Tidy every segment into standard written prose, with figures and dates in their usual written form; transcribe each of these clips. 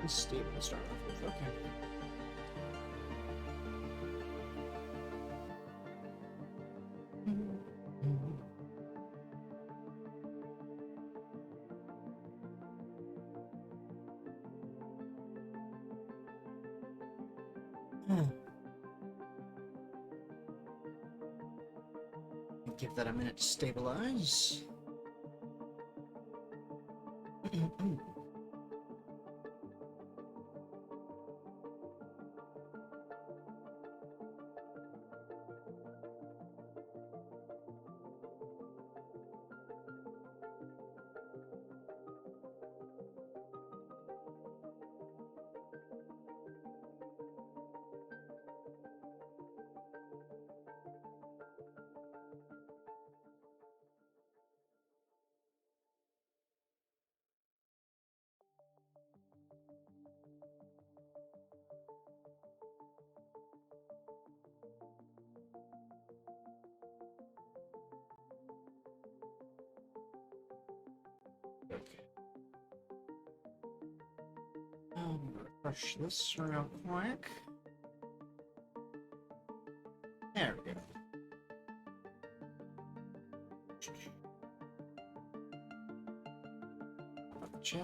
unstable to start off with. Okay. Give that a minute to stabilize. Refresh this real quick. There we go. Chat.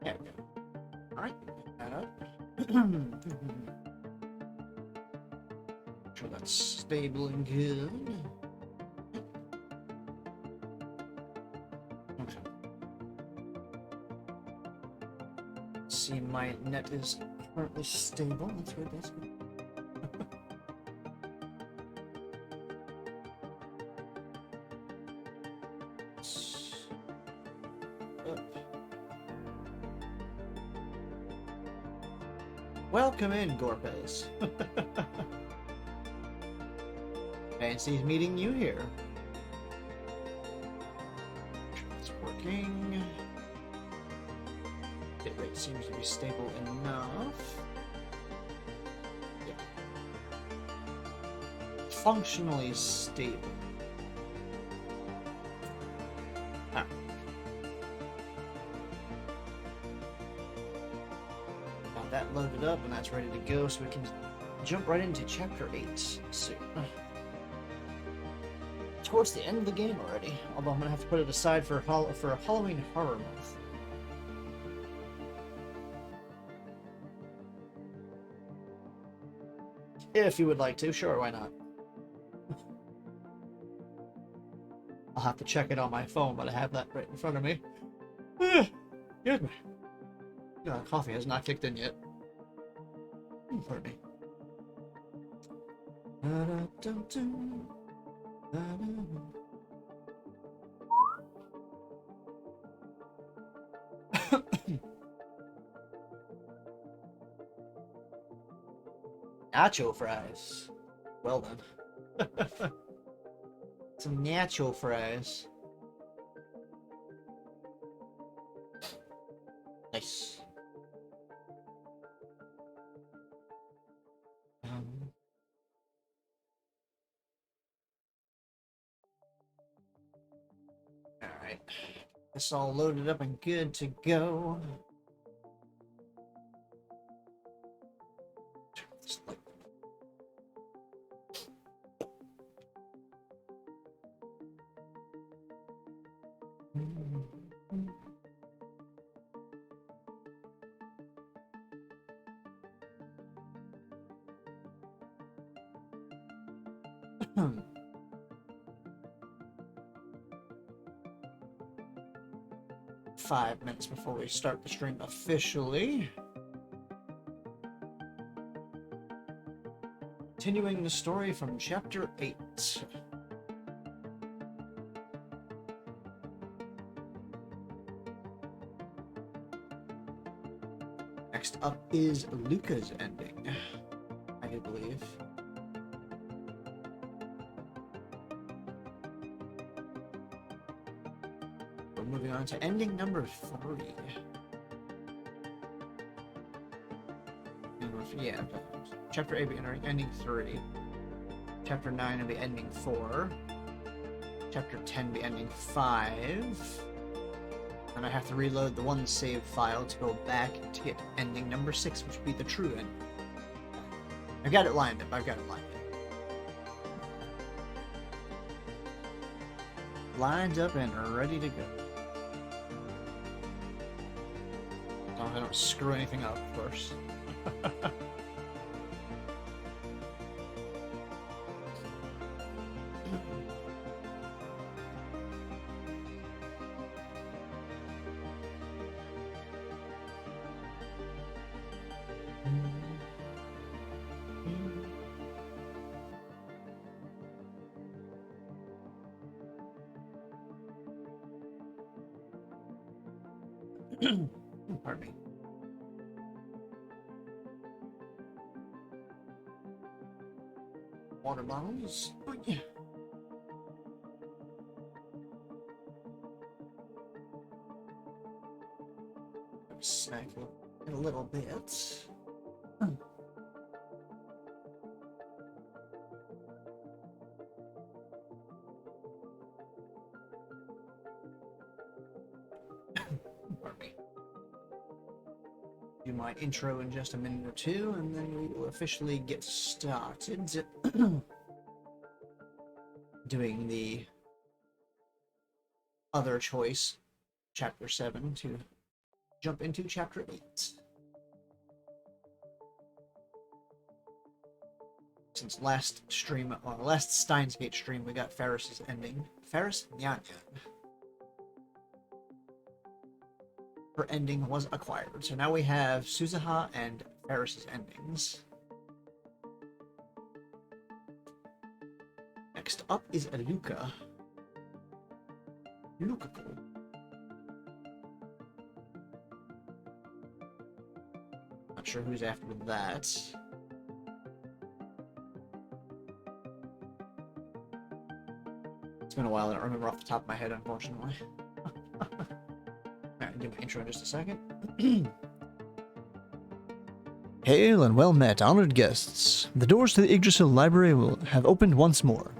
There we go. Alright, pick that up. Sure that's stable and good. Okay. See, my net is currently stable. That's weird. That's good. Welcome in, Gorpez. Fancy's meeting you here. It's working. Bitrate seems to be stable enough. Yeah. Functionally stable. Ah. Got that loaded up and that's ready to go, so we can jump right into chapter 8 soon. Towards the end of the game already, although I'm gonna have to put it aside for a Halloween horror month. If you would like to, sure, why not? I'll have to check it on my phone, but I have that right in front of me. Excuse me. Coffee has not kicked in yet. Pardon me. Nacho fries. Well done. Some nacho fries. Nice. Alright. This all loaded up and good to go. Five minutes before we start the stream officially. Continuing the story from chapter 8. Next up is Luca's ending, I do believe. We're moving on to ending number 3. And yeah, Chapter 8 will be ending 3. Chapter 9 will be ending 4. Chapter 10 will be ending 5. And I have to reload the one save file to go back to get ending number 6, which would be the true end. I've got it lined up. Lined up and ready to go. As long as I don't screw anything up, of course. Pardon me. Water bottles. Oh, yeah. Snack a little bit. Pardon me. Do my intro in just a minute or two, and then we will officially get started doing the other choice, Chapter 7, to jump into Chapter 8. Since last stream, or last Steins Gate stream, we got Ferris's ending. Ferris? Nyan. Her ending was acquired. So now we have Suzuha and Ferris's endings. Next up is Luca. Luca. Not sure who's after that. It's been a while, I don't remember off the top of my head, unfortunately. Alright, do my intro in just a second. Hail and well met, honored guests. The doors to the Yggdrasil Library will have opened once more.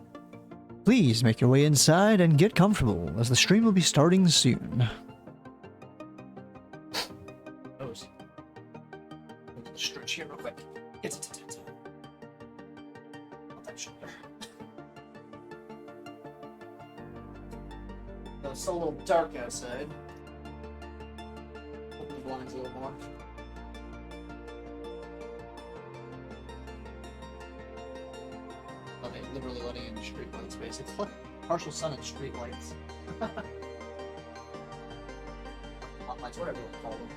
Please make your way inside and get comfortable, as the stream will be starting soon. Stretch here real quick. Not that shoulder. It's so a little dark outside. Open the blinds a little more. Literally letting in the street lights, basically. Partial sun and street lights. Hot lights, whatever you want to call them.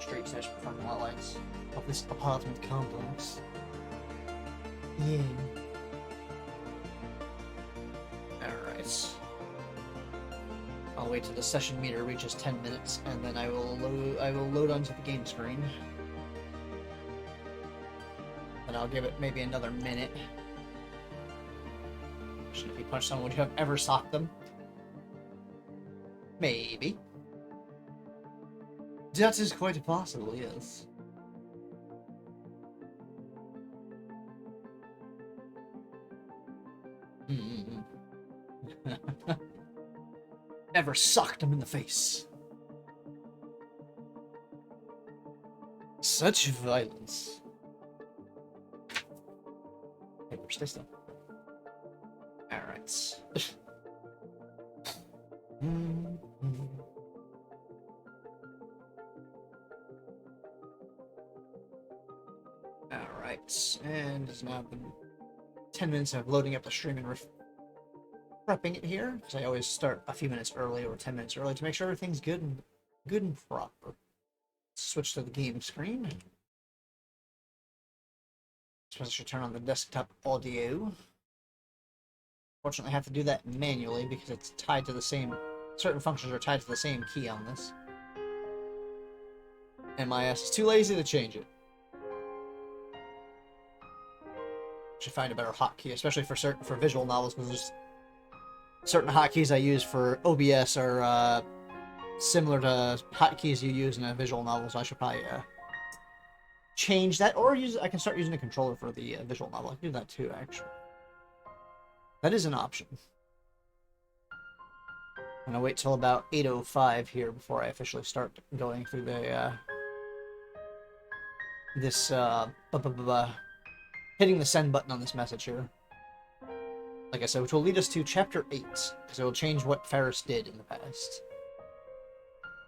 Street slash parking lot lights of this apartment complex. Yeah. Alright. I'll wait till the session meter reaches 10 minutes, and then I will load onto the game screen. And I'll give it maybe another minute. If you punch someone, would you have ever socked them? Maybe. That is quite possible, yes. Never socked him in the face. Such violence. Hey, where's this stuff? Alright. Alright, and it's now been 10 minutes of loading up the stream and prepping it here, because I always start a few minutes early or 10 minutes early to make sure everything's good and proper. Switch to the game screen. Suppose I should turn on the desktop audio. Fortunately, I have to do that manually because it's tied to the same. Certain functions are tied to the same key on this. And my ass is too lazy to change it. Should find a better hotkey, especially for visual novels, because there's certain hotkeys I use for OBS are similar to hotkeys you use in a visual novel, so I should probably change that, or I can start using a controller for the visual novel. I can do that too, actually. That is an option. I'm gonna wait till about 8:05 here before I officially start going through the hitting the send button on this message here. Like I said, which will lead us to Chapter 8, because it will change what Ferris did in the past.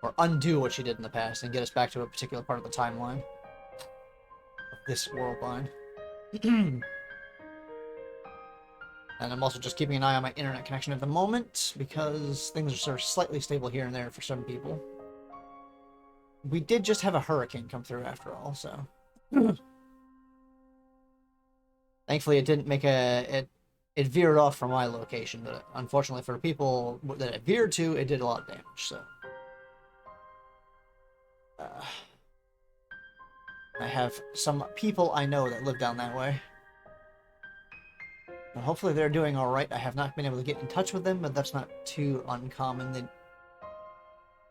Or undo what she did in the past and get us back to a particular part of the timeline. Of this world line. And I'm also just keeping an eye on my internet connection at the moment, because things are sort of slightly stable here and there for some people. We did just have a hurricane come through after all, so... Thankfully, it didn't make it veered off from my location, but unfortunately for people that it veered to, it did a lot of damage, so... I have some people I know that live down that way. Well, hopefully they're doing alright. I have not been able to get in touch with them, but that's not too uncommon. They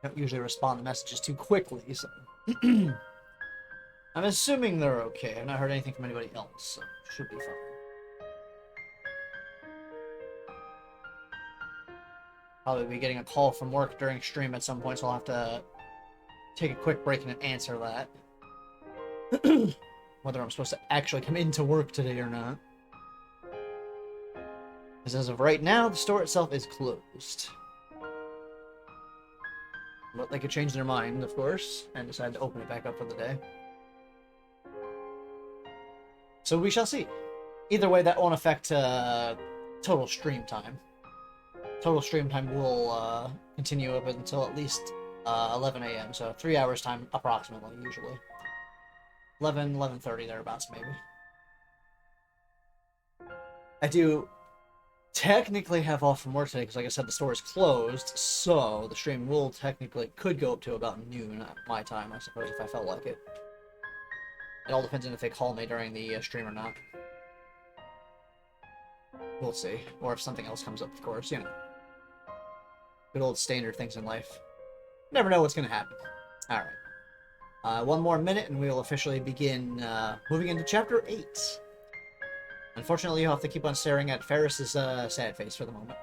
don't usually respond to messages too quickly, so... I'm assuming they're okay. I've not heard anything from anybody else, so should be fine. Probably be getting a call from work during stream at some point, so I'll have to take a quick break and answer that. Whether I'm supposed to actually come into work today or not. Because as of right now, the store itself is closed. But they could change their mind, of course, and decide to open it back up for the day. So we shall see. Either way, that won't affect total stream time. Total stream time will continue up until at least 11 a.m., so 3 hours time approximately, usually. 11:30 thereabouts, maybe. I do technically have off from work today, because like I said, the store is closed, so the stream will technically could go up to about noon at my time, I suppose, if I felt like it. It all depends on if they call me during the stream or not. We'll see. Or if something else comes up, of course, you know. Good old standard things in life. Never know what's going to happen. Alright. One more minute and we will officially begin moving into Chapter 8. Unfortunately, you'll have to keep on staring at Ferris's sad face for the moment.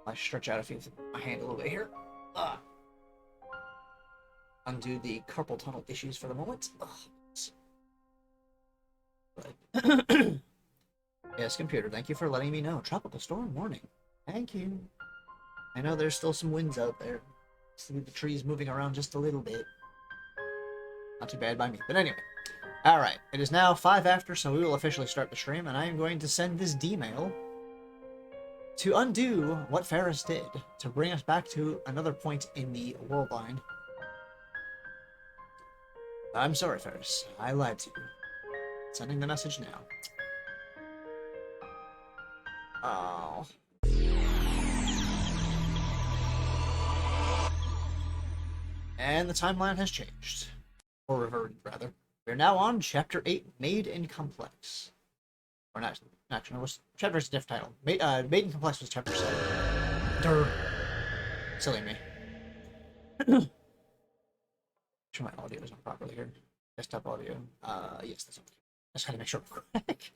I stretch out my hand a little bit here. Undo the carpal tunnel issues for the moment. Yes, computer, thank you for letting me know. Tropical storm warning. Thank you. I know there's still some winds out there. See the trees moving around just a little bit. Not too bad by me. But anyway. Alright, it is now 5 after, so we will officially start the stream, and I am going to send this D-mail to undo what Ferris did, to bring us back to another point in the world line. I'm sorry, Ferris. I lied to you. Sending the message now. Oh. And the timeline has changed. Or reverted, rather. We're now on Chapter 8, Made in Complex. Or not, actually, no, Chapter 8 is a different title. Made in Complex was Chapter 7. Durr. Silly me. Sure my audio is not properly here. Desktop audio. Yes, that's okay. I just gotta make sure real quick.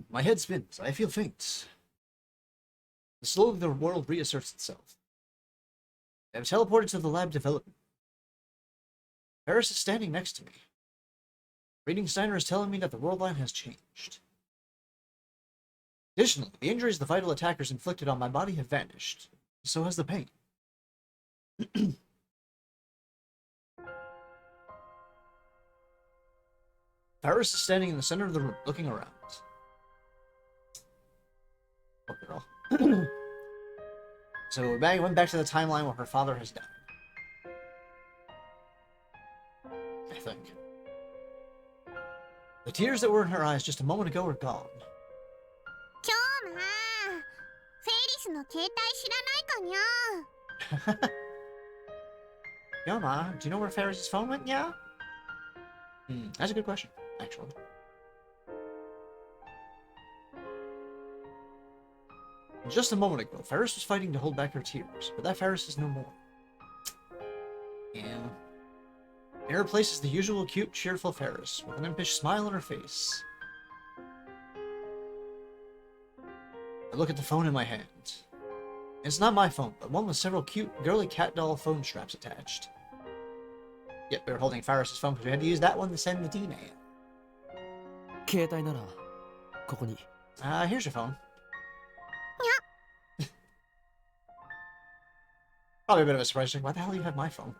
My head spins. I feel faint. Slowly the world reasserts itself. I have teleported to the lab development. Ferris is standing next to me. Reading Steiner is telling me that the world line has changed. Additionally, the injuries the vital attackers inflicted on my body have vanished. So has the pain. Ferris is standing in the center of the room, looking around. Oh, girl. So we went back to the timeline where her father has died. I think. The tears that were in her eyes just a moment ago are gone. Yoma, do you know where Ferris's phone went, yeah? That's a good question, actually. Just a moment ago, Ferris was fighting to hold back her tears, but that Ferris is no more. Yeah. In her place is the usual cute, cheerful Ferris, with an impish smile on her face. I look at the phone in my hand. It's not my phone, but one with several cute, girly cat doll phone straps attached. Yep, we were holding Ferris's phone because we had to use that one to send the email. Here's your phone. Probably a bit of a surprise. Like, why the hell do you have my phone?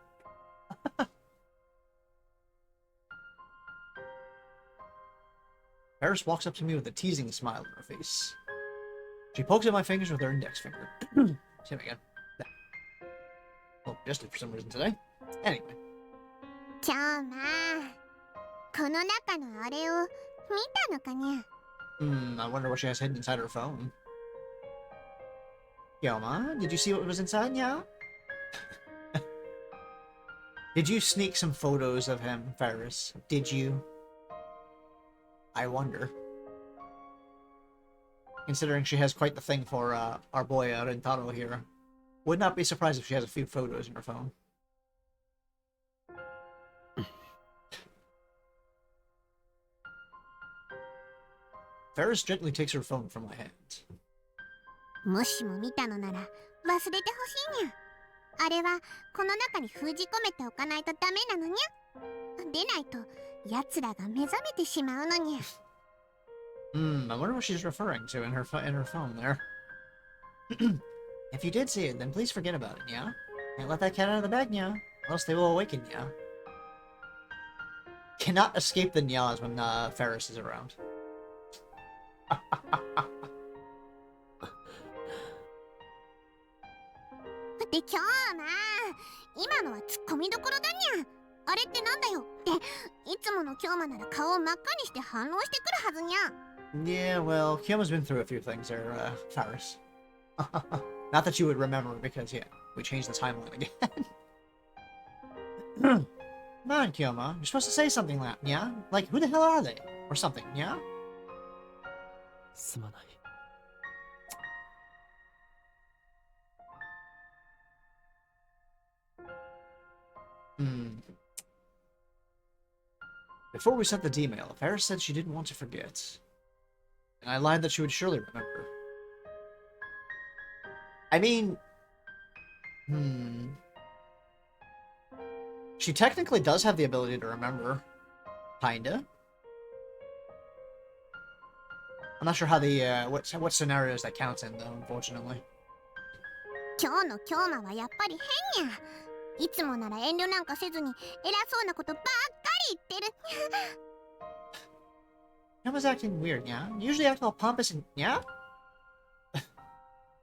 Ferris walks up to me with a teasing smile on her face. She pokes at my fingers with her index finger. See him again. Well, just for some reason today. Anyway. I wonder what she has hidden inside her phone. Kyoma, did you see what was inside, yeah? Did you sneak some photos of him, Ferris? Did you? I wonder. Considering she has quite the thing for our boy Rentaro here. Would not be surprised if she has a few photos in her phone. Ferris gently takes her phone from my hand. I wonder what she's referring to in her phone there. If you did see it, then please forget about it, yeah? Can't let that cat out of the bag, yeah? Or else they will awaken, yeah? Cannot escape the nyas when Ferris is around. Yeah, well, Kyoma's been through a few things there, Ferris. Not that you would remember, because, yeah, we changed the timeline again. Come on, Kyoma. You're supposed to say something like, yeah? Like, who the hell are they? Or something, yeah? Before we sent the D-mail, Ferris said she didn't want to forget. And I lied that she would surely remember. I mean... She technically does have the ability to remember. Kinda. I'm not sure how the, what scenarios that counts in, though, unfortunately. Kyoma's acting weird, yeah? Usually act all pompous and, yeah?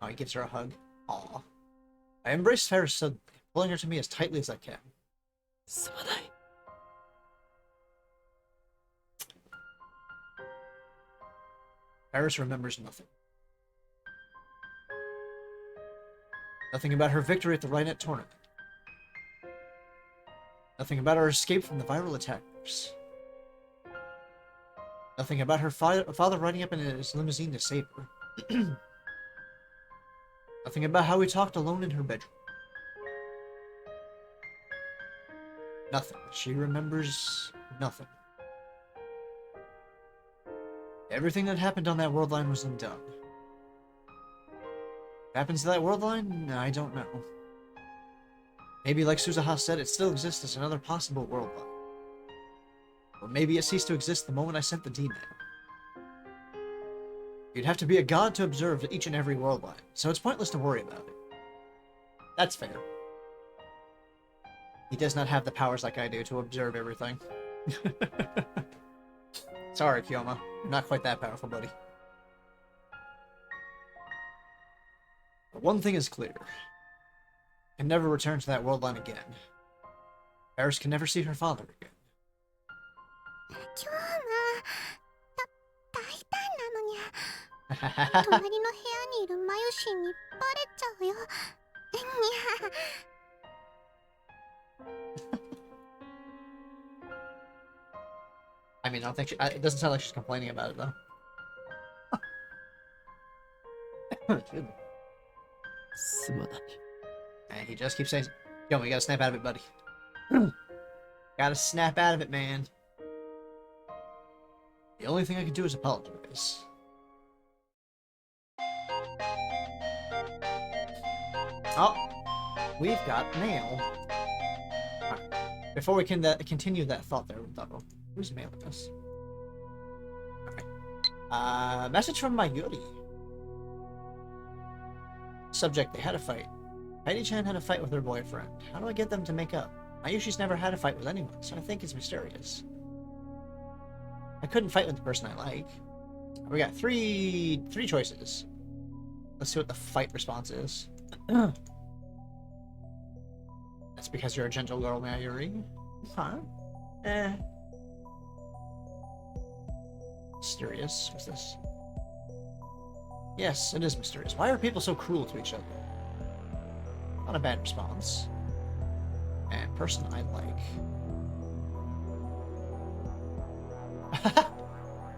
Oh, he gives her a hug. Aw. I embrace Ferris suddenly, pulling her to me as tightly as I can. Ferris remembers nothing. Nothing about her victory at the Rhinet tournament. Nothing about her escape from the viral attackers. Nothing about her father riding up in his limousine to save her. Nothing about how we talked alone in her bedroom. Nothing. She remembers nothing. Everything that happened on that world line was undone. What happens to that world line? I don't know. Maybe, like Suzuha said, it still exists as another possible world line. Or maybe it ceased to exist the moment I sent the D-mail. You'd have to be a god to observe each and every world line, so it's pointless to worry about it. That's fair. He does not have the powers like I do to observe everything. Sorry, Kyoma. You're not quite that powerful, buddy. But one thing is clear. I can never return to that world line again. Ferris can never see her father again. I mean, I don't think she... it doesn't sound like she's complaining about it, though. And he just keeps saying, yo, we gotta snap out of it, buddy. Gotta snap out of it, man. The only thing I can do is apologize. Oh, we've got mail. Right. Before we can continue that thought there, who's mailing us? Alright. Message from Mayuri. Subject, they had a fight. Heidi-chan had a fight with her boyfriend. How do I get them to make up? Mayushi's never had a fight with anyone, so I think it's mysterious. I couldn't fight with the person I like. We got three choices. Let's see what the fight response is. That's because you're a gentle girl, Mayuri. Huh? Mysterious. What's this? Yes, it is mysterious. Why are people so cruel to each other? Not a bad response. And person I like.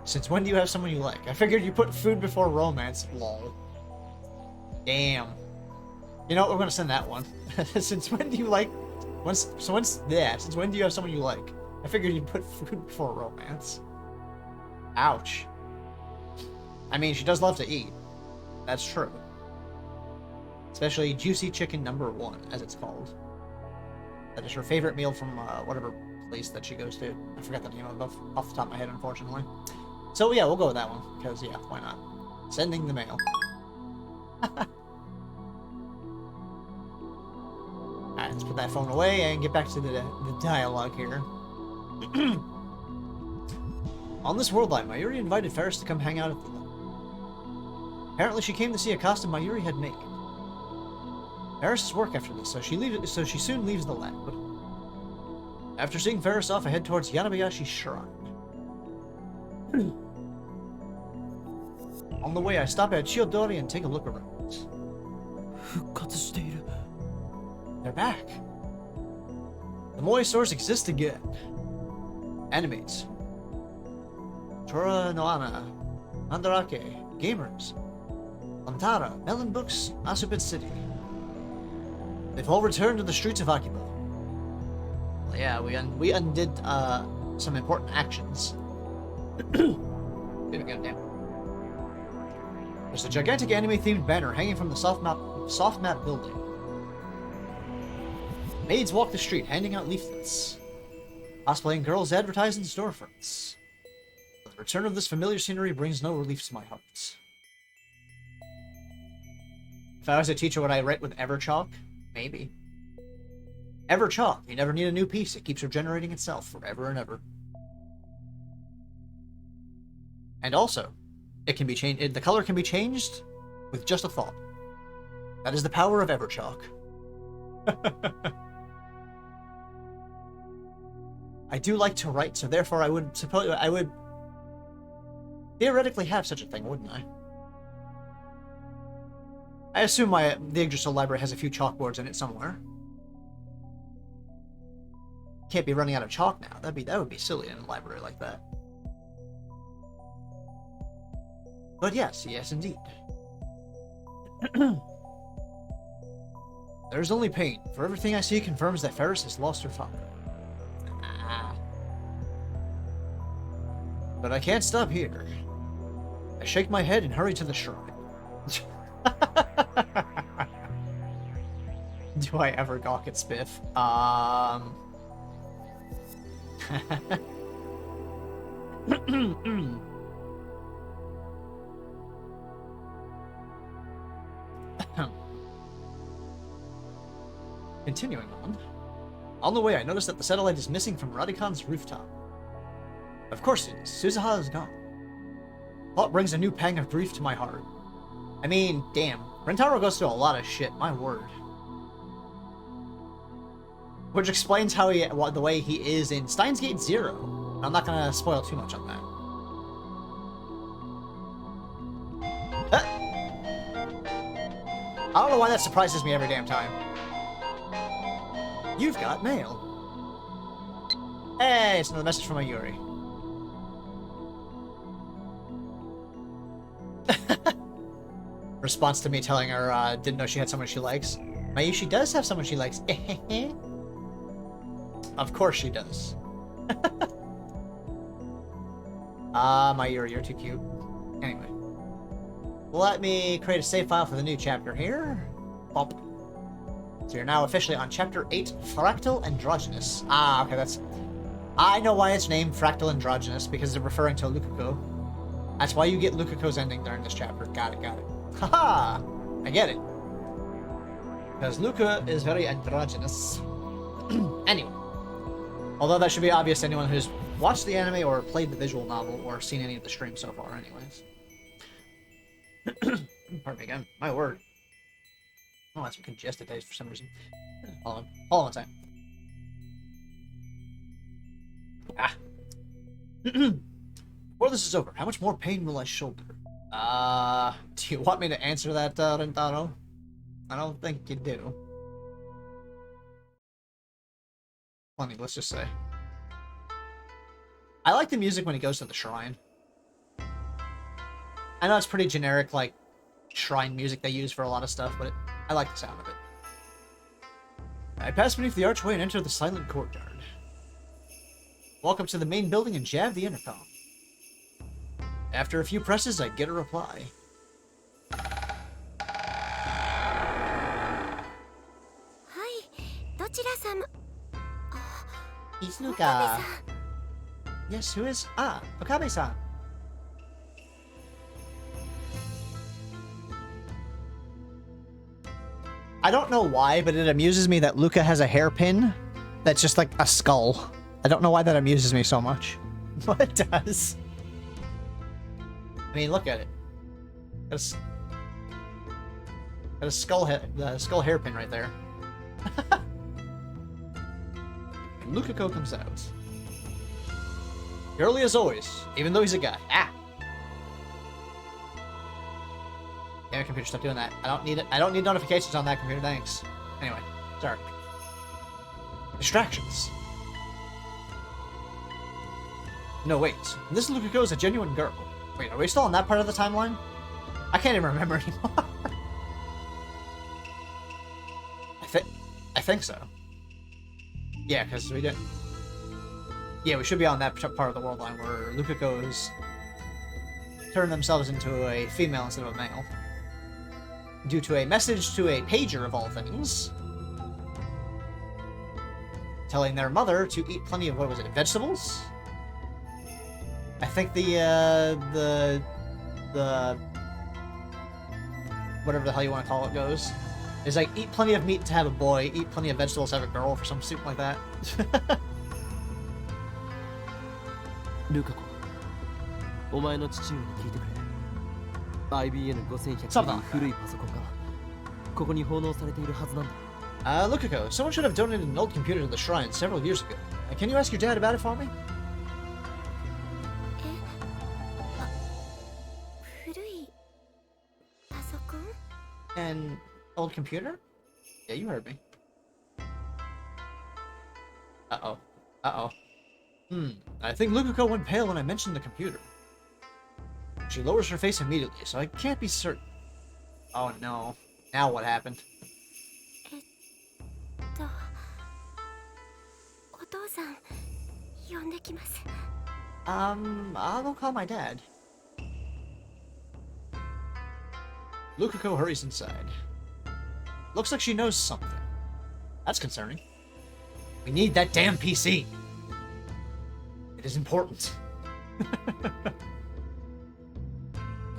Since when do you have someone you like? I figured you put food before romance. Lol. Damn. You know what? We're gonna send that one. Since when do you like? Since when do you have someone you like? I figured you'd put food before romance. Ouch. I mean, she does love to eat. That's true. Especially juicy chicken #1, as it's called. That is her favorite meal from whatever place that she goes to. I forgot the name of it off the top of my head, unfortunately. So yeah, we'll go with that one, because yeah, why not? Sending the mail. Alright, let's put that phone away and get back to the dialogue here. On this world line, Mayuri invited Ferris to come hang out at the lab. Apparently she came to see a costume Mayuri had made. Ferris' work after this, so she soon leaves the lab. After seeing Ferris off, I head towards Yanabayashi Shrine. On the way, I stop at Chiodori and take a look around. They're back. The Moe stores exist again. Animates. Tora no Ana, Mandarake, Gamers, Antara, Melon Books, Asubit City. They've all returned to the streets of Akiba. Well, yeah, we undid some important actions. Goddamn. There's a gigantic anime-themed banner hanging from the soft map building. Maids walk the street, handing out leaflets. Cosplaying girls advertise in storefronts. The return of this familiar scenery brings no relief to my heart. If I was a teacher, would I write with Everchalk? Maybe. Everchalk. You never need a new piece. It keeps regenerating itself forever and ever. And also, it can be changed. The color can be changed with just a thought. That is the power of Everchalk. I do like to write, so therefore I would theoretically have such a thing, wouldn't I? I assume the Yggdrasil library has a few chalkboards in it somewhere. Can't be running out of chalk now. That would be silly in a library like that. But yes indeed. There's only pain, for everything I see confirms that Ferris has lost her father. But I can't stop here. I shake my head and hurry to the shrine. Do I ever gawk at Spiff? Continuing on. On the way, I noticed that the satellite is missing from Radikon's rooftop. Of course it is. Suzuha is gone. Thought brings a new pang of grief to my heart. I mean, damn. Rentaro goes through a lot of shit, my word. Which explains how the way he is in Steins Gate 0. I'm not gonna spoil too much on that. I don't know why that surprises me every damn time. You've got mail. Hey, it's another message from Mayuri. Response to me telling her didn't know she had someone she likes. Mayushi does have someone she likes. Of course she does. Ah, my Yuri, you're too cute. Anyway. Let me create a save file for the new chapter here. Bump. So you're now officially on Chapter 8, Fractal Androgynous. Ah, okay, that's... I know why it's named Fractal Androgynous, because they're referring to Lukako. That's why you get Lukako's ending during this chapter. Got it, got it. Haha! I get it. Because Luka is very androgynous. Anyway. Although that should be obvious to anyone who's watched the anime or played the visual novel or seen any of the streams so far, anyways. Pardon me again. My word. Oh, that's some congested days for some reason. Hold on a second. Ah. Before this is over, how much more pain will I shoulder? Do you want me to answer that, Rentaro? I don't think you do. Funny, let's just say. I like the music when he goes to the shrine. I know it's pretty generic, like, shrine music they use for a lot of stuff, but I like the sound of it. I pass beneath the archway and enter the silent courtyard. Walk up to the main building and jab the intercom. After a few presses, I get a reply. Izuka. Yes, who is? Ah, Okabe-san. I don't know why, but it amuses me that Luca has a hairpin that's just like a skull. I don't know why that amuses me so much. But it does. I mean, look at it. Got a skull hairpin right there. And Lukako comes out. Early as always, even though he's a guy. Ah! Damn it, computer, stop doing that. I don't need it. I don't need notifications on that computer, thanks. Anyway, sorry. Distractions. No, wait. This Lukako is a genuine girl. Wait, are we still on that part of the timeline? I can't even remember anymore. I think so. Yeah, because we didn't... Yeah, we should be on that part of the world line where Lukakos turn themselves into a female instead of a male. Due to a message to a pager of all things. Telling their mother to eat plenty of, what was it, vegetables? I think the whatever the hell you want to call it goes. Is like, eat plenty of meat to have a boy, eat plenty of vegetables to have a girl, for some soup like that. Lukako, お前の父上に聞いてくれ。IBN5100 という古いパソコンがここに奉納されているはずなんだ。Lukako, someone should have donated an old computer to the shrine several years ago. Can you ask your dad about it for me? An old computer? Yeah, you heard me. Uh-oh. Uh-oh. I think Lukako went pale when I mentioned the computer. She lowers her face immediately, so I can't be certain. Oh no. Now what happened? I'll go call my dad. Lukako hurries inside. Looks like she knows something. That's concerning. We need that damn PC. It is important.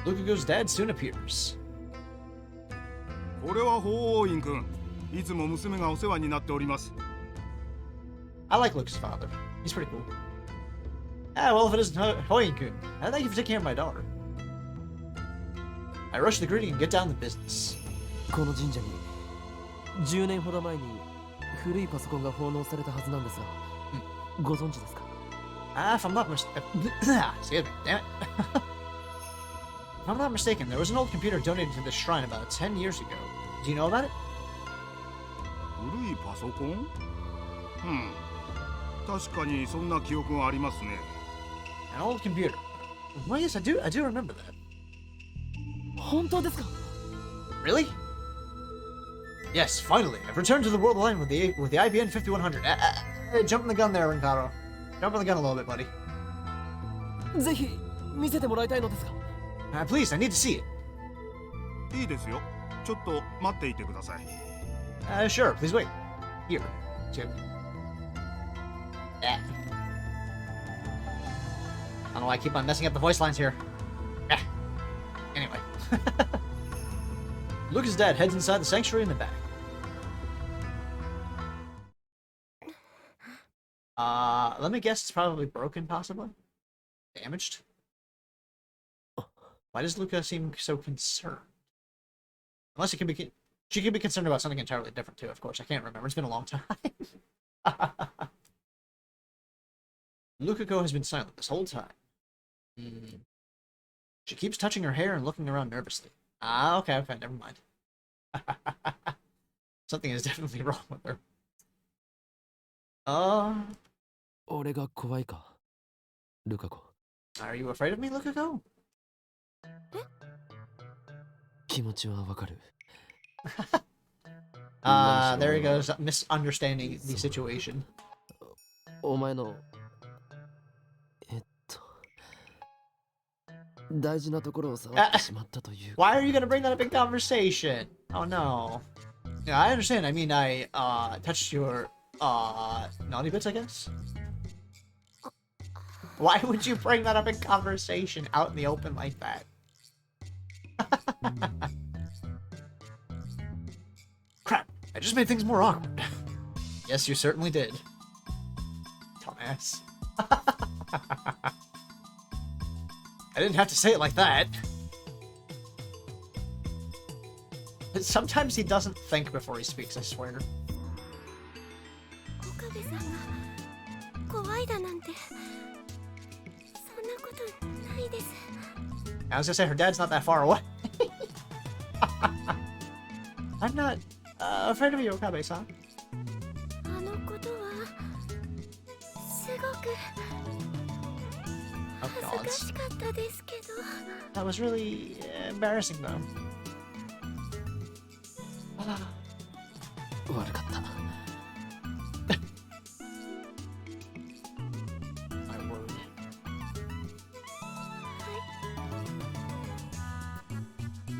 Lukako's dad soon appears. I like Luke's father. He's pretty cool. Ah, well, if it isn't Hoyin-kun, thank you for taking care of my daughter. I rush the greeting and get down to business. この神社に10年ほど前に古いパソコンが奉納されたはずなんですが、ご存知ですか? If I'm not mistaken, excuse me, damn it. If I'm not mistaken, there was an old computer donated to this shrine about 10 years ago. Do you know about it? 古いパソコン? 確かにそんな記憶がありますね。 An old computer. Well, yes, I do remember that. 本当ですか? Really? Yes, finally, I've returned to the world line with the IBN 5100. Hey, jumping the gun there, Rincaro. Jumping the gun a little bit, buddy. ぜひ見せてもらいたいのですが。Please, I need to see it. いいですよ。ちょっと待っていてください。Sure, please wait. Here. Two. I don't know why I keep on messing up the voice lines here. Anyway. Lucas' dad heads inside the sanctuary in the back. Let me guess, it's probably broken, possibly? Damaged? Why does Luca seem so concerned? Unless it can be... She could be concerned about something entirely different, too, of course. I can't remember. It's been a long time. Lukako has been silent this whole time. She keeps touching her hair and looking around nervously. Okay, never mind. Something is definitely wrong with her. 俺が怖いか、ルカ子。Are you afraid of me, Lukako? 気持ちはわかる。There he goes, misunderstanding the situation. お前の大事なところを触ってしまったという。Why are you gonna bring that up in conversation? Oh no. Yeah, I understand. I mean, I touched your naughty bits, I guess. Why would you bring that up in conversation out in the open like that? Crap! I just made things more awkward. Yes, you certainly did. Dumbass. I didn't have to say it like that. But sometimes he doesn't think before he speaks, I swear. I was gonna say, her dad's not that far away. I'm not afraid of you, Okabe-san. Oh god. That was really embarrassing though. 悪かった。My word.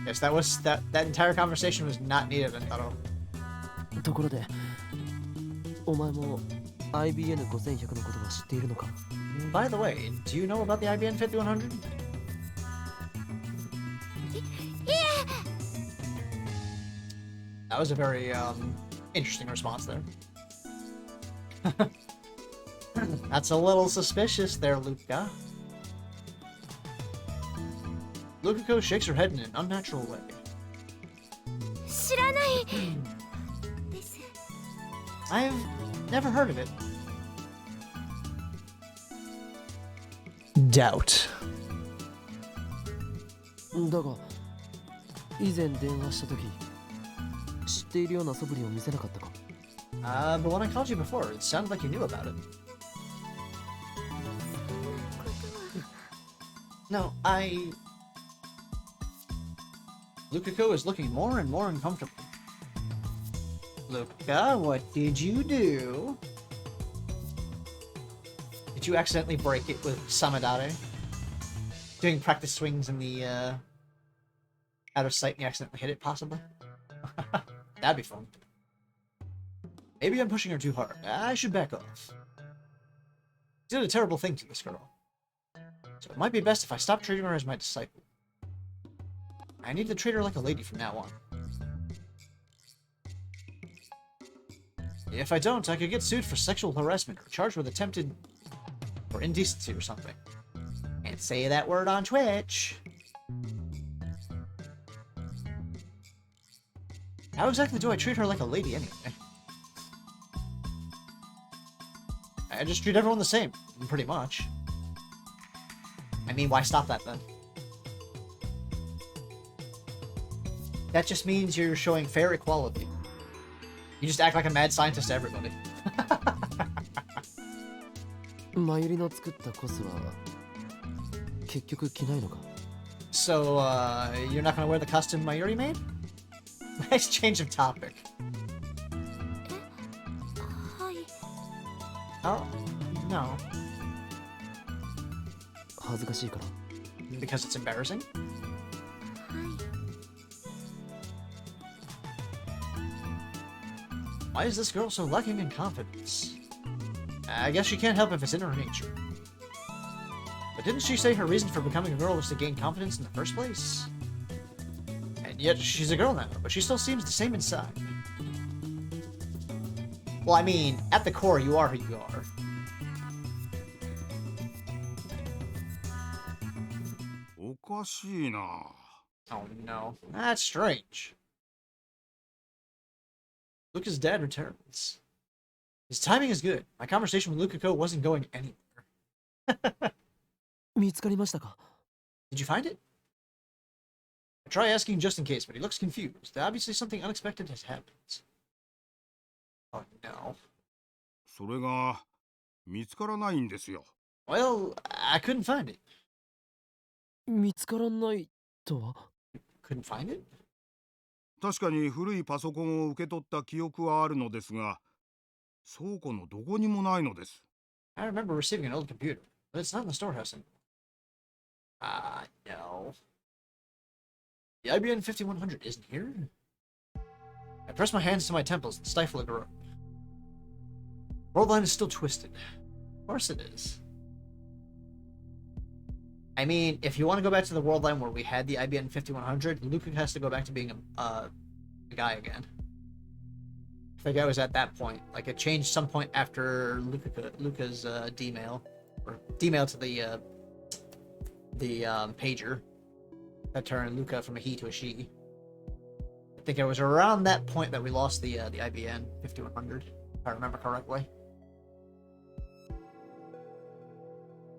Yes, that entire conversation was not needed, I thought. ところで、お前も IBN5100 のことは知っているのか？ By the way, do you know about the IBN 5100? That was a very interesting response there. That's a little suspicious there, Luca. Lukako shakes her head in an unnatural way. I've never heard of it. Doubt. だが、以前電話した時、知っているような素振りを見せなかったか？ But when I called you before, it sounded like you knew about it. No, Lukako is looking more and more uncomfortable. Luca, what did you do? Did you accidentally break it with Samadare? Doing practice swings in the, out of sight and you accidentally hit it, possibly? That'd be fun. Maybe I'm pushing her too hard. I should back off. She did a terrible thing to this girl. So it might be best if I stop treating her as my disciple. I need to treat her like a lady from now on. If I don't, I could get sued for sexual harassment or charged with attempted or indecency or something. Can't say that word on Twitch. How exactly do I treat her like a lady anyway? I just treat everyone the same, pretty much. I mean, why stop that then? That just means you're showing fair equality. You just act like a mad scientist to everybody. マユリの作ったコスは結局着ないのか？ So, you're not gonna wear the costume Mayuri made? Nice change of topic. Oh, no. 恥ずかしいから。 Because it's embarrassing? Why is this girl so lacking in confidence? I guess she can't help if it's in her nature. But didn't she say her reason for becoming a girl was to gain confidence in the first place? And yet she's a girl now, but she still seems the same inside. Well, I mean, at the core, you are who you are. Oh no, that's strange. Luca's dad returns. His timing is good. My conversation with Lukako wasn't going anywhere. 見つかりましたか? Did you find it? I try asking just in case, but he looks confused. Obviously something unexpected has happened. Oh no. それが見つからないんですよ。 Well, I couldn't find it. 見つからないとは? Couldn't find it? 確かに古いパソコンを受け取った記憶はあるのですが、倉庫のどこにもないのです。 I remember receiving an old computer, but it's not in the storehouse anymore. No. The IBM 5100 isn't here? I press my hands to my temples and stifle a groan. World line is still twisted. Of course it is. I mean, if you want to go back to the world line where we had the IBM 5100, Luca has to go back to being a guy again. I think I was at that point. Like, it changed some point after Luca's D-mail. Or D-mail to the pager. That turned Luca from a he to a she. I think it was around that point that we lost the IBM 5100, if I remember correctly.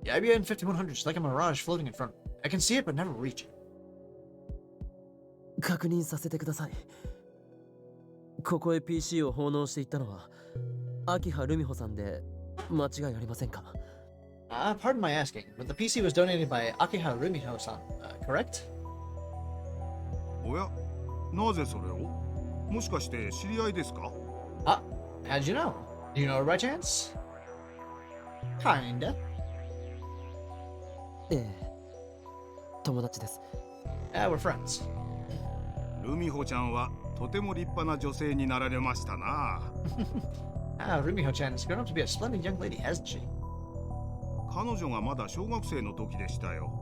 The IBM 5100 is like a mirage floating in front of me. I can see it but never reach it. 確認させてください。ここへ PC を奉納していったのは秋葉ルミホさんで間違いありませんか? Pardon my asking, but the PC was donated by Akiha Rumiho-san, correct? おや、なぜそれを? もしかして知り合いですか? How'd you know? Do you know her by chance? Kinda. ええ、友達です。We're friends. ルミホちゃんはとても立派な女性になられましたな。Rumiho-chan has grown up to be a splendid young lady, hasn't she? 彼女がまだ小学生の時でしたよ。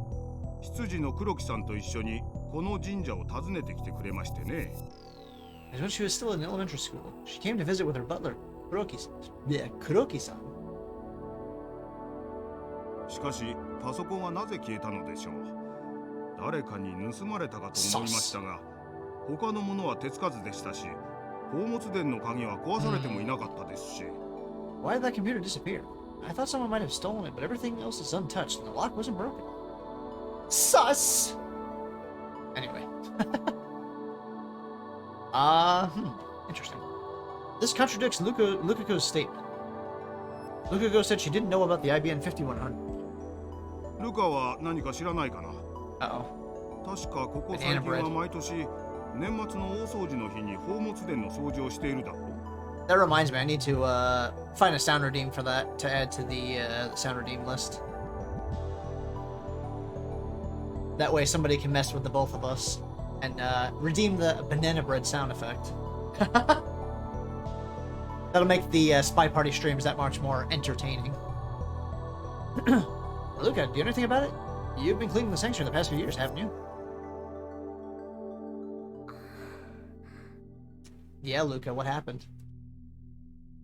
執事の黒木さんと一緒にこの神社を訪ねてきてくれましてね。And when she was still in elementary school, she came to visit with her butler, Kuroki-san. しかし、パソコンはなぜ消えたのでしょう。誰かに盗まれたかと思いましたが、他のものは手つかずでしたし、宝物殿の鍵は壊されてもいなかったですし。Why did that computer disappear? I thought someone might have stolen it, but everything else is untouched and the lock wasn't broken. Sus! Anyway. Interesting. This contradicts Lukako's statement. Lukako said she didn't know about the IBM 5100. ルカは何か知らないかな? Uh-oh. 確かここ最近は毎年年末の大掃除の日に宝物殿の掃除をしているだろう。That reminds me, I need to find a sound redeem for that to add to the sound redeem list. That way somebody can mess with the both of us and redeem the banana bread sound effect. That'll make the Spy Party streams that much more entertaining. Luca, do you know anything about it? You've been cleaning the sanctuary the past few years, haven't you? Yeah, Luca, what happened?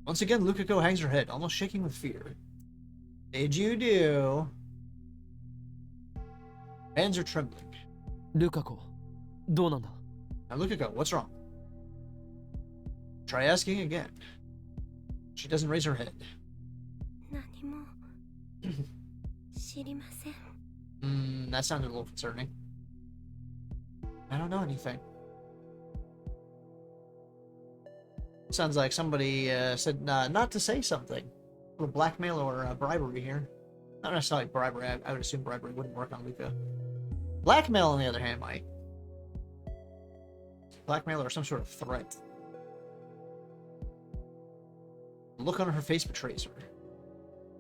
Once again, Lukako hangs her head, almost shaking with fear. Did you do? Hands are trembling. Lukako, どうなんだ? Now, Lukako, what's wrong? Try asking again. She doesn't raise her head. 何も知りません。That sounded a little concerning. I don't know anything. Sounds like somebody said not to say something. A blackmail or bribery here. Not necessarily bribery. I would assume bribery wouldn't work on Luca. Blackmail, on the other hand, might. Blackmail or some sort of threat. The look on her face betrays her.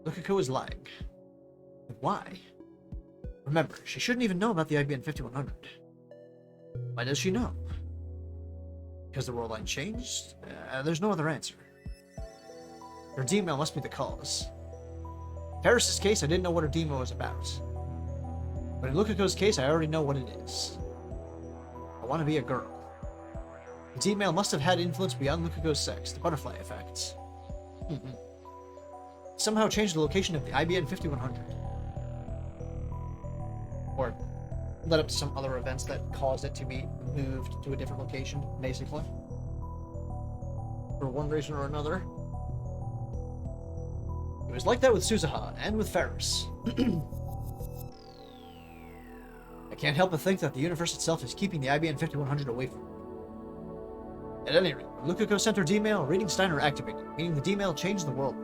Lukiko is lying. But why? Remember, she shouldn't even know about the IBN 5100. Why does she know? Because the world line changed? There's no other answer. Her D-mail must be the cause. In Paris' case, I didn't know what her D-mail was about. But in Lukiko's case, I already know what it is. I want to be a girl. The D-mail must have had influence beyond Lukiko's sex, the butterfly effect. Somehow changed the location of the IBN 5100. Or led up to some other events that caused it to be moved to a different location, basically. For one reason or another. It was like that with Suzuha, and with Ferris. I can't help but think that the universe itself is keeping the IBN 5100 away from me. At any rate, when Lukiko sent her D-mail, reading Steiner activated, meaning the D-mail changed the world.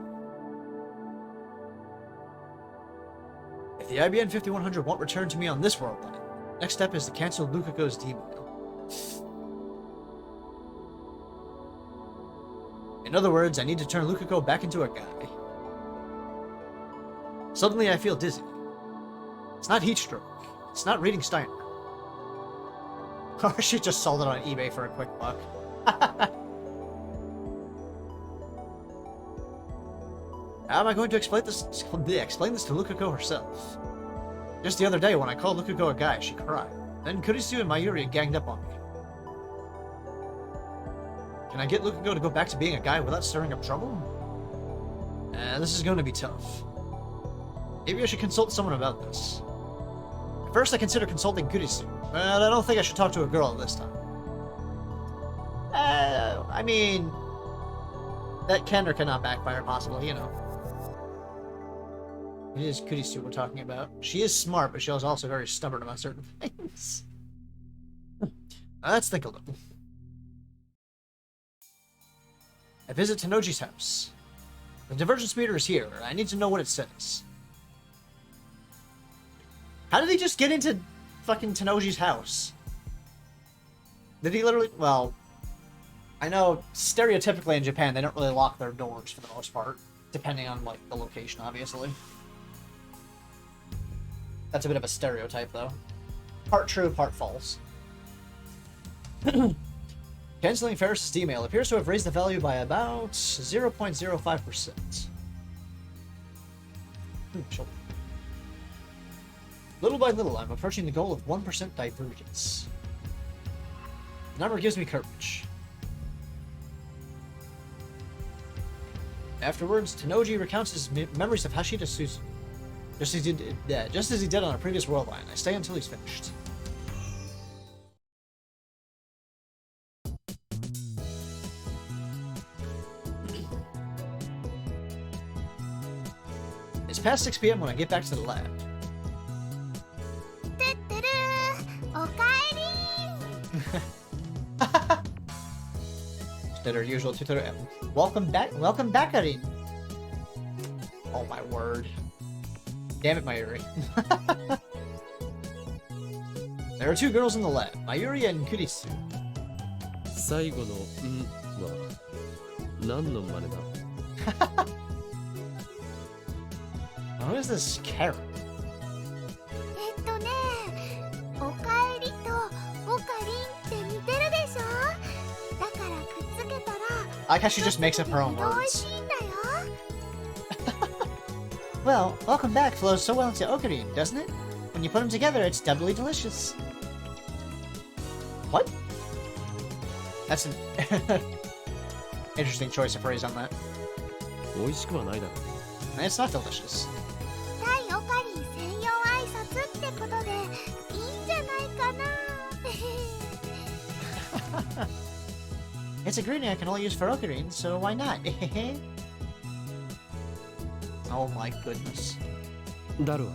If the IBN 5100 won't return to me on this world line, next step is to cancel Lukiko's D-mail. In other words, I need to turn Lukiko back into a guy. Suddenly I feel dizzy. It's not heat stroke. It's not reading Steiner. Or she just sold it on eBay for a quick buck. How am I going to explain this to Lukiko herself? Just the other day, when I called Lukiko a guy, she cried. Then Kurisu and Mayuri ganged up on me. Can I get Lukiko to go back to being a guy without stirring up trouble? This is going to be tough. Maybe I should consult someone about this. At first I considered consulting Kurisu, but I don't think I should talk to a girl this time. I mean, that can or cannot backfire, possibly, you know. It is Kurisu we're talking about. She is smart, but she is also very stubborn about certain things. Let's think a little. I visit Tenoji's house. The divergence meter is here. I need to know what it says. How did he just get into fucking Tenoji's house? Did he literally... Well, I know stereotypically in Japan, they don't really lock their doors for the most part. Depending on, like, the location, obviously. That's a bit of a stereotype, though. Part true, part false. Canceling Ferris' email appears to have raised the value by about 0.05%. Little by little, I'm approaching the goal of 1% divergence. The number gives me courage. Afterwards, Tenoji recounts his memories of Hashida Suzu. Just as he did on a previous world line. I stay until he's finished. It's past 6 p.m. when I get back to the lab. Did our usual tutorial. Welcome back, Arin. Oh my word. Damn it, Mayuri. There are two girls in the lab, Mayuri and Kurisu. 最後の「ん」は何の真似だ Who is this Karen? おかえりとおかりんって似てるでしょ。だからくっつけたら I like how she just makes up her own 美味 words. しいんだよ。 Well, welcome back flows so well into Okarin, doesn't it? When you put them together, it's doubly delicious. What? That's an interesting choice of phrase on that. 美味しくはないだろ It's not delicious. 対おかりん専用挨拶ってことでいいんじゃないかな。 It's a greeting I can only use for Okarin, so why not? Oh my goodness. ダルは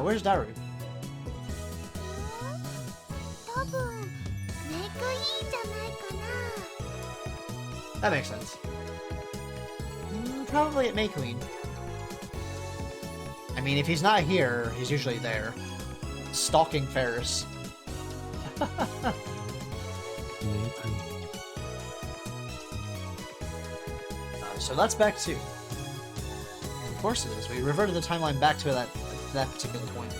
Where's Daru? 多分メイクいいんじゃないかな。 That makes sense. Probably at May Queen. I mean, if he's not here, he's usually there. Stalking Ferris. So that's back 2. course it is. We reverted the timeline back to that particular point.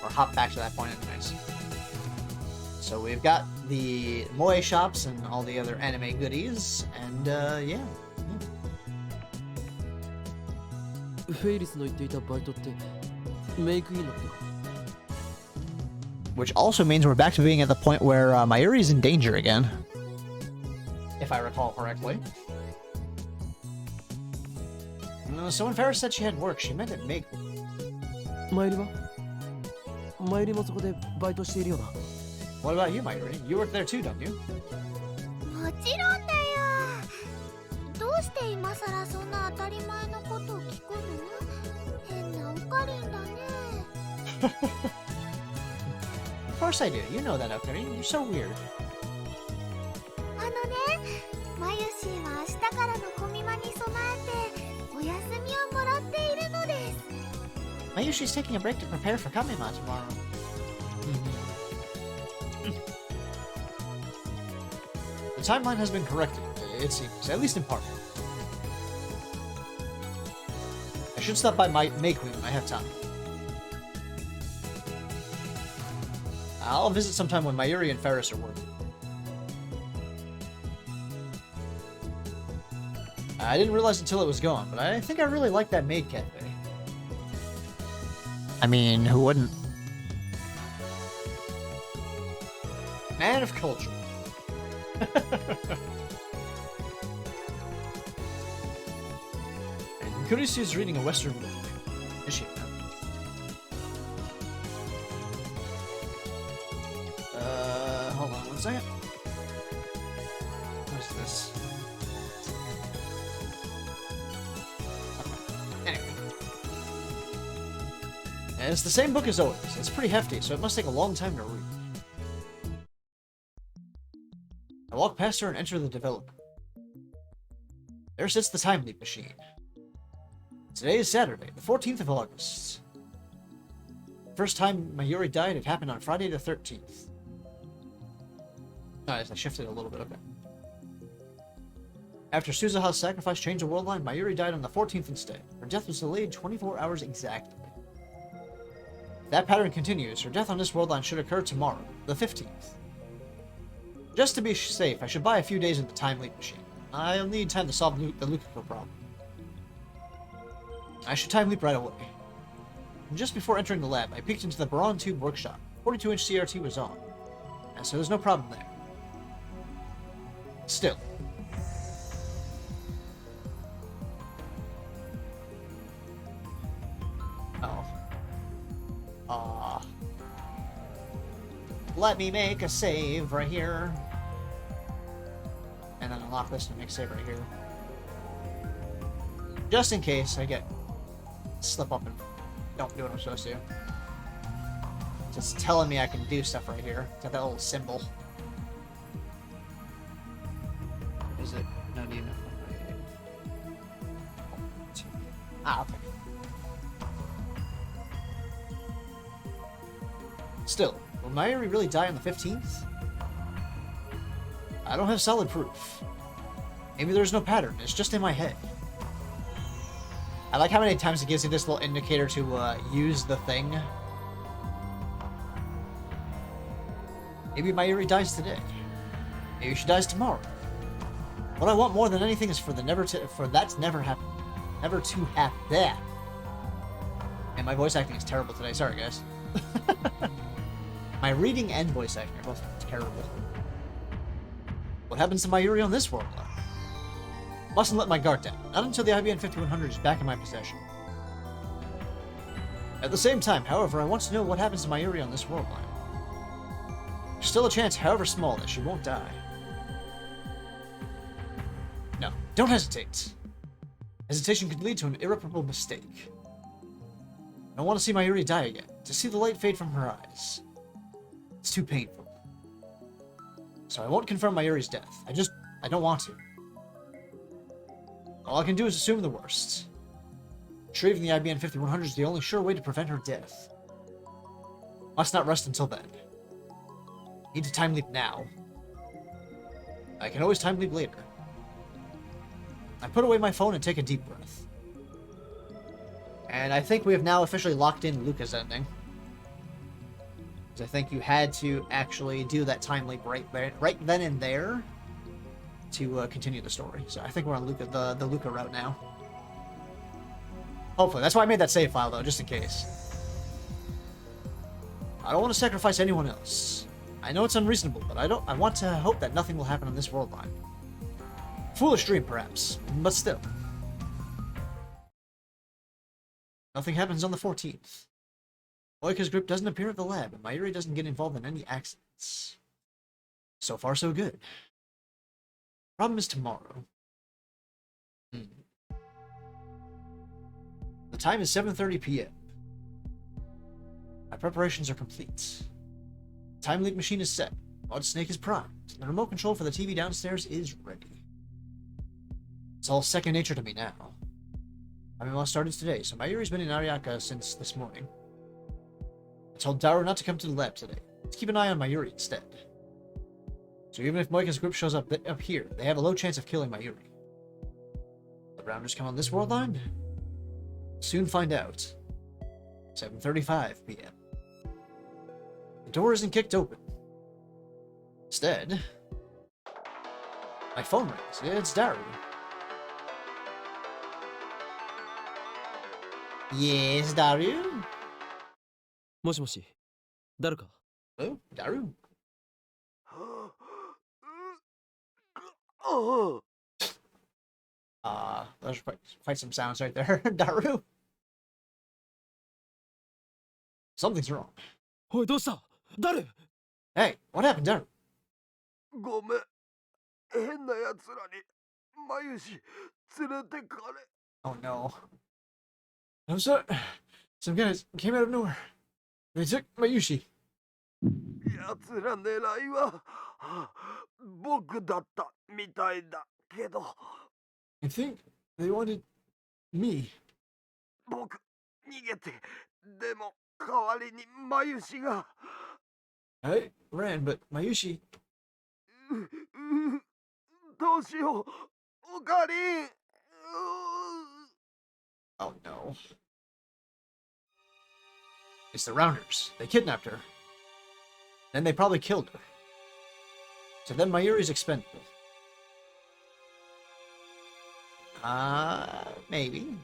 Or hop back to that point anyways. So we've got the moe shops and all the other anime goodies, and yeah. フェイリスの言っていたバイトってメイクインのことか。 Which also means we're back to being at the point where Mayuri's in danger again. If I recall correctly. So when Farah said she had work, she meant it make. マユリはマユリもそこでバイトしているよな。 What about you, Mayuri? You work there too, don't you? もちろんだよ。どうして今さらそんな当たり前のことを聞くの？変なオカリンだね。 Of course I do. You know that, Okarin. You're so weird. あのね、マユシーは明日からのコミマに備えてお休みをもらっているのです。 Mayushi's taking a break to prepare for Kamima tomorrow. The timeline has been corrected, it seems, at least in part. I should stop by my Queen when I have time. I'll visit sometime when Mayuri and Ferris are working. I didn't realize until it was gone, but I think I really like that maid cafe. I mean, who wouldn't? Man of culture. And Kurisu is reading a Western book. Is she? Hold on 1 second. What's this? Okay. Anyway. And it's the same book as always. It's pretty hefty, so it must take a long time to read. I walk past her and enter the developer. There sits the time leap machine. Today is Saturday, the 14th of August. First time Mayuri died, it happened on Friday the 13th. Nice, I shifted a little bit, okay. After Suzuha's sacrifice changed the world line, Mayuri died on the 14th instead. Her death was delayed 24 hours exactly. If that pattern continues, her death on this world line should occur tomorrow, the 15th. Just to be safe, I should buy a few days in the time leap machine. I'll need time to solve the Lukiko problem. I should time leap right away. And just before entering the lab, I peeked into the Baron Tube workshop. 42-inch CRT was on, and so there's no problem there. Still. Oh. Let me make a save right here. And then unlock this and make a save right here. Just in case I slip up and don't do what I'm supposed to. Just telling me I can do stuff right here. It's got that little symbol. Is it? No, do you know? Ah, okay. Still, will Mayuri really die on the 15th? I don't have solid proof. Maybe there's no pattern, it's just in my head. I like how many times it gives you this little indicator to use the thing. Maybe Mayuri dies today. Maybe she dies tomorrow. What I want more than anything is for that to never happen. Never to happen. There. And my voice acting is terrible today. Sorry, guys. My reading and voice acting are both terrible. What happens to Mayuri on this world line? Mustn't let my guard down. Not until the IBN 5100 is back in my possession. At the same time, however, I want to know what happens to Mayuri on this world line. There's still a chance, however small, that she won't die. No, don't hesitate. Hesitation could lead to an irreparable mistake. I don't want to see Mayuri die again, to see the light fade from her eyes. It's too painful. So I won't confirm Mayuri's death. I don't want to. All I can do is assume the worst. Retrieving the IBN 5100 is the only sure way to prevent her death. Must not rest until then. Need to time leap now. I can always time leap later. I put away my phone and take a deep breath. And I think we have now officially locked in Luca's ending. Because I think you had to actually do that time leap right then and there to continue the story. So I think we're on Luca, the Luca route now. Hopefully. That's why I made that save file, though, just in case. I don't want to sacrifice anyone else. I know it's unreasonable, but I want to hope that nothing will happen on this world line. Foolish dream, perhaps, but still. Nothing happens on the 14th. Moika's group doesn't appear at the lab, and Mayuri doesn't get involved in any accidents. So far, so good. Problem is tomorrow. The time is 7:30 p.m. My preparations are complete. The time leap machine is set. Mod Snake is primed. The remote control for the TV downstairs is ready. It's all second nature to me now. Amima started today, so Mayuri's been in Ariaka since this morning. I told Daru not to come to the lab today. Let's keep an eye on Mayuri instead. So even if Moika's group shows up here, they have a low chance of killing Mayuri. The rounders come on this world line? Soon find out. 7:35 p.m. The door isn't kicked open. Instead, my phone rings. It's Daru. Yes, Daru? もしもし、誰か Oh, Daru? Let's fight some sounds right there. Daru? Something's wrong. おい、どうした誰 Hey, what happened, Daru? ごめん。変な奴らにマユシ連れてかれ。 Oh no. I'm sorry. Some guys came out of nowhere. They took Mayushi. 奴ら狙いは僕だったみたいだけど。 I think they wanted me. 僕逃げて。でも代わりにマユシが。 I ran, but Mayushi... どうしよう。おかりん。 Oh no. It's the Rounders. They kidnapped her. Then they probably killed her. So then Mayuri's expendable. Maybe.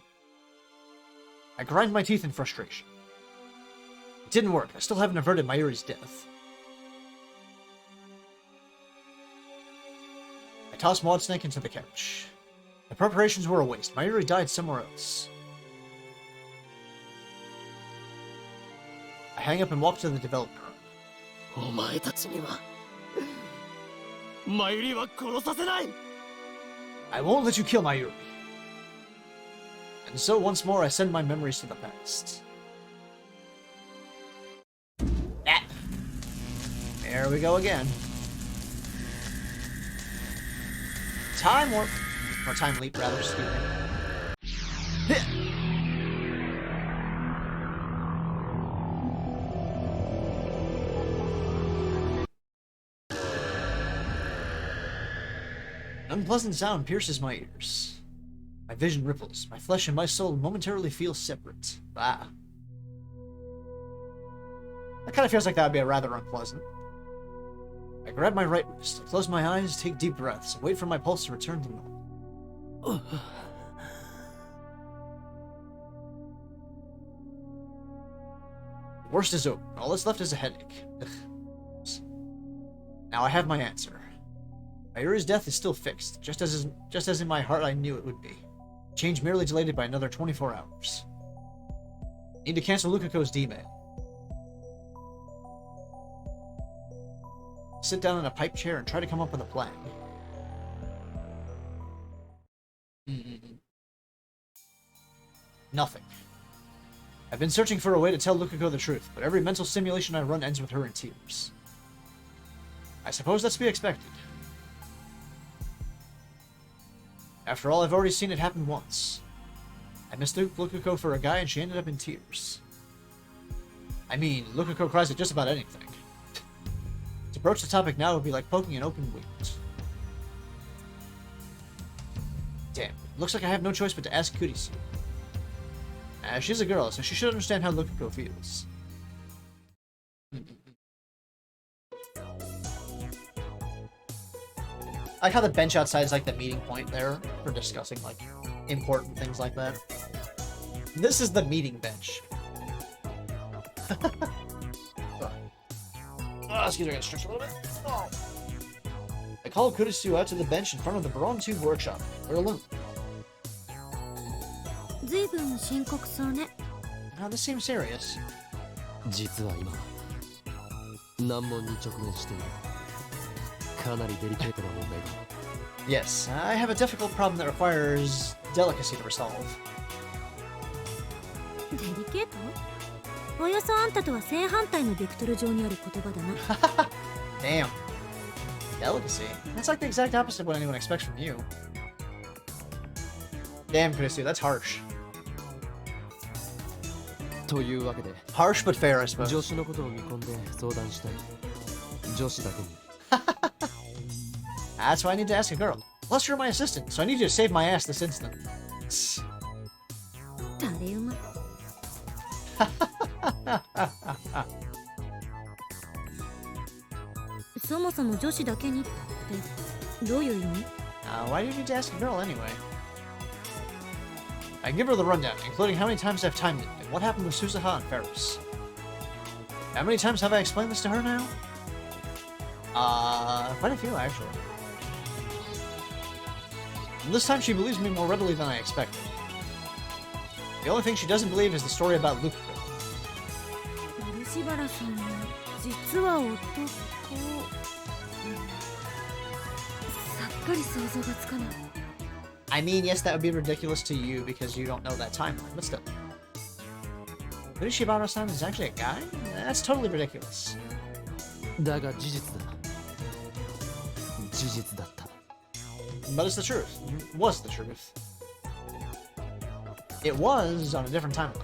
I grind my teeth in frustration. It didn't work. I still haven't averted Mayuri's death. I tossed Maud Snake into the couch. The preparations were a waste. Mayuri died somewhere else. I hang up and walk to the developer room. お前たちにはマユリは殺させない I won't let you kill Mayuri. And so once more I send my memories to the past. Ah. There we go again. Time warp. Or time leap, rather, excuse me. An unpleasant sound pierces my ears. My vision ripples. My flesh and my soul momentarily feel separate. Ah. That kind of feels like that would be rather unpleasant. I grab my right wrist, I close my eyes, take deep breaths, and wait for my pulse to return to normal. The worst is over. All that's left is a headache. Ugh. Now I have my answer. Mayuri's death is still fixed, just as in my heart I knew it would be. Change merely delayed it by another 24 hours. Need to cancel Lukako's D-mail. Sit down in a pipe chair and try to come up with a plan. Nothing. I've been searching for a way to tell Lukako the truth, but every mental simulation I run ends with her in tears. I suppose that's to be expected. After all, I've already seen it happen once. I mistook Lukako for a guy and she ended up in tears. I mean, Lukako cries at just about anything. To broach the topic now would be like poking an open wound. Damn. Looks like I have no choice but to ask Kurisu. She's a girl, so she should understand how Lukiko feels. I like how the bench outside is like the meeting point there for discussing like important things like that. This is the meeting bench. Excuse me, I gotta stretch a little bit. Oh. I called Kurisu out to the bench in front of the Baron 2 workshop. We're alone. Now this seems serious. 実は今難問に直面している。かなりデリケートな問題だ。Yes, I have a difficult problem that requires delicacy to resolve. デリケート？およそあんたとは正反対のベクトル上にある言葉だな。Damn. Delicacy? That's like the exact opposite of what anyone expects from you. Damn, Kurisu, that's harsh. というわけで、 Harsh but fair, I suppose. 女子のことを見込んで相談したい。女子だけに。That's why I need to ask a girl. Plus, you're my assistant, so I need you to save my ass this instant. 誰馬。そもそも女子だけにってどういう意味？ Why do you need to ask a girl anyway? I give her the rundown, including how many times I've timed it, and what happened with Susaha and Ferris. How many times have I explained this to her now? Quite a few, actually. And this time she believes me more readily than I expected. The only thing she doesn't believe is the story about Lukiko. 漆原さんは実は男。さっぱり想像がつかない。I mean, yes, that would be ridiculous to you because you don't know that timeline, but still. Urishibara-san is actually a guy? That's totally ridiculous. だが事実だ。事実だった。 But it's the truth. Was the truth. It was on a different timeline.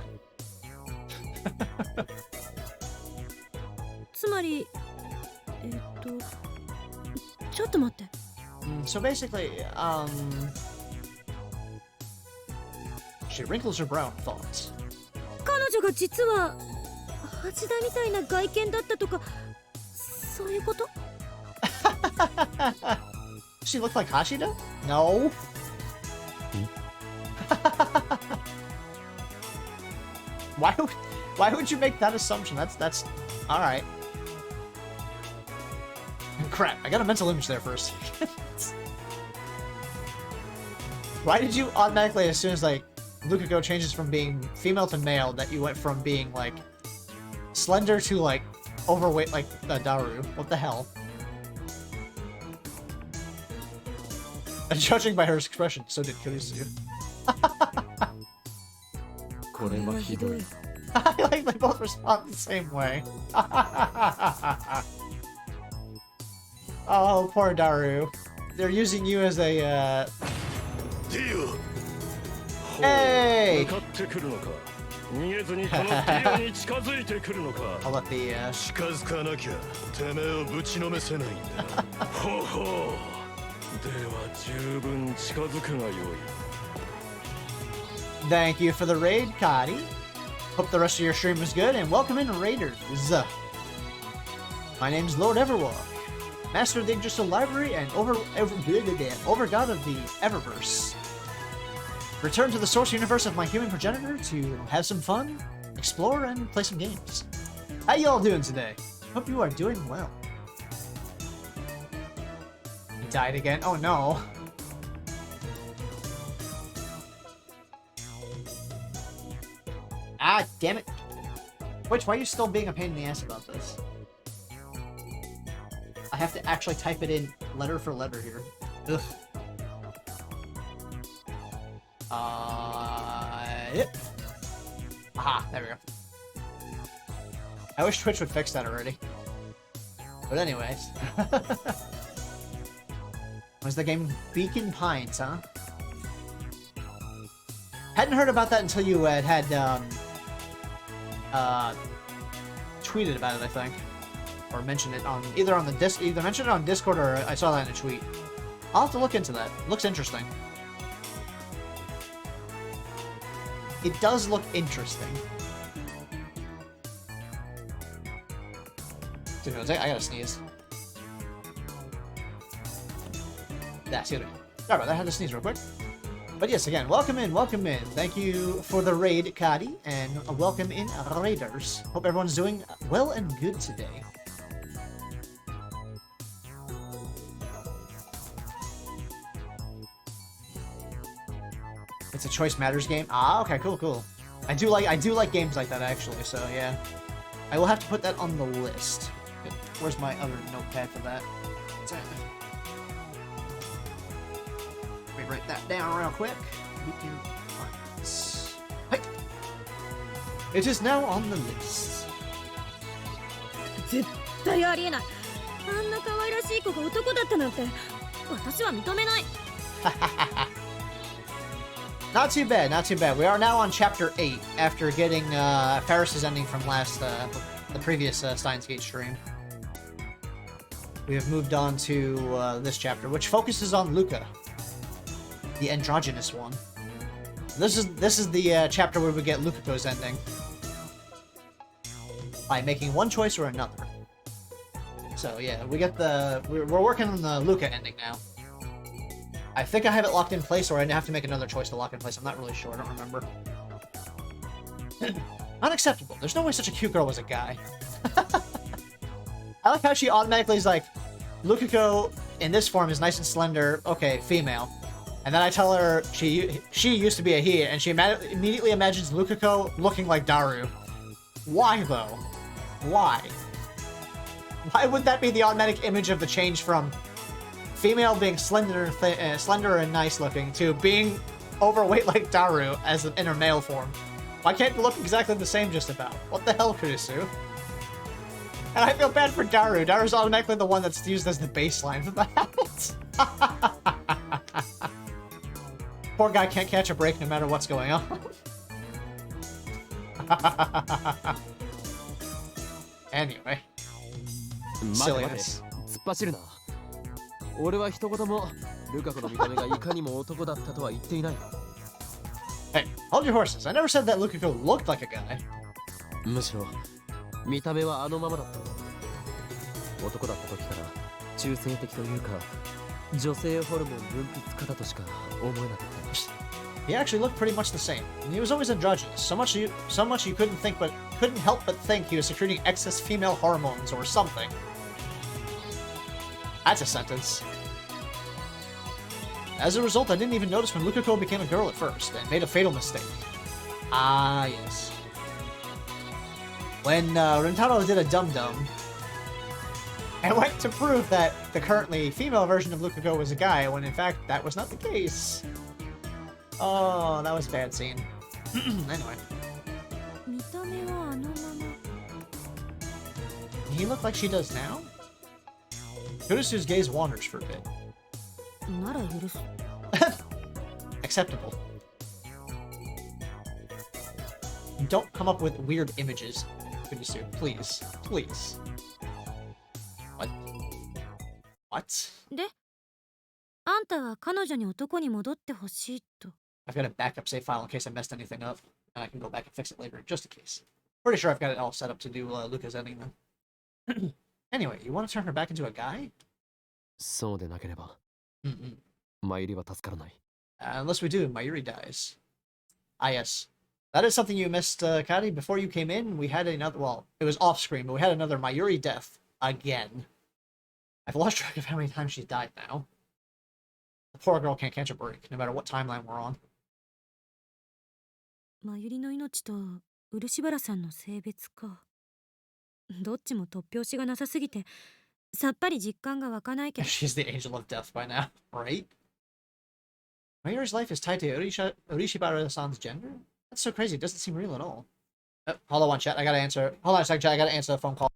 つまり、ちょっと待って。So basically, she wrinkles her brow in thought. 彼女が実は橋田みたいな外見だったとか、そういうこと？ She looked like Hashida? No. Why would you make that assumption? That's all right. Crap! I got a mental image there for a second. Why did you automatically, as soon as like Lukiko changes from being female to male, that you went from being like slender to like overweight, like Daru? What the hell? And judging by her expression, so did Kurisu. これはひどい。 I like they both respond the same way. Oh, poor Daru. They're using you as a, Hey! 向かってくるのか。逃げずにこのディオに近づいてくるのか。 I'll let the, 近づかなきゃてめえをぶちのめせないんだ。ほほう。では十分近づくがよい。 Thank you for the raid, Kadi. Hope the rest of your stream was good, and welcome in, Raiders. My name's Lord Everwalk, Master of the Yggdrasil Library and Overgod of the Eververse. Return to the source universe of my human progenitor to have some fun, explore, and play some games. How y'all doing today? Hope you are doing well. He died again? Oh no. Ah, damn it. Twitch, why are you still being a pain in the ass about this? I have to actually type it in letter for letter here. Ugh. Yep. Aha, there we go. I wish Twitch would fix that already. But anyways. Was the game Beacon Pines, huh? Hadn't heard about that until you had tweeted about it, I think, or mentioned it on either mentioned it on Discord or I saw that in a tweet. I'll have to look into that. Looks interesting. it does look interesting. Dude, I gotta sneeze. That's it. Sorry about that, I had to sneeze real quick. But yes, again, welcome in, welcome in. Thank you for the raid, Kadi, and welcome in, Raiders. Hope everyone's doing well and good today. It's a Choice Matters game? Ah, okay, cool, cool. I do like games like that, actually, so yeah. I will have to put that on the list. Where's my other notepad for that? Let me write that down real quick. Hey. It is now on the list. 絶対ありえない。あんな可愛らしい子が男だったなんて私は認めない。Not too bad, not too bad. We are now on chapter 8 after getting Ferris's ending from the previous Steins Gate stream. We have moved on to this chapter, which focuses on Luca, the androgynous one. This is the chapter where we get Lukako's ending by making one choice or another. So yeah, we're working on the Luca ending now. I think I have it locked in place, or I have to make another choice to lock in place. I'm not really sure. I don't remember. Unacceptable. There's no way such a cute girl was a guy. I like how she automatically is like, Lukako in this form is nice and slender. Okay, female. And then I tell her she used to be a he, and she immediately imagines Lukako looking like Daru. Why though? Why? Why would that be the automatic image of the change from female being slender and nice looking to being overweight like Daru in her male form? Why can't you look exactly the same just about? What the hell, Kurisu? And I feel bad for Daru. Daru's automatically the one that's used as the baseline for that. Poor guy can't catch a break no matter what's going on. Anyway. Silliness. 俺は一言もルカ子の見た目がいかにも男だったとは言っていない。 Hey, hold your horses. I never said that Lukako looked like a guy. むしろ見た目はあのままだった。男だった時から中性的というか女性ホルモン分泌過多としか思えなかった。 He actually looked pretty much the same. He was always androgynous. So much you couldn't help but think he was secreting excess female hormones or something. That's a sentence. As a result, I didn't even notice when Lukako became a girl at first, and made a fatal mistake. Ah, yes. When Rentaro did a dum-dum, and went to prove that the currently female version of Lukako was a guy, when in fact that was not the case. Oh, that was a bad scene. Anyway. 見た目はあのまま。 He look like she does now? Kurisu's gaze wanders for a bit. なら許す。 Acceptable. Don't come up with weird images, Kurisu. Please. Please. What? What? で、あんたは彼女に男に戻ってほしいと。 I've got a backup save file in case I messed anything up, and I can go back and fix it later, just in case. Pretty sure I've got it all set up to do Luca's ending though. Anyway, you want to turn her back into a guy? そうでなければ Mm-mm. マユリは助からない。 Unless we do, Mayuri dies. Ah, yes. That is something you missed, Kadi. Before you came in, we had another, well, it was off-screen, but we had another Mayuri death. Again. I've lost track of how many times she's died now. The poor girl can't catch a break, no matter what timeline we're on. マユリの命と漆原さんの性別か。どっちも突拍子がなさすぎて、さっぱり実感が湧かないけど。 She's the angel of death by now, right? Mayuri's life is tied to Urishibara-san's gender? That's so crazy, it doesn't seem real at all. Hold on one chat, I gotta answer. Hold on a second, chat, I gotta answer the phone call.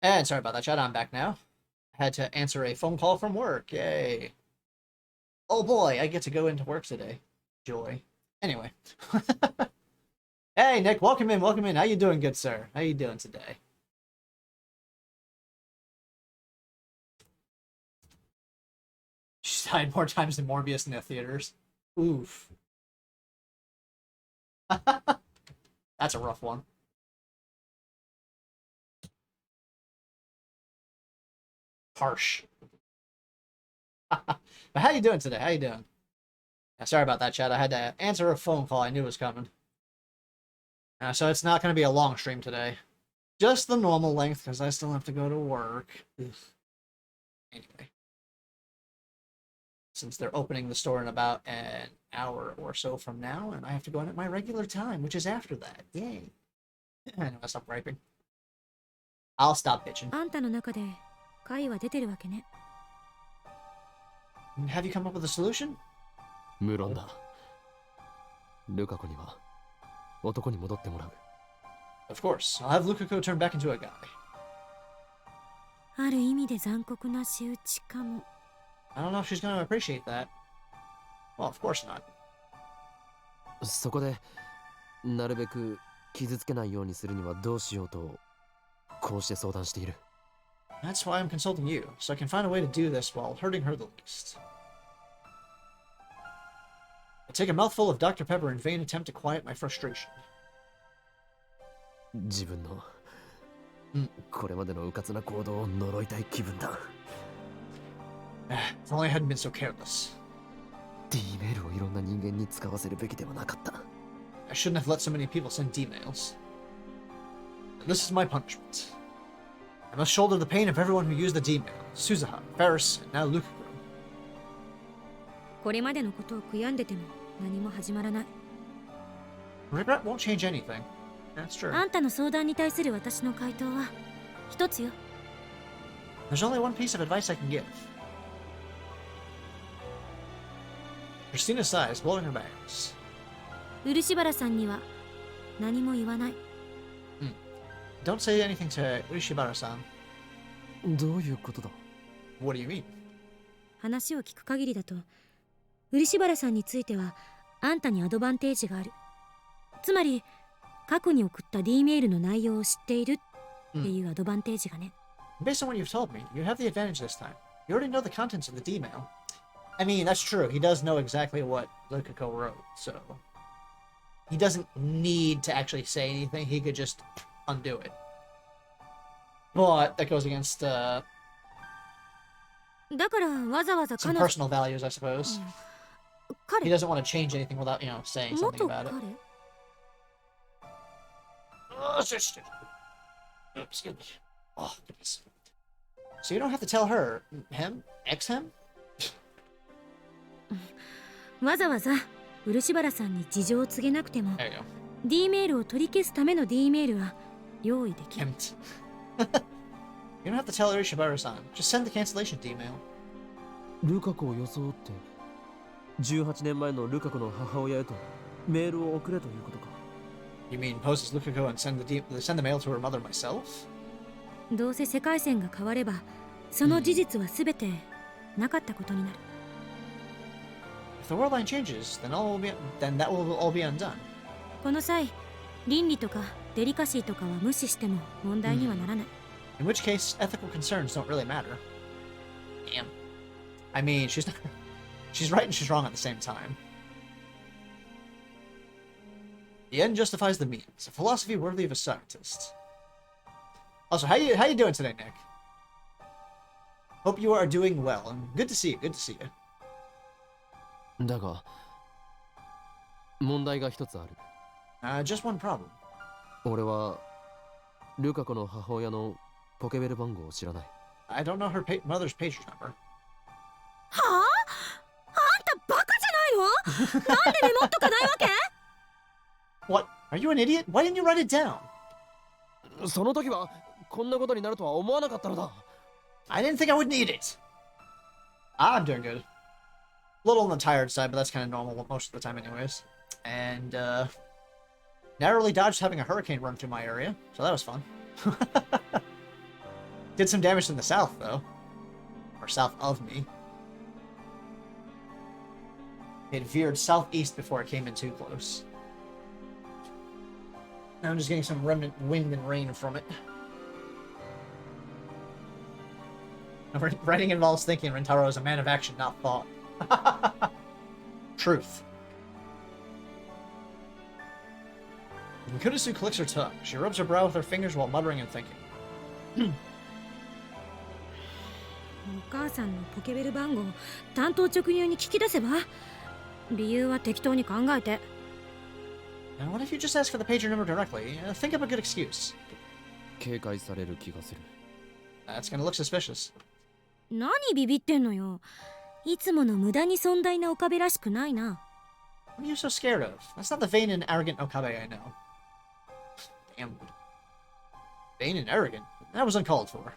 And sorry about that, chat. I'm back now. Had to answer a phone call from work. Yay. Oh boy, I get to go into work today. Joy. Anyway. Hey, Nick, welcome in, welcome in. How you doing, good sir? How you doing today? She's died more times than Morbius in the theaters. Oof. That's a rough one. Harsh. But how you doing today? How you doing? Yeah, sorry about that, chat. I had to answer a phone call I knew was coming. So it's not going to be a long stream today. Just the normal length, because I still have to go to work. Ugh. Anyway. Since they're opening the store in about an hour or so from now, and I have to go in at my regular time, which is after that. Yay. I know, I'll stop griping. I'll stop bitching. あんたの中で解は出てるわけね。 Have you come up with a solution? 無論だ。ルカ子には男に戻ってもらう。Of course. I'll have Lukako turn back into a guy. ある意味で残酷な仕打ちかも。 I don't know if she's going to appreciate that. Well, of course not. そこでなるべく傷つけないようにするにはどうしようとこうして相談している。 That's why I'm consulting you, so I can find a way to do this while hurting her the least. I take a mouthful of Dr. Pepper in vain attempt to quiet my frustration. 自分のこれまでの迂闊な行動を呪いたい気分だ。 If only I hadn't been so careless. D メールをいろんな人間に使わせるべきではなかった。 I shouldn't have let so many people send D-mails. This is my punishment. I must shoulder the pain of everyone who used the D-mail. Suzuha, Ferris, and now Lukaku. これまでのことを悔やんでても何も始まらない。 Regret won't change anything. That's true. あんたの相談に対する私の回答は一つよ。 There's only one piece of advice I can give. Christina sighs, blowing her bangs. 漆原さんには何も言わない。 Don't say anything to Urishibara-san. どういうことだ？ What do you mean? 話を聞く限りだと漆原さんについてはあんたにアドバンテージがある。つまり過去に送った D メールの内容を知っているっていうアドバンテージがね。 Based on what you've told me, you have the advantage this time. You already know the contents of the D-mail. I mean, that's true. He does know exactly what Lukako wrote, so... He doesn't need to actually say anything. He could just undo it. But that goes against, だからわざわざ some 彼女 personal values, I suppose. He 彼 doesn't want to change anything without, saying something 元 about it. 彼 Oh, excuse me. Oh, goodness. So you don't have to tell her, him, ex-him? わざわざ漆原さんに事情を告げなくても There you go. D メールを取り消すための D メールは用意できる。 Hemmed. You don't have to tell Urishibara-san. Just send the cancellation email. ルカ子を装って18年前のルカ子の母親へとメールを送れということか。 You mean pose as Lukako and send the mail to her mother myself? どうせ世界線が変わればその事実は全てなかったことになる。 If the world line changes, then that will all be undone. この際倫理とかデリカシーとかは無視しても問題にはならない。 In which case, ethical concerns don't really matter. Damn. I mean, she's right and she's wrong at the same time. The end justifies the means. A philosophy worthy of a scientist. Also, how you doing today, Nick? Hope you are doing well, and good to see you. Good to see you. だが問題が一つある。 Just one problem. 俺はルカ子の母親のポケベル番号を知らない。 I don't know her mother's page number. はあ？あんたバカじゃないの？なんでメモっとかないわけ？ What? Are you an idiot? Why didn't you write it down? その時はこんなことになるとは思わなかったのだ。 I didn't think I would need it. I'm doing good. A little on the tired side, but that's kind of normal most of the time anyways. And, narrowly dodged having a hurricane run through my area, so that was fun. Did some damage in the south, though. Or south of me. It veered southeast before it came in too close. Now I'm just getting some remnant wind and rain from it. Writing involves thinking. Rentaro is a man of action, not thought. Truth. Kurusu clicks her tongue. She rubs her brow with her fingers while muttering and thinking. お母さんのポケベル番号単刀直入に聞き出せば？理由は適当に考えて。And what if you just ask for the pager number directly? Think up a good excuse. 警戒される気がする。 That's gonna look suspicious. 何ビビってんのよ。いつもの無駄に尊大な岡部らしくないな。What are you so scared of? That's not the vain and arrogant Okabe I know. Damn. Vain and arrogant? That was uncalled for.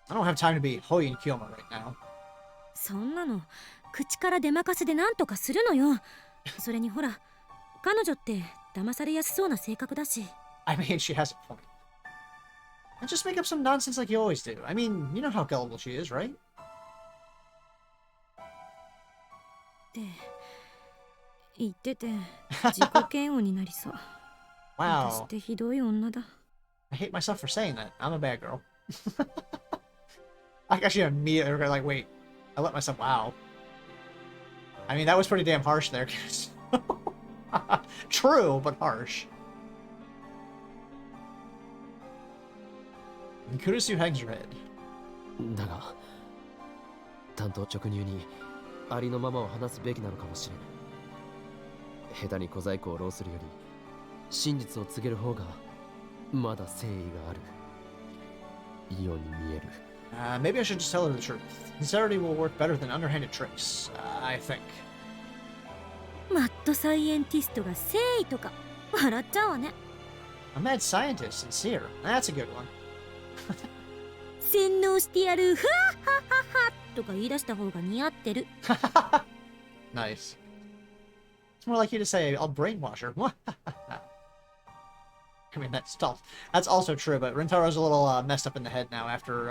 I don't have time to be hoi and kiyoma right now. そんなの口から出まかせでなんとかするのよ。それにほら、彼女って騙されやすそうな性格だし。I mean, she has a point. And just make up some nonsense like you always do. I mean, you know how gullible she is, right? って言ってて自己嫌悪になりそう。私 Wow. ってひどい女だ。I hate myself for saying that. I'm a bad girl. I actually immediately like, wait, I let myself, wow. I mean, that was pretty damn harsh there. True, but harsh. And Kurusu hangs her head. だが、単刀直入にありのままを話すべきなのかもしれない。下手に小細工を浪するより、真実を告げる方がまだ誠意があるように見える。Maybe I should just tell her the truth. Sincerity will work better than underhanded tricks, I think. マッドサイエンティストが誠意とか笑っちゃうわね。A mad scientist, sincere. That's a good one. 洗脳してやるふわはははとか言い出した方が似合ってる。Nice. It's more like you to say, I'll brainwash her. I mean, that's also true, but Rentaro's a little messed up in the head now after,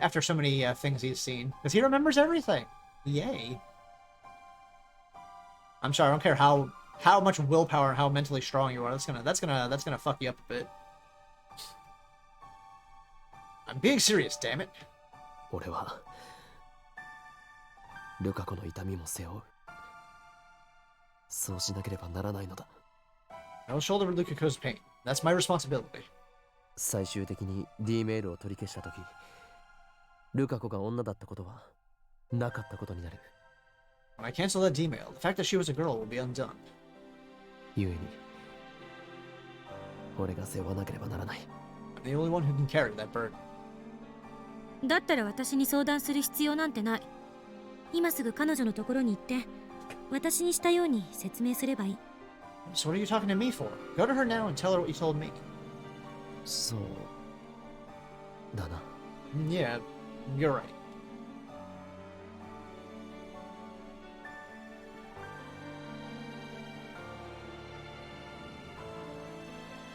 after so many things he's seen. Because he remembers everything. Yay. I'm sorry, I don't care how much willpower and how mentally strong you are. That's gonna fuck you up a bit. I'm being serious, damn it. 俺はルカ子の痛みも背負う。そうしなければならないのだ。I will shoulder Lukako's pain. That's my responsibility. 最終的に D メールを取り消したとき、ルカ子が女だったことはなかったことになる。When I cancel that D mail, the fact that she was a girl will be undone. 故に俺が背負わなければならない。I'm the only one who can carry that burden. だったら私に相談する必要なんてない。今すぐ彼女のところに行って私にしたように説明すればいい。So what are you talking to me for? Go to her now and tell her what you told me. そうだな。Yeah, you're right.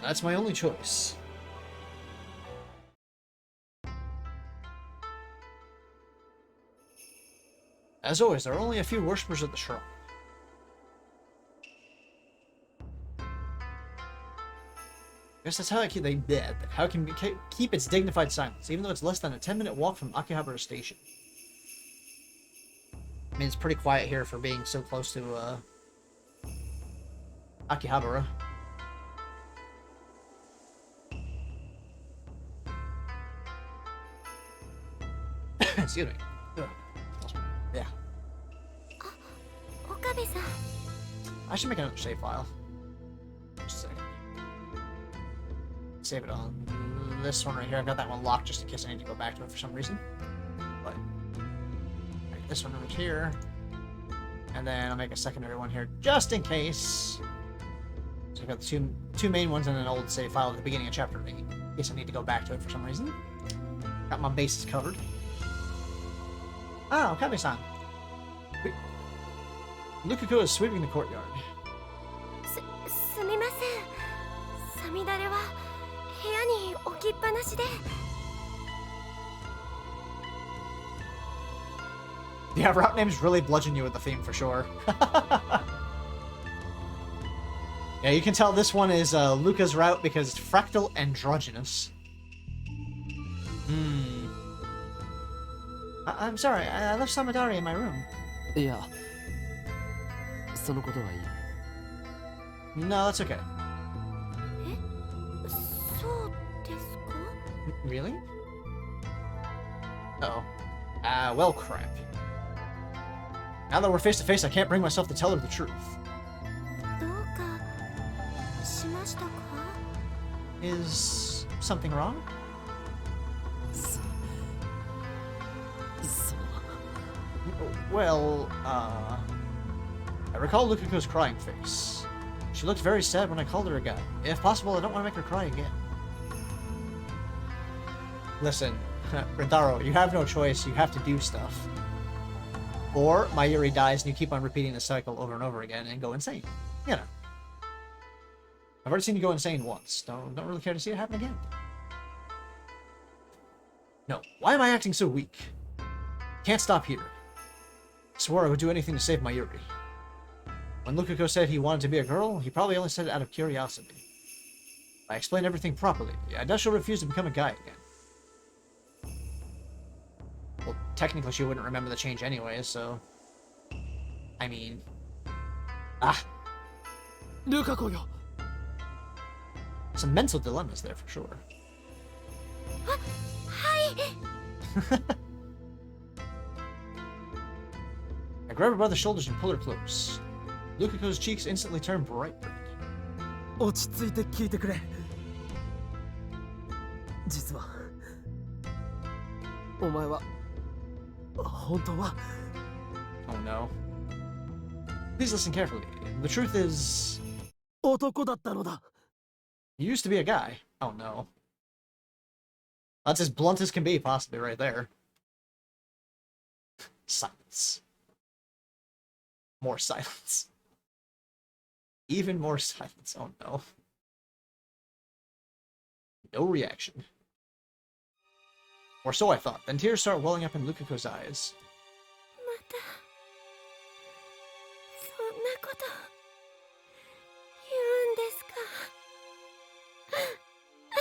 That's my only choice. As always, there are only a few worshippers at the shrine. Guess that's how it can keep its dignified silence, even though it's less than a 10-minute walk from Akihabara Station. I mean, it's pretty quiet here for being so close to Akihabara. Excuse me. Yeah. 岡部さん、 I should make another save file. Just a second. Save it on this one right here. I've got that one locked just in case I need to go back to it for some reason. But right, this one over here. And then I'll make a secondary one here just in case. So I've got the two main ones and an old save file at the beginning of chapter 8. In case I need to go back to it for some reason. Got my bases covered. Oh, Kami-san. Lukaku is sweeping the courtyard. すみません。さみだれは部屋に置きっぱなしで。 Yeah, route names really bludgeon you with the theme for sure. Yeah, you can tell this one is Luca's route because it's fractal androgynous. I'm sorry, I left Samadari in my room. いや、そのことはいい。 No, that's okay. そうですか？ Really? Uh-oh. Well, crap. Now that we're face to face, I can't bring myself to tell her the truth. どうかしましたか？ Is something wrong? その Well, I recall Lukiko's crying face. She looked very sad when I called her a guy. If possible, I don't want to make her cry again. Listen, Rintaro, you have no choice. You have to do stuff. Or Mayuri dies and you keep on repeating the cycle over and over again and go insane. You know. I've already seen you go insane once. Don't really care to see it happen again. No. Why am I acting so weak? Can't stop here. Swore I would do anything to save Mayuri. When Lukiko said he wanted to be a girl, he probably only said it out of curiosity. If I explained everything properly, I doubt she'll refuse to become a guy again. Well, technically she wouldn't remember the change anyway, so... I mean... Lukako yo. Some mental dilemmas there for sure. はい。 I grab her by the shoulders and pull her close. Lukiko's cheeks instantly turn bright red. 落ち着いて聞いてくれ。実はお前は本当は Oh no. Please listen carefully. The truth is... 男だったのだ。 You used to be a guy. Oh no. That's as blunt as can be, possibly, right there. Silence. More silence. Even more silence. Oh no. No reaction. Or so I thought. Then tears start welling up in Lukiko's eyes. またそんなこと言うんです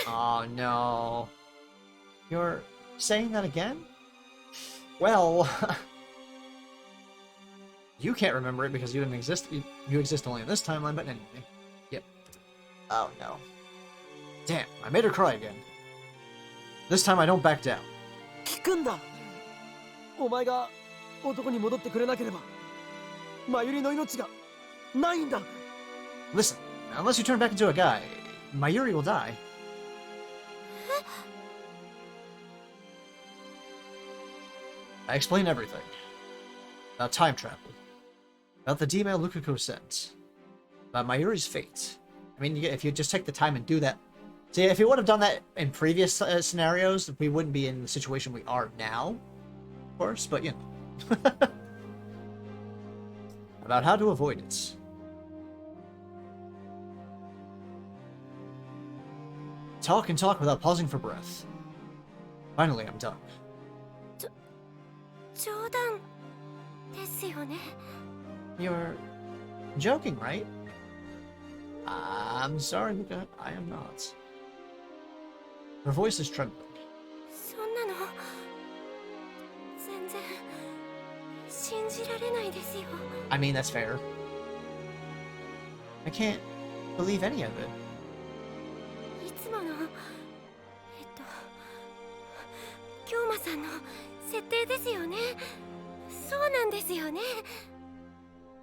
か？ Oh no. You're saying that again? Well... You can't remember it because you didn't exist. You exist only in this timeline, but anyway. Yep. Oh no. Damn, I made her cry again. This time I don't back down. 聞くんだ。お前が男に戻ってくれなければ、マユリの命がないんだ。 Listen, unless you turn back into a guy, Mayuri will die. I explain everything. About time travel. About the email Lukiko sent. About Mayuri's fate. I mean, if you just take the time and do that... See, if you would have done that in previous scenarios, we wouldn't be in the situation we are now. Of course, but you know. About how to avoid it. Talk and talk without pausing for breath. Finally, I'm done. 冗談ですよね。 You're joking, right? I'm sorry, Luca. I am not. Her voice is trembling. そんなの全然信じられないですよ。 I mean, that's fair. I can't believe any of it. いつもの京馬さんの設定ですよね。そうなんですよね。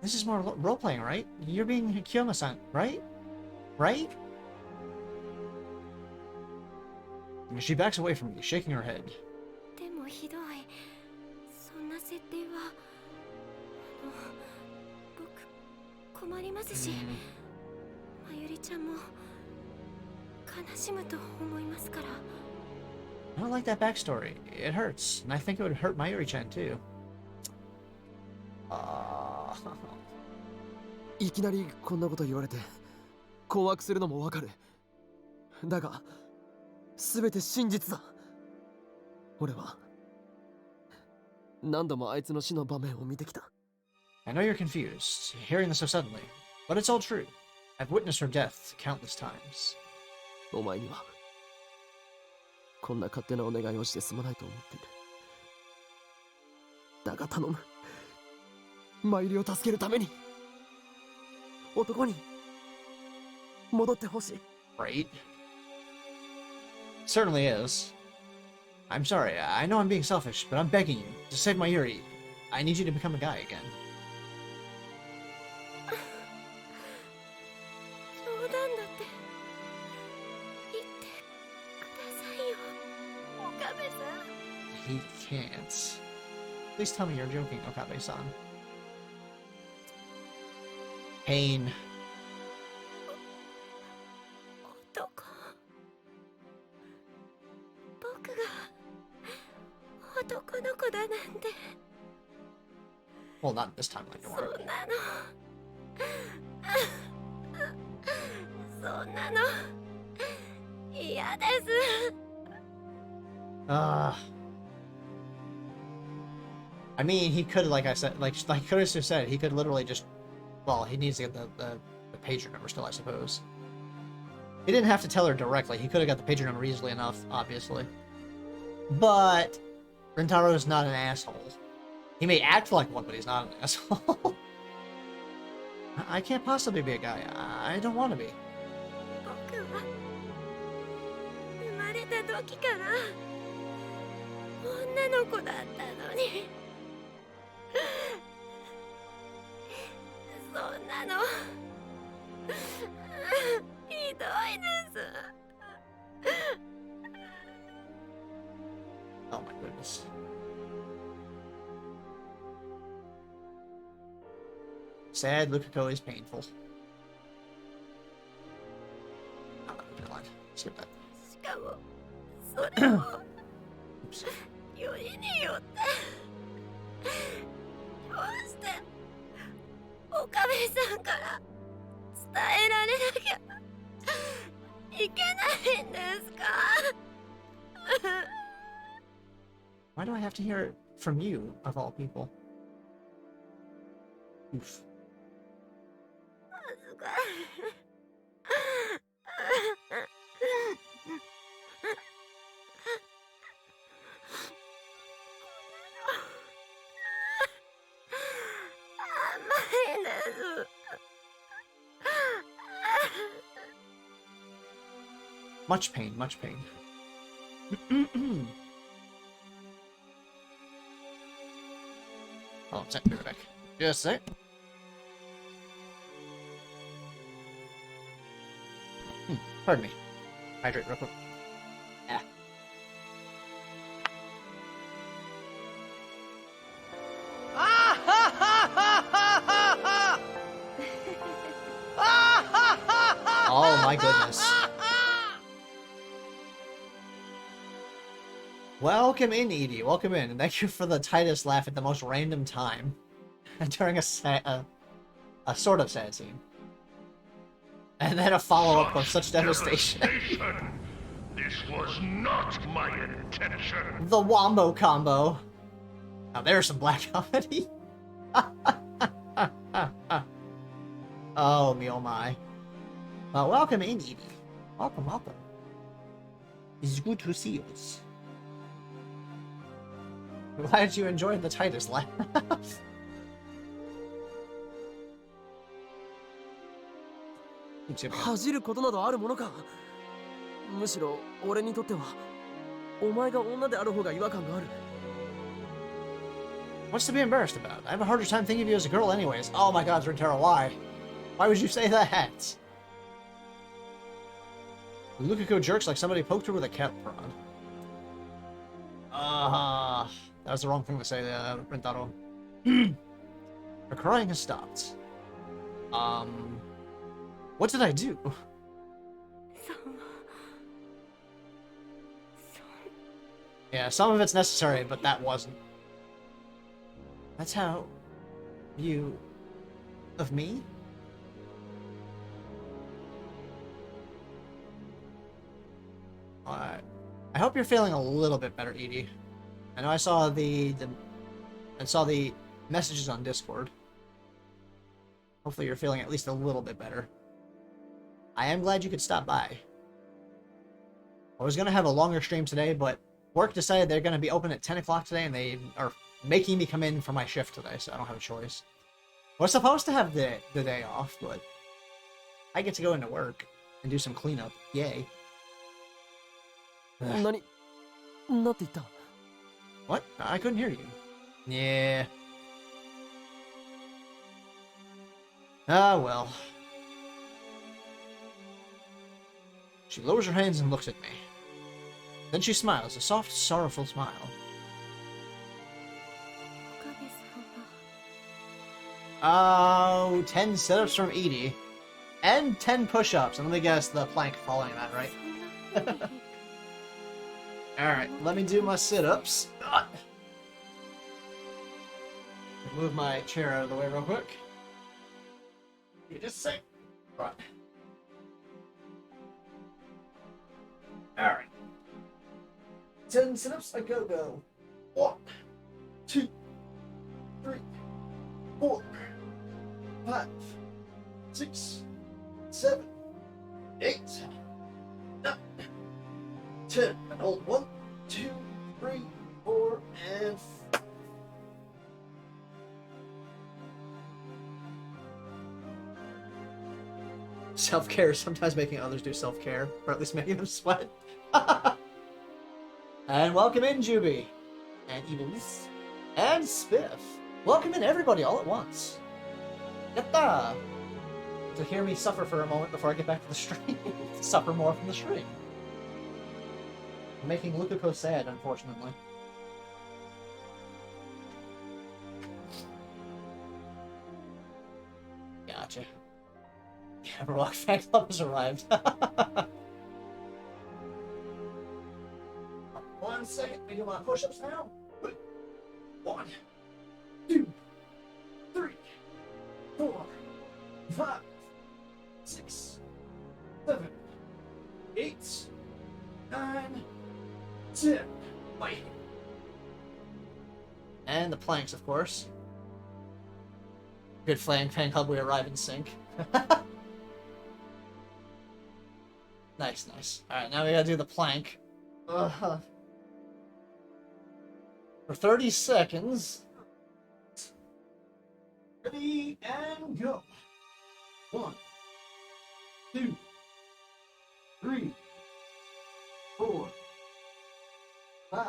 This is more role-playing, right? You're being Kiyoma-san, right? Right? She backs away from me, shaking her head. でもひどい。そんな設定は僕困りますし、まゆりちゃんも悲しむと思いますから。 I don't like that backstory. It hurts, and I think it would hurt Mayuri-chan too. いきなりこんなこと言われて困惑するのもわかる。だが全て真実だ。俺は何度もあいつの死の場面を見てきた。 I know you're confused, hearing this so suddenly, but it's all true. I've witnessed her death countless times. お前にはこんな勝手なお願いをしてすまないと思っている。だが頼む。マユリを助けるために男に戻ってほしい。 Right? Certainly is. I'm sorry, I know I'm being selfish, but I'm begging you, to save my Yuri, I need you to become a guy again. 冗談だって言ってくださいよ、岡部さん。 He can't. Please tell me you're joking, Okabe-san. Pain. 男、僕が男の子だなんて。 Well, not this time, like そ you ん are. なのそんなの嫌です。 I mean, he could, like I said, like Kurisu said, he could literally just, well, he needs to get the pager number still, I suppose. He didn't have to tell her directly. He could have got the pager number easily enough, obviously. But Rintaro is not an asshole. He may act like one, but he's not an asshole. I can't possibly be a guy. I don't want to be. 僕は生まれた時から女の子だったのに。そんなのひどいです。 Oh my goodness. Sad Lukako is painful. Oh, never mind. Skip that. しかもそれを Oops. よりによってどうして岡部さんから伝えられなきゃいけないんですか？ Why do I have to hear it from you, of all people? Oof. 恥ずかしい。甘いです。 Much pain, much pain. Oh, sec, be right back. Just a sec. Pardon me. Hydrate real quick. Ah. Oh my goodness. Welcome in, Edie. Welcome in, and thank you for the Titus laugh at the most random time during a sort of sad scene, and then a follow-up of such devastation. This was not my intention. The Wombo combo. Now there's some black comedy. Oh me, oh my. Welcome in, Edie. Welcome, welcome. It's good to see you. Glad you enjoyed the Titus laugh. 恥じることなどあるものか。むしろ俺にとってはお前が女である方が違和感がある。 What's to be embarrassed about? I have a harder time thinking of you as a girl anyways. Oh my god, Rintaro, why? Why would you say that? Lukako jerks like somebody poked her with a cattle prod. That was the wrong thing to say, Rintaro. Her crying has stopped. What did I do? その Yeah, some of it's necessary, but that wasn't. That's how you of me? hope you're feeling a little bit better, Edie. I know I saw the messages on Discord. Hopefully you're feeling at least a little bit better. I am glad you could stop by. I was going to have a longer stream today, but work decided they're going to be open at 10 o'clock today, and they are making me come in for my shift today, so I don't have a choice. We're supposed to have the day off, but I get to go into work and do some cleanup. Yay. Ugh. なんて言った？ What? I couldn't hear you. Yeah. Ah, well. She lowers her hands and looks at me. Then she smiles, a soft, sorrowful smile. Oh, 10 sit-ups from Edie. And 10 push-ups. And let me guess, the plank following that, right? Alright, let me do my sit-ups. Move my chair out of the way real quick. Give me just a sec. Right. Alright. 10 sit-ups, a go-go. 1, 2, 3, 4, 5, 6, 7, 8, 9, 10. And hold 1, 2, 3, 4, and 5. Self-care is sometimes making others do self-care, or at least making them sweat. And welcome in, Juby, and Evils, and Spiff. Welcome in, everybody, all at once. Yatta! To hear me suffer for a moment before I get back to the stream. Suffer more from the stream. I'm making Lukaku sad, unfortunately. Gotcha. Everwalk fan club has arrived. 1 second, we do my push-ups now. 1, 2, 3, 4, 5, 6, 7, 8, 9, 10. Wait. And the planks, of course. Good fan club, we arrive in sync. Nice, nice. Alright, now we gotta do the plank. For 30 seconds. Ready, and go. 1, 2, 3, 4, 5,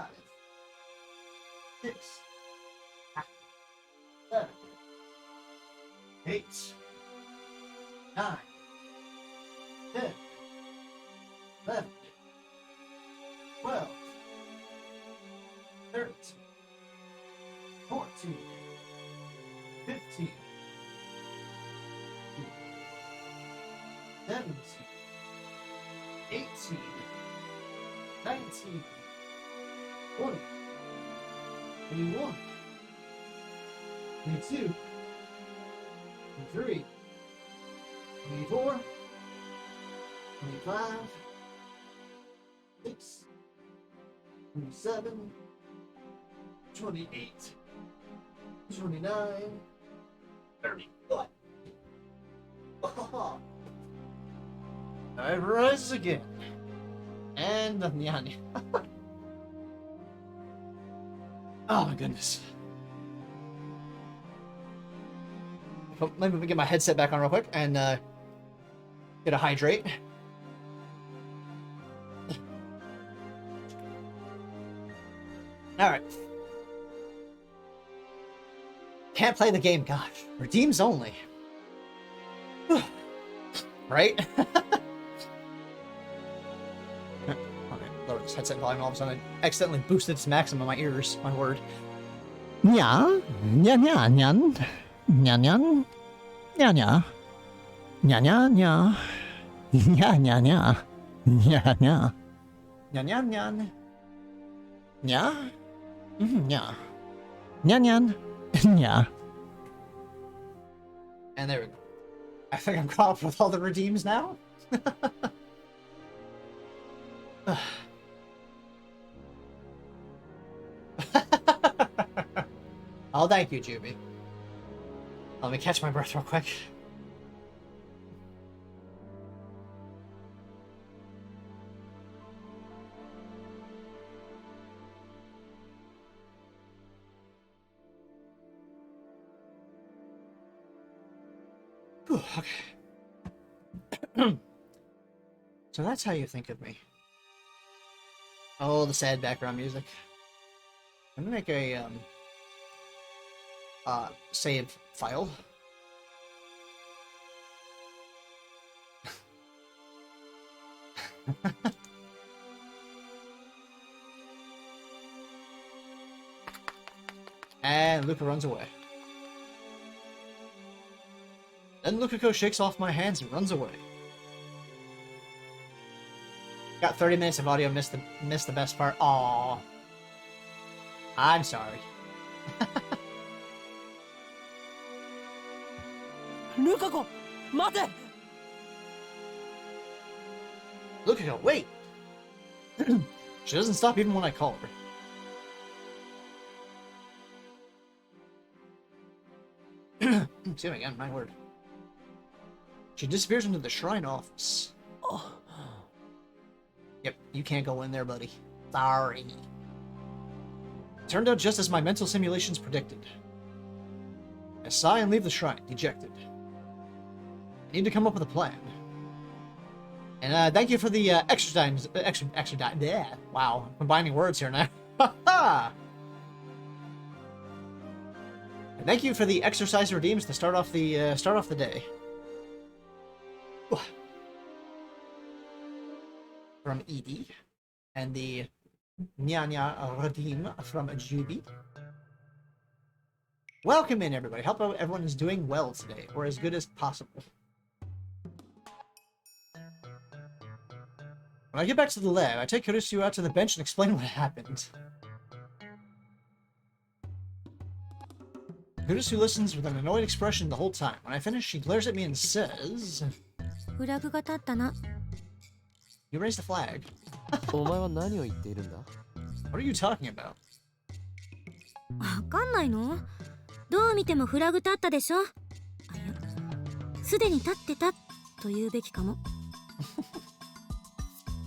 6, 7, 8, 9, 10, 11, 12, 13, 14, 15, 17, 18, 19, 20, 21, 22, 23, 24, 25, 6, 27, 28, 29, 30. What? Oh. I rise again. And the Nyanya. Oh my goodness. Let me get my headset back on real quick and get a hydrate. Alright. Can't play the game, gosh. Redeems only. Right? Okay, lower this headset volume. All of a sudden, I accidentally boosted its maximum in my ears. My word. Nya, nya, nya, nyan, nya, nyan, nya, nya, nya, nya, nya, nya, nya, nya, nya, nya, nya, nya, nyan, nya, nya, nya, nyan, nya. And there we go. I think I'm caught up with all the redeems now. Oh, thank you, Juby. Let me catch my breath real quick. Whew, okay. So that's how you think of me. Oh, the sad background music. I'm gonna make a save file. And Luca runs away. Then Lukako shakes off my hands and runs away. Got 30 minutes of audio, missed the best part. Aww. I'm sorry. Lukako, mate! Lukako, wait! She doesn't stop even when I call her. Excuse me again, my word. She disappears into the shrine office. Oh. Yep, you can't go in there, buddy. Sorry. Turned out just as my mental simulations predicted. I sigh and leave the shrine, dejected. I need to come up with a plan. And thank you for the extra time. Yeah, wow, I'm combining words here now. And thank you for the exercise redeems to start off the day. From Edie, and the Nyanya redeem from Juby. Welcome in, everybody. Hope everyone is doing well today, or as good as possible. When I get back to the lab, I take Kurisu out to the bench and explain what happened. Kurisu listens with an annoyed expression the whole time. When I finish, she glares at me and says, フラグが立ったな。 You raised a flag. お前は何を言っているんだ? What are you talking about? わかんないの？どう見てもフラグ立ったでしょ？あ、いや、すでに立ってたと言うべきかも。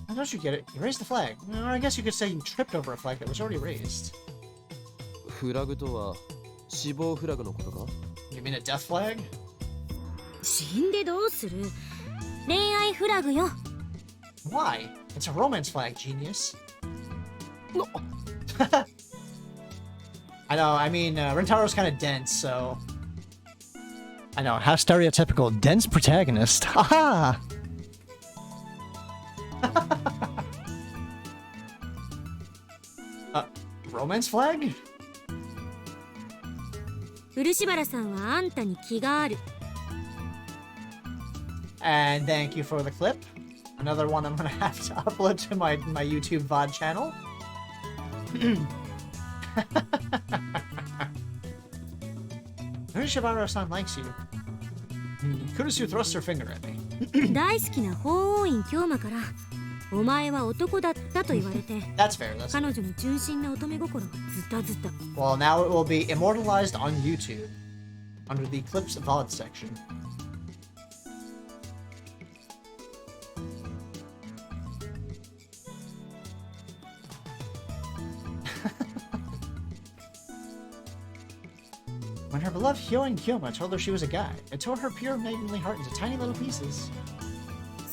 How don't you get it? You raised the flag. Or I guess you could say you tripped over a flag that was already raised. フラグとは死亡フラグのことか? You mean a death flag? 死んでどうする？恋愛フラグよ。 Why? It's a romance flag, genius. No. I know, I mean, Rentaro's kind of dense, so... I know, how stereotypical. Dense protagonist. Haha! Romance flag? 漆原さんはあんたに気がある。 And thank you for the clip. Another one I'm gonna have to upload to my YouTube VOD channel. Urishibara-san likes you. Kurisu thrusts her finger at me. 大好きな法王院京馬からお前は男だったと言われて That's fair, that's 彼 fair. 女の純真な乙女心がズタズタ。 Well, now it will be immortalized on YouTube under the Clips VOD section. When her beloved Hyoin Kyoma told her she was a guy, it tore her pure maidenly heart into tiny little pieces.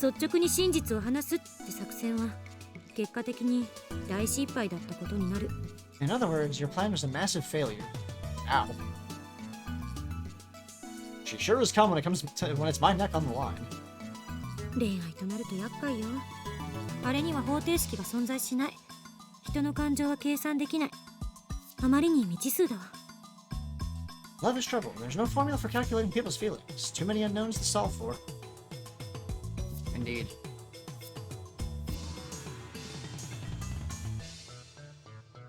率直に真実を話すって作戦は結果的に大失敗だったことになる。 In other words, your plan was a massive failure. Ow. She sure is calm when it's my neck on the line. 恋愛となると厄介よ。あれには方程式が存在しない。人の感情は計算できない。あまりに未知数だわ。 Love is trouble. There's no formula for calculating people's feelings. Too many unknowns to solve for. Indeed.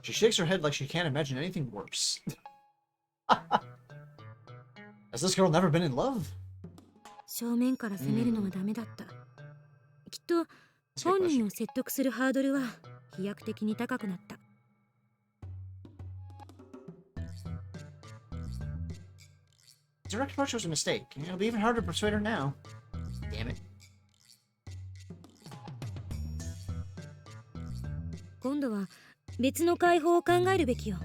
She shakes her head like she can't imagine anything worse. Has this girl never been in love? 正面から攻めるのはダメだった。きっと本人を説得するハードルは飛躍的に高くなった。Direct approach was a mistake. It'll be even harder to persuade her now. Damn it. 今度は別の解放を考えるべきよ。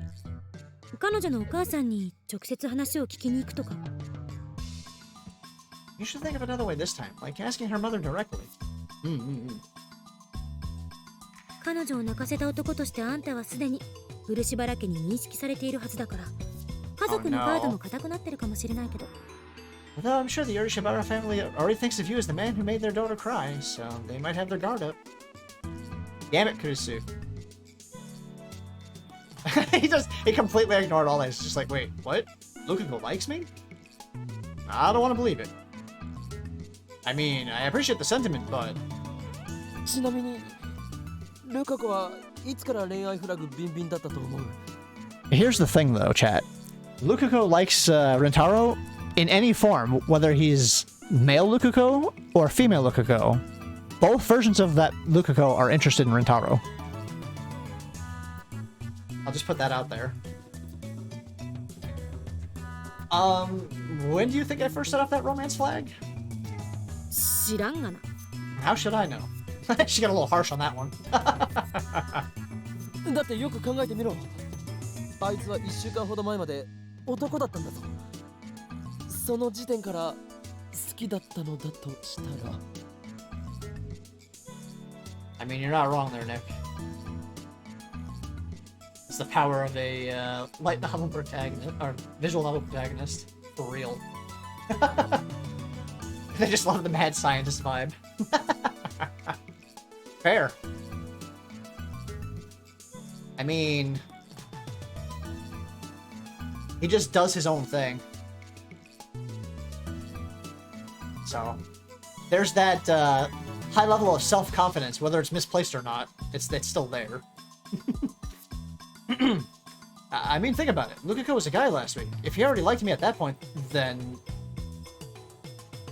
彼女のお母さんに直接話を聞きに行くとか。You should think of another way this time, like asking her mother directly. 彼女を泣かせた男としてあんたはすでに漆原家に認識されているはずだから、家族のカードも固くなってるかもしれないけど。Although I'm sure the Urishibara family already thinks of you as the man who made their daughter cry, so they might have their guard up. Damn it, Kurusu. He completely ignored all this. Just like, wait, what? Lukaku likes me? I don't want to believe it. I mean, I appreciate the sentiment, but... ちなみにルカ子はいつから恋愛フラグビンビンだったと思う？ Here's the thing, though, chat. Lukaku likes Rentaro in any form, whether he's male Lukaku or female Lukaku. Both versions of that Lukaku are interested in Rentaro. I'll just put that out there. When do you think I first set off that romance flag? 知らんがな。 How should I know? She got a little harsh on that one. だってよく考えてみろ。あいつは1週間ほど前まで男だったんだぞ。その時点から好きだったのだとしたら。I mean, you're not wrong there, Nick. It's the power of a light novel protagonist, or visual novel protagonist, for real. They just love the mad scientist vibe. Fair. I mean, he just does his own thing. So, there's that high level of self-confidence, whether it's misplaced or not. It's still there. I mean, think about it. Lukaku was a guy last week. If he already liked me at that point, then...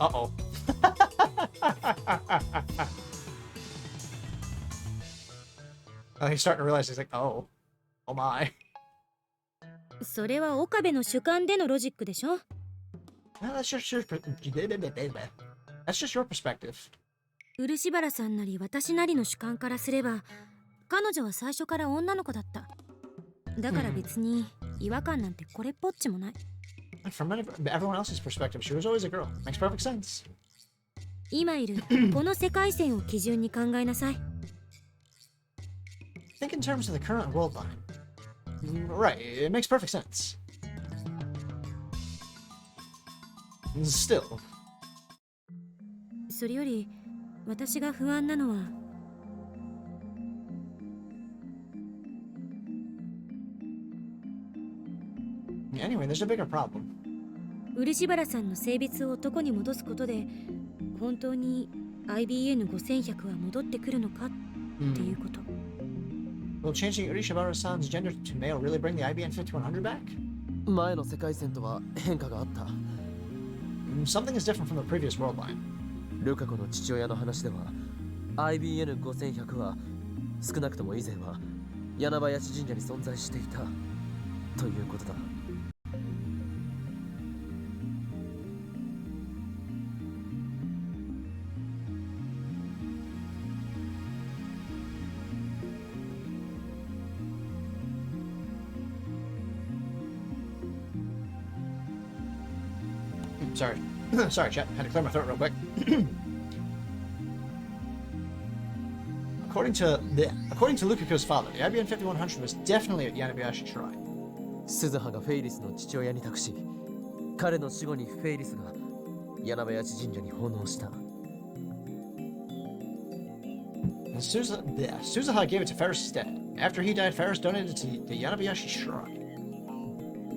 Uh-oh. He's starting to realize, he's like, oh. Oh my. それは岡部の主観でのロジックでしょ。 Well, that's just your perspective. 漆原さんなり私なりの主観からすれば、彼女は最初から女の子だった。だから別に違和感なんてこれっぽっちもない。From everyone else's perspective, she was always a girl. Makes perfect sense. 今いるこの世界線を基準に考えなさい。Think in terms of the current world line. Right, it makes perfect sense. Still. それより私が不安なのは、Anyway, there's a bigger problem. 漆原さんの性別を男に戻すことで本当に IBN5100 は戻ってくるのかっていうこと。Will changing Urishibara-san's gender to male really bring the IBN 5100 back? 前の世界線とは変化があった。Something is different from the previous world line. ルカ子の父親の話では IBN5100 は少なくとも以前は柳林神社に存在していたということだ。Sorry. Sorry, chat. Had to clear my throat real quick. According to Lukaku's father, the IBN 5100 was definitely at Yanabayashi Shrine. 鈴葉がフェイリスの父親に託し、彼の死後にフェイリスが柳林神社に奉納した。And Suzuha gave it to Ferris' dad. After he died, Ferris donated it to the Yanabayashi Shrine.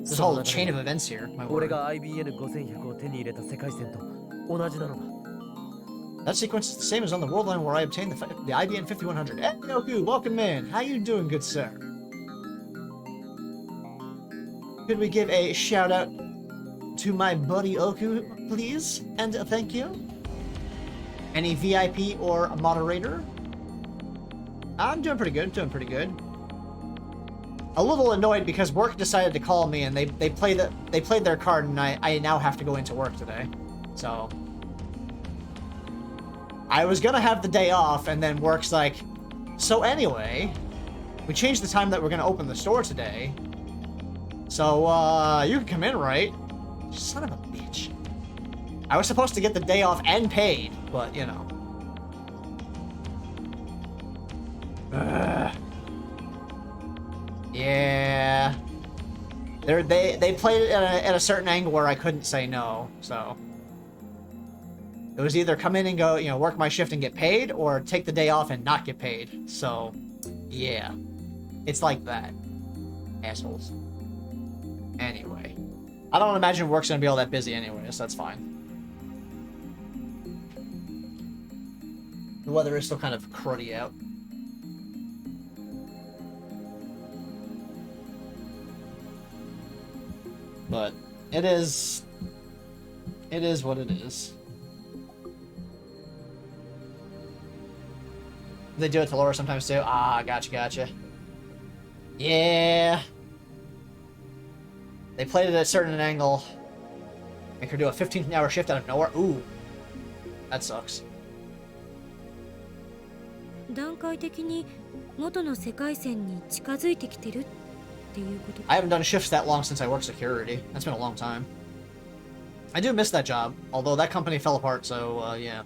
There's a whole chain of events here. 俺が IBN5100 を手に入れた世界線と同じなのだ。That sequence is the same as on the world line where I obtained the IBN 5100. Hey, Goku, welcome in. How you doing, good sir? Could we give a shout out to my buddy Oku, please? And a thank you? Any VIP or moderator? I'm doing pretty good, a little annoyed because work decided to call me and they played their card, and I now have to go into work today. So I was gonna have the day off, and then work's like, so anyway, we changed the time that we're gonna open the store today. So you can come in, right? Son of a bitch. I was supposed to get the day off and paid, but you know. Yeah. They played it at a certain angle where I couldn't say no, so it was either come in and go, you know, work my shift and get paid, or take the day off and not get paid. So, yeah. It's like that. Assholes. Anyway. I don't imagine work's gonna be all that busy anyway, so that's fine. The weather is still kind of cruddy out. But it is what it is. They do it to Laura sometimes too. Ah, gotcha. Yeah. They played it at a certain angle. Make her do a 15-hour shift out of nowhere. Ooh. That sucks. 段階的に元の世界線に近づいてきてるっていうこと。 I haven't done shifts that long since I worked security. That's been a long time. I do miss that job, although that company fell apart, so yeah.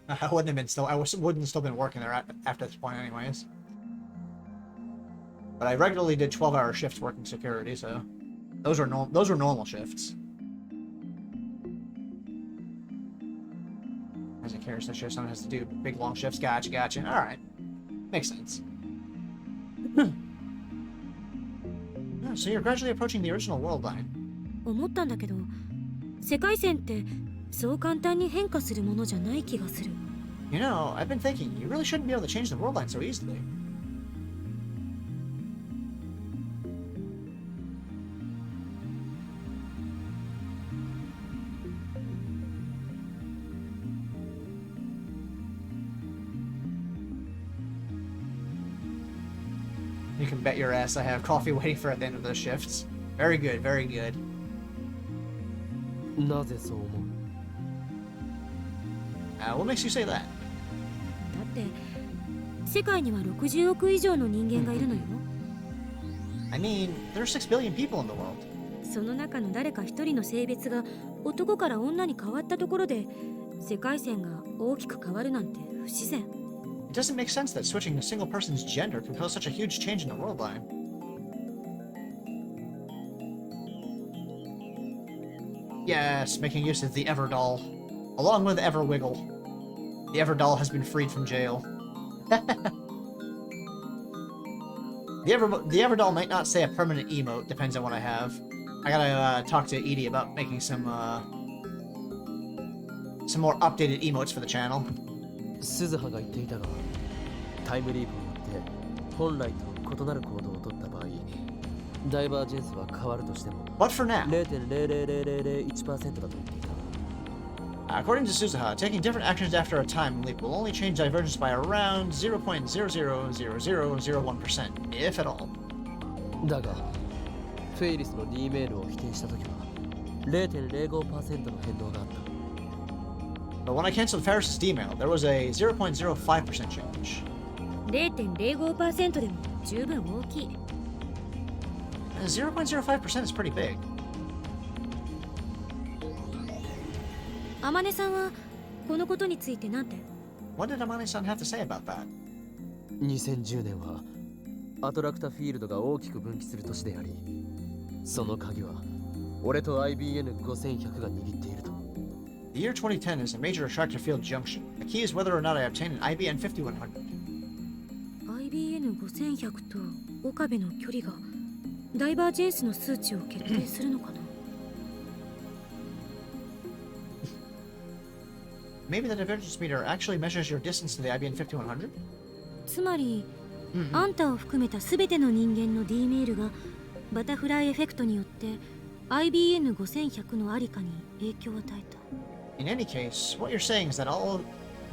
I wouldn't have still been working there after this point anyways. But I regularly did 12-hour shifts working security, so those were normal shifts. As a carrier that shift, someone has to do big long shifts. Gotcha. All right, makes sense. Oh, so you're gradually approaching the original world line. 思ったんだけど、世界線ってそう簡単に変化するものじゃない気がする。You know, I've been thinking, you really shouldn't be able to change the world line so easily. You can bet your ass I have coffee waiting for at the end of those shifts. Very good, very good. なぜそう思う？ What makes you say that? だって世界には60億以上の人間がいるのよ。I mean, there are 6 billion people in the world. その中の誰か一人の性別が男から女に変わったところで世界線が大きく変わるなんて不自然。 It doesn't make sense that switching a single person's gender can cause such a huge change in the world line. Yes, making use of the Everdoll, along with Everwiggle. The Everdoll has been freed from jail. The Everdoll might not say a permanent emote, depends on what I have. I gotta talk to Edie about making some more updated emotes for the channel. 鈴葉が言っていたが、タイムリープによって本来と異なる行動を取った場合、ダイバージェンスは変わるとしても But for now, 0.00001% だと言っていた。 According to Suzuha, taking different actions after a time leap will only change divergence by around 0.00001%, if at all. だが、フェイリスの D メールを否定したときは 0.05% の変動があった。 But when I canceled Ferris's D-mail, there was a 0.05% change. 0.05% でも十分大きい。 0.05% is pretty big. あまねさんはこのことについてなんて？ What did Amane-san have to say about that? 2010年はアトラクタフィールドが大きく分岐する年であり、その鍵は俺と IBN5100 が握っていると。 The year 2010 is a major attractor field junction. The key is whether or not I obtain an IBN 5100. IBN5100 と岡部の距離がダイバージェンスの数値を決定するのかな？ Maybe the divergence meter actually measures your distance to the IBN 5100? つまり、あんたを含めたすべての人間の D メールがバタフライエフェクトによって IBN5100 のありかに影響を与えた。 In any case, what you're saying is that all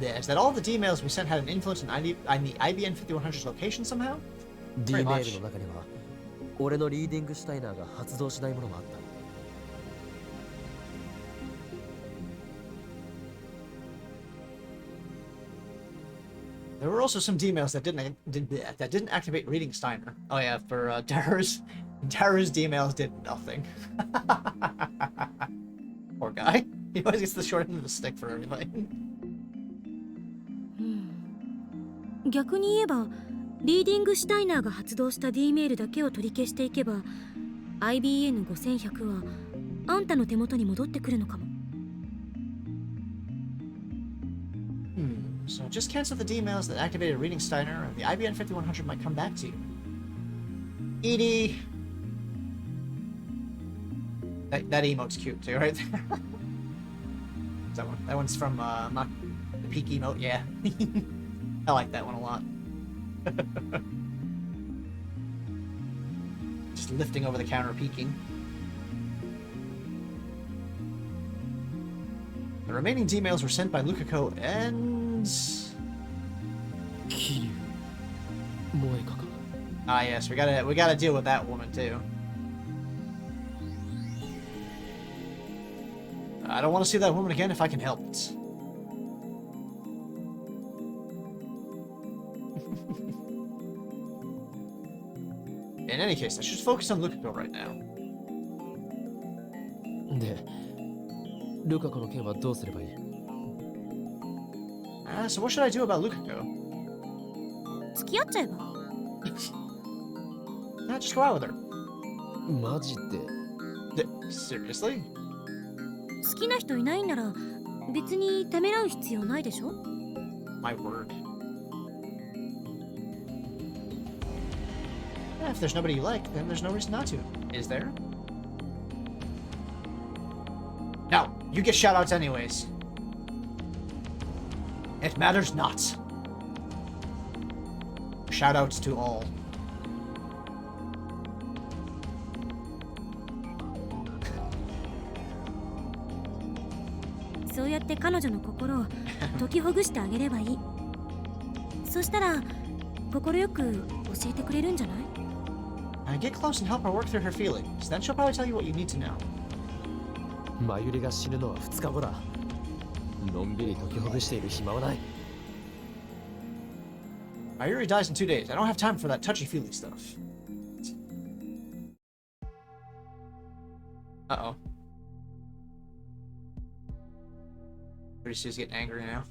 the D-mails we sent had an influence on the IBN 5100's location somehow? D メールの中には俺のリーディングシュタイナーが発動しないものもあった。There were also some D-mails that didn't activate reading Steiner. Oh yeah, for Dara's D-mails did nothing. Poor guy. He always gets the short end of the stick for everything. 逆に言えばリーディングシュタイナーが発動した D メールだけを取り消していけば IBN5100 はあんたの手元に戻ってくるのかも。So just cancel the D-mails that activated reading Steiner, and the IBN 5100 might come back to you. Edie! That emote's cute too, right there. That one. That one's from the peak emote, yeah. I like that one a lot. Just lifting over the counter, peeking. The remaining D-mails were sent by Lukako and... 桐生萌香か。 Ah yes, we gotta deal with that woman too. I don't want to see that woman again if I can help it. In any case, I should focus on Lukako right now. で、ルカ子の件はどうすればいい？ So what should I do about Lukako? 付き合っちゃえば。Just go out with her. マジで？ Seriously? 好きな人いないんなら別にためらう必要ないでしょ？ My word. Yeah, if there's nobody you like, then there's no reason not to. Is there? No, you get shoutouts anyways. It matters not. Shoutouts to all.「そうやって彼女の心を解きほぐしてあげればいい。そしたら快く教えてくれるんじゃない？ Get close and help her work through her feelings. Then she'll probably tell you what you need to know. マユリが死ぬのは2日後だ。のんびり解きほぐしている暇はない。Mayuri dies in 2 days. I don't have time for that touchy-feely stuff. Uh-oh. Kurisu's getting angry now.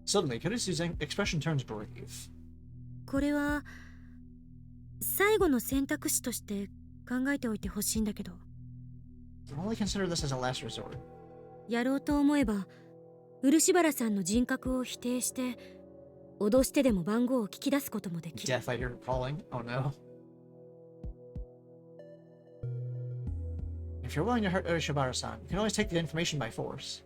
Suddenly, Kurisu's expression turns brave. これは最後の選択肢として考えておいてほしいんだけど。Only consider this as a last resort. やろうと思えば漆原さんの人格を否定して脅してでも番号を聞き出すこともできる。 Death, I hear her calling. Oh no. If you're willing to hurt Urushibara-san, you can always take the information by force.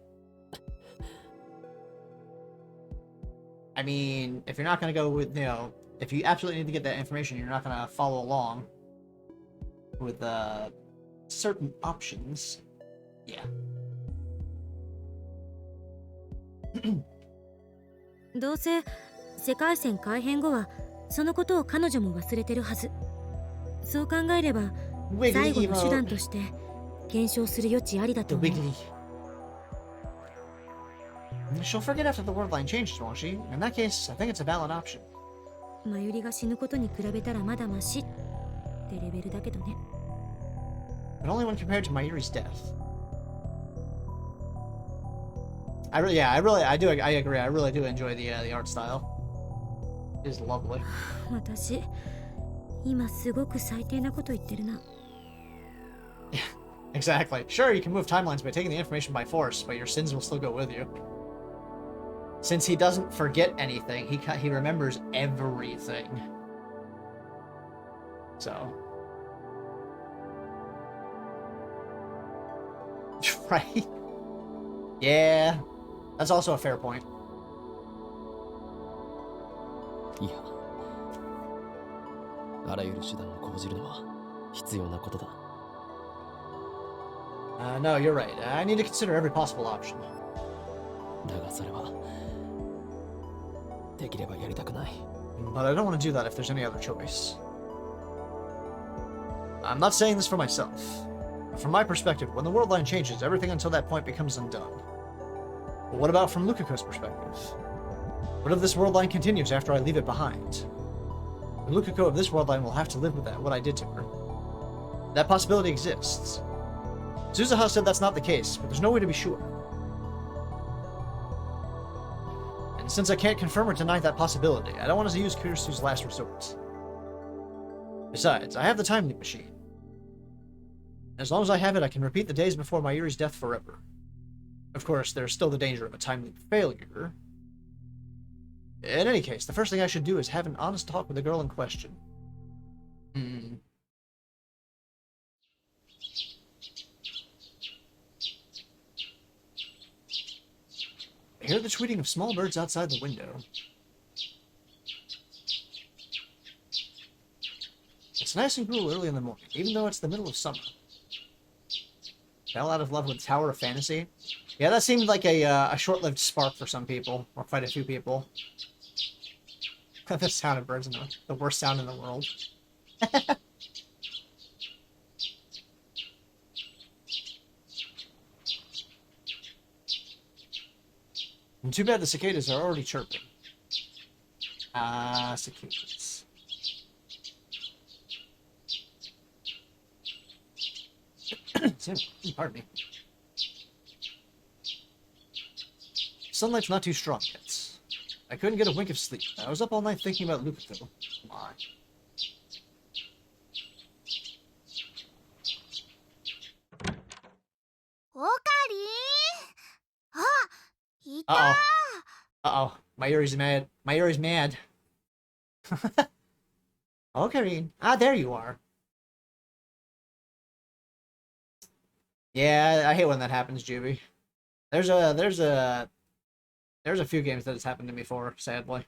I mean, if you're not gonna go with, you know, if you absolutely need to get that information, you're not gonna follow along with certain options. Yeah. どうせ世界線改変後はそのことを彼女も忘れてるはず。そう考えれば最後の手段として検証する余地ありだと思う。 She'll forget after the word line changes, won't she? In that case, I think it's a valid option. マユリが死ぬことに比べたらまだマシってレベルだけどね。 But only when compared to Mayuri's death. I agree. I really do enjoy the art style. It is lovely. 私今すごく最低なこと言ってるな。 Exactly. Sure, you can move timelines by taking the information by force, but your sins will still go with you. Since he doesn't forget anything, he remembers everything. So. Right? Yeah. That's also a fair point. いや、あらゆる手段を講じるのは必要なことだ。No, you're right. I need to consider every possible option. だがそれはできればやりたくない。 But I don't want to do that if there's any other choice. I'm not saying this for myself. But from my perspective, when the world line changes, everything until that point becomes undone. But what about from Lukako's perspective? What if this world line continues after I leave it behind? The Lukako of this world line will have to live with that, what I did to her. That possibility exists. Suzuha said that's not the case, but there's no way to be sure. And since I can't confirm or deny that possibility, I don't want to use Kurisu's last resort. Besides, I have the time loop machine. As long as I have it, I can repeat the days before Mayuri's death forever. Of course, there's still the danger of a time loop failure. In any case, the first thing I should do is have an honest talk with the girl in question. I hear the tweeting of small birds outside the window. It's nice and cool early in the morning, even though it's the middle of summer. Fell out of love with Tower of Fantasy? Yeah, that seemed like a short-lived spark for some people, or quite a few people. The sound of birds, the worst sound in the world. And too bad the cicadas are already chirping. Cicadas. Pardon me. Sunlight's not too strong yet. I couldn't get a wink of sleep. I was up all night thinking about Lukako. Come on. Uh-oh. Uh-oh. Mayuri's mad. Mayuri's mad. Oh, Karin. Ah, there you are. Yeah, I hate when that happens, Juby. There's a few games that has happened to me before, sadly.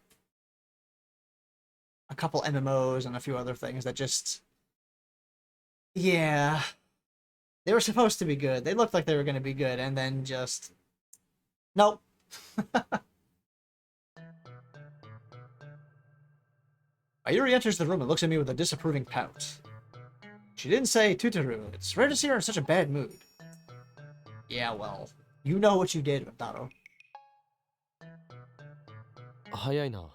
A couple MMOs and a few other things that just... Yeah. They were supposed to be good. They looked like they were going to be good, and then just... Nope. Mayuri enters the room and looks at me with a disapproving pout. She didn't say, Tutoru, it's rare to see her in such a bad mood. Yeah, well, you know what you did, Taro. 早いな。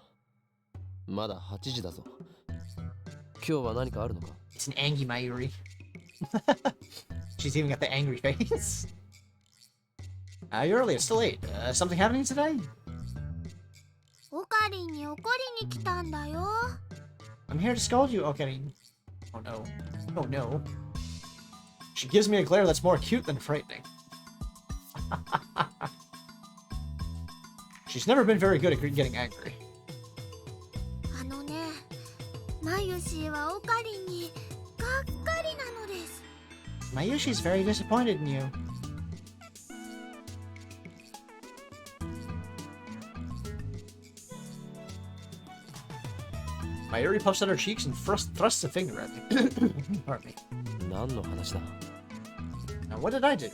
まだ8時だぞ。今日は何かあるのか? It's an angry Mayuri. She's even got the angry face. You're early, it's still late. Something happening today? オカリンに怒りに来たんだよ。I'm here to scold you, Okarin. Oh no. Oh no. She gives me a glare that's more cute than frightening. She's never been very good at getting angry. あのね、マユシーはオカリンにがっかりなのです。Mayushi's very disappointed in you. Mayuri puffs out her cheeks and thrusts a finger at me. Pardon me. 何の話だ? Now, what did I do?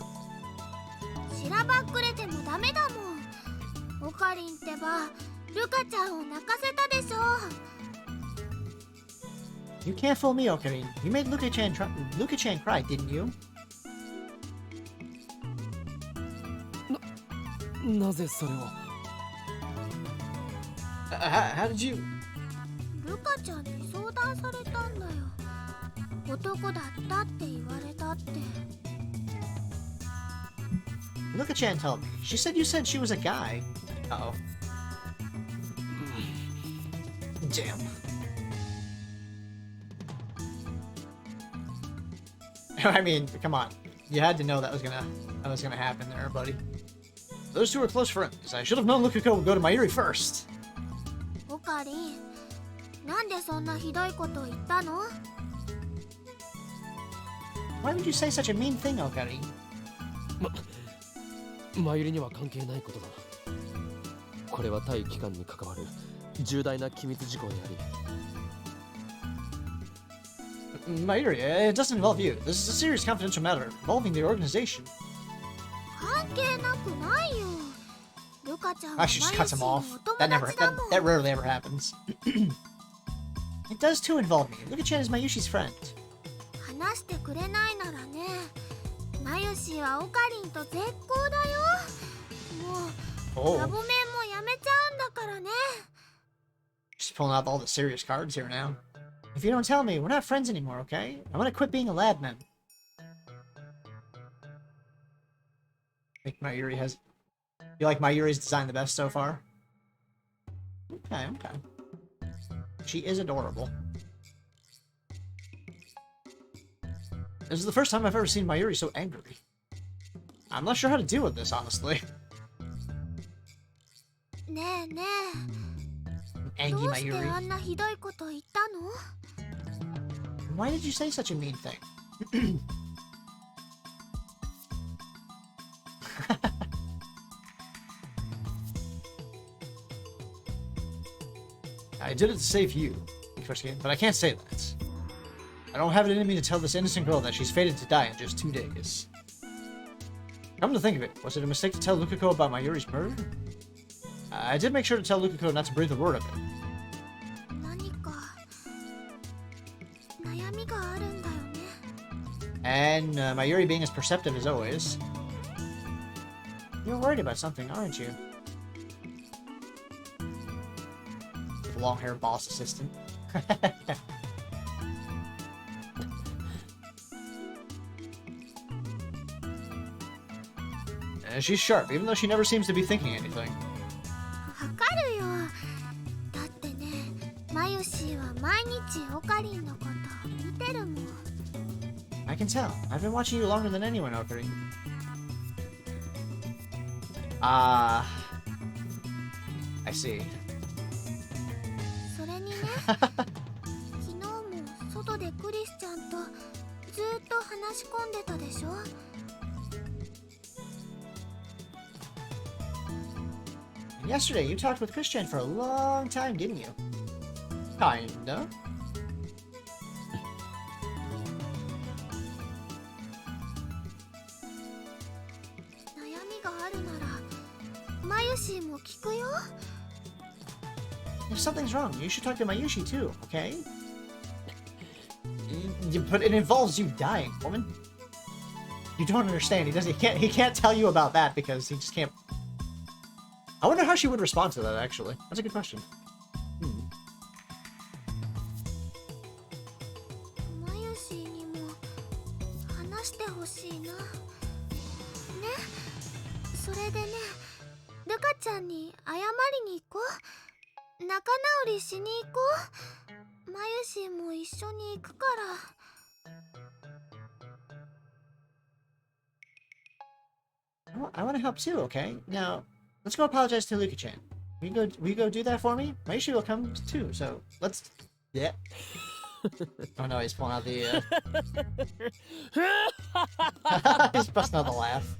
しらばっくれてもダメだもん。オカリンってば、ルカちゃんを泣かせたでしょ。You can't fool me, Okarin. You made Luka-chan cry, didn't you? なぜそれを? How did you... ルカちゃんに相談されたんだよ。男だったって言われたって。Luka-chan told me. She said you said she was a guy. Uh-oh. Damn. I mean, come on. You had to know that was gonna happen there, buddy. Those two are close friends. I should have known Lukako would go to Mayuri first. オカリン、なんでそんなひどいこと言ったの? Why would you say such a mean thing, Okarin? マユリには関係ないことだ。これは対機関に関わる重大な機密事項であり。Mayuri, it doesn't involve you. This is a serious confidential matter involving the organization. 関係なくないよ。ルカちゃんはマユシ She just ー cuts him のお off. 友 That 達だもん。 rarely ever happens. It does too involve me. Luka-chan is Mayushi's friend. 話してくれないならね、マユシはオカリンと絶好だよ。もうラボメンもやめちゃうんだからね。 She's pulling out all the serious cards here now. If you don't tell me, we're not friends anymore, okay? I'm gonna quit being a lab mem. I think Mayuri has... You like Mayuri's design the best so far? Okay, okay. She is adorable. This is the first time I've ever seen Mayuri so angry. I'm not sure how to deal with this, honestly. ねえねえ、 Angry どうして Mayuri. あんなひどいこと言ったの？ Why did you say such a mean thing? I did it to save you, but I can't say that. I don't have it in me to tell this innocent girl that she's fated to die in just 2 days. Come to think of it, was it a mistake to tell Lukako about Mayuri's murder? I did make sure to tell Lukako not to breathe a word of it. 何か悩みがあるんだよね。 And Mayuri being as perceptive as always. You're worried about something, aren't you? The long-haired boss assistant. And she's sharp, even though she never seems to be thinking anything. わかるよ。だってね、マユシーは毎日オカリンのこと見てるもん。 I can tell. I've been watching you longer than anyone, Okari. I see. それにね、昨日も外でクリスちゃんとずっと話し込んでたでしょ。 Yesterday, you talked with Christian for a long time, didn't you? Kinda. 悩みがあるならマユシーも聞くよ。 If something's wrong, you should talk to Mayushi too, okay? But it involves you dying, woman. You don't understand. He can't tell you about that because he just can't. I wonder how she would respond to that, actually. That's a good question. マユシーにも話してほしいな。ね、それでね、ルカちゃんに謝りに行こう。仲直りしに行こう。マユシーも一緒に行くから。 I want to help too, okay? Now, let's go apologize to Luka-chan. Will you go do that for me? Mayushi will come too, so let's... Yeah. Oh no, he's pulling out the... He's busting out the laugh.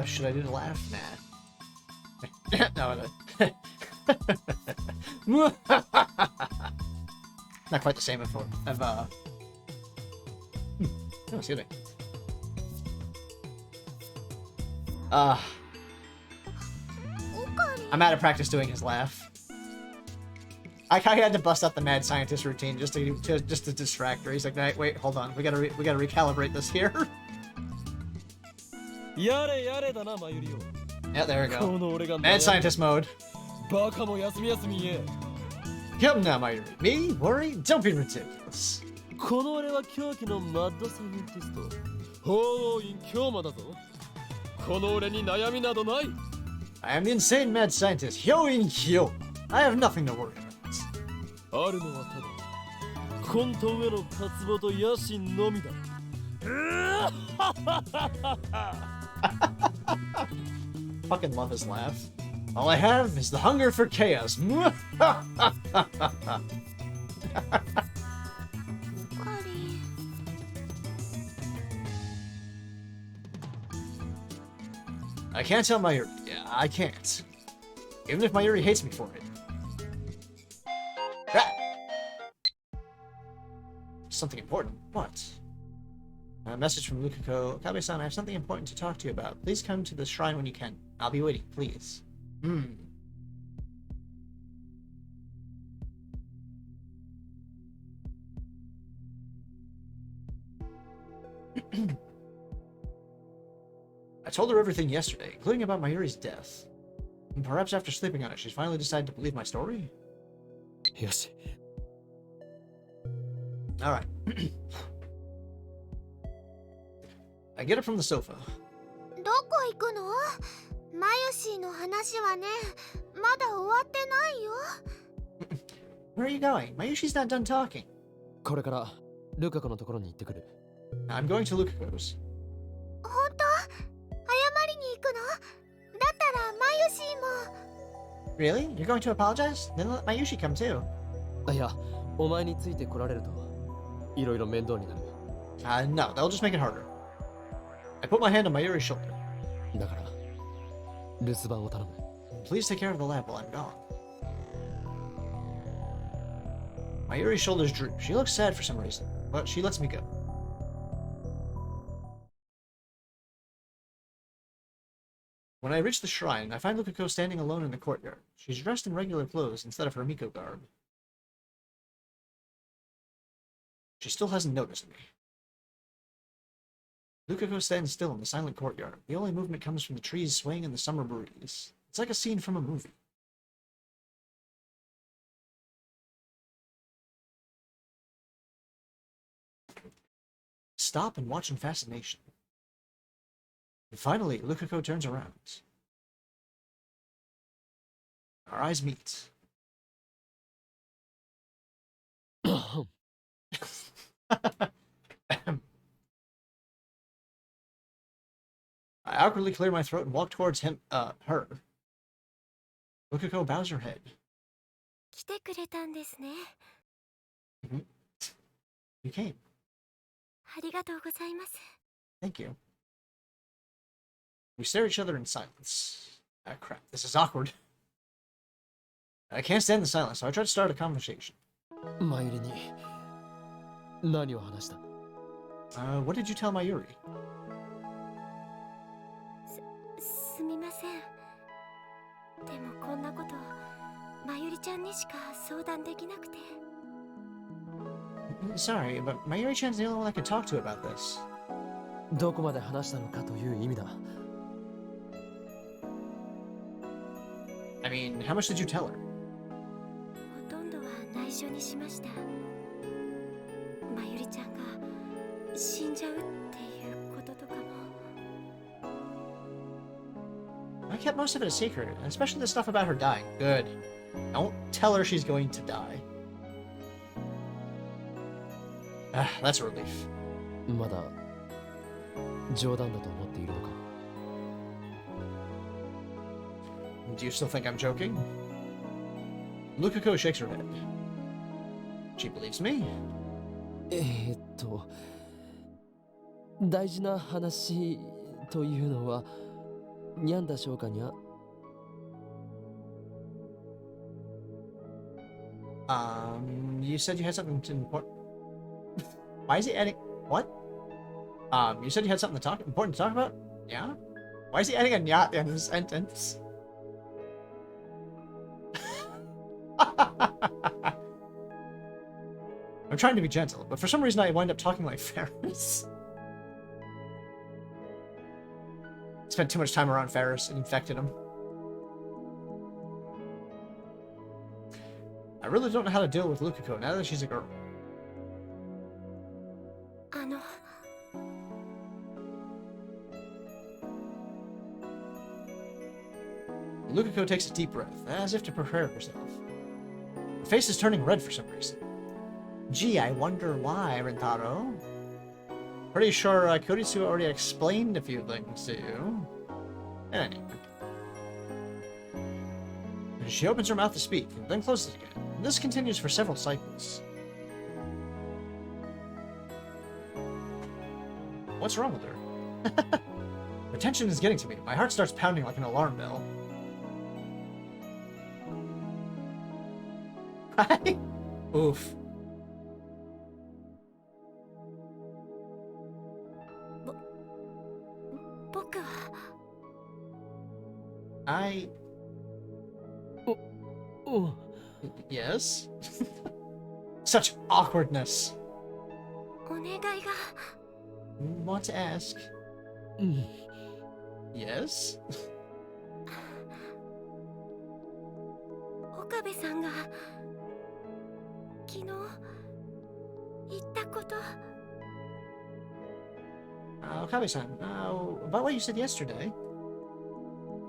Should I do the laugh? Nah. No. Not quite the same of oh, excuse me. I'm out of practice doing his laugh. I kind of had to bust out the mad scientist routine just to distract her. He's like, wait, hold on, we gotta recalibrate this here. Yeah, there we go. Mad scientist mode. Come now, Mayuri. Me? Worry? Don't be ridiculous. この俺は狂気のマッドサイエンティスト法王院京馬だぞ。この俺に悩みなどない。 I am the insane mad scientist, Hyoin Kyo. I have nothing to worry about. あるのはただコント上の渇望と野心のみだ。Fucking love his laugh. All I have is the hunger for chaos. I can't tell Mayuri. Yeah, I can't. Even if Mayuri hates me for it. Ah! Something important. What? A message from Lukako. Kabe-san, I have something important to talk to you about. Please come to the shrine when you can. I'll be waiting, please. I told her everything yesterday, including about Mayuri's death. And perhaps after sleeping on it, she's finally decided to believe my story? よし Alright. I get up from the sofa. どこ行くの？マユシーの話はね、まだ終わってないよ。Where are you going? Mayushi's not done talking. これからルカ子のところに行ってくる I'm going to Lukako's. 本当？謝りに行くの？だったらマユシーも。Really? You're going to apologize? Then let Mayushi come too. いやお前について来られるといろいろ面倒になる No, that'll just make it harder. I put my hand on Mayuri's shoulder. だから留守番を頼む Please take care of the lab while I'm gone. Mayuri's shoulders droop. She looks sad for some reason, but she lets me go. When I reach the shrine, I find Lukako standing alone in the courtyard. She's dressed in regular clothes instead of her Miko garb. She still hasn't noticed me. Lukako stands still in the silent courtyard. The only movement comes from the trees swaying in the summer breeze. It's like a scene from a movie. Stop and watch in fascination. And finally, Lukako turns around. Our eyes meet. I awkwardly clear my throat and walk towards her. Lukako bows her head. 来てくれたんですね。You came. ありがとうございます。Thank you. We stare at each other in silence. Ah, crap. This is awkward. I can't stand the silence, so I try to start a conversation. マユリに何を話した What did you tell Mayuri? すみません。でもこんなことマユリちゃんにしか相談できなくて。Sorry, but Mayuri-chan's the only one I could talk to about this. どこまで話したのかという意味だ I mean, how much did you tell her? ほとんどは内緒にしました。マユリちゃんが死んじゃうっていうこととかも。I kept most of it a secret, especially the stuff about her dying. Good. Don't tell her she's going to die. Ah, that's a relief. まだ冗談だと思っているのか Do you still think I'm joking? Lukako shakes her head. She believes me? 大事な話というのはにゃんだしょうかにゃ You said you had something to important. Why is he adding what? You said you had something important to talk about? Yeah? Why is he adding a nya at the end of the sentence? I'm trying to be gentle, but for some reason I wind up talking like Ferris. Spent too much time around Ferris and infected him. I really don't know how to deal with Lukako now that she's a girl. あの Lukako takes a deep breath, as if to prepare herself. Her face is turning red for some reason. Gee, I wonder why, Rentaro. Pretty sure Kurisu already explained a few things to you. Anyway. She opens her mouth to speak, and then closes it again. This continues for several cycles. What's wrong with her? The tension is getting to me. My heart starts pounding like an alarm bell. Oof. I... Yes? Such awkwardness. お願いが Want to ask? うん Yes? 岡部さんが昨日言ったこと Okabe-san, about what you said yesterday.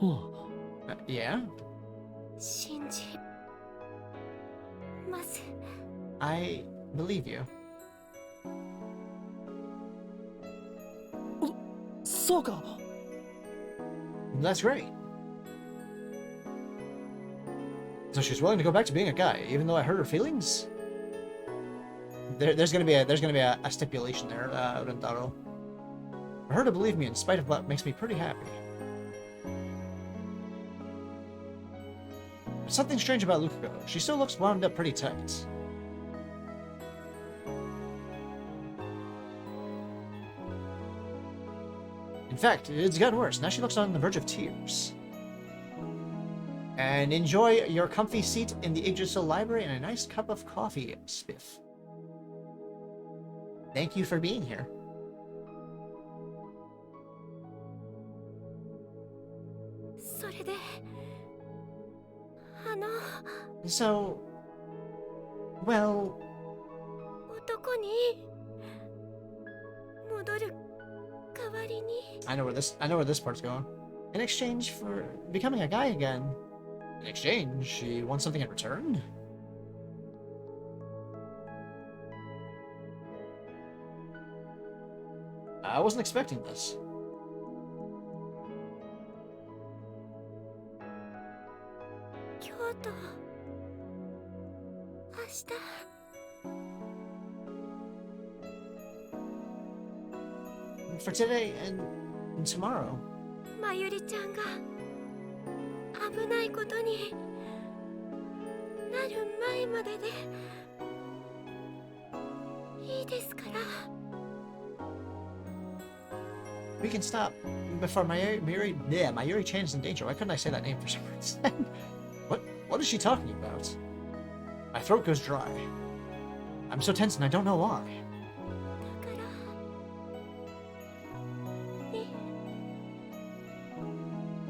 うん Yeah? 信じます。 I believe you. そうか That's great. So she's willing to go back to being a guy, even though I hurt her feelings? There's gonna be a stipulation there, Rentaro. For her to believe me in spite of what makes me pretty happy. There's something strange about Lukuko. She still looks wound up pretty tight. In fact, it's gotten worse. Now she looks on the verge of tears. And enjoy your comfy seat in the Yggdrasil Library and a nice cup of coffee, Spiff. Thank you for being here. So, well, 男に戻る代わりに I know where this part's going. In exchange for becoming a guy again. In exchange, she wants something in return? I wasn't expecting this. 京都明日 For today and tomorrow. まゆりちゃんが危ないことになる前まででいいですから We can stop before Mayuri Chan's in danger. Why couldn't I say that name for some reason? What is she talking about? My throat goes dry. I'm so tense and I don't know why. だからに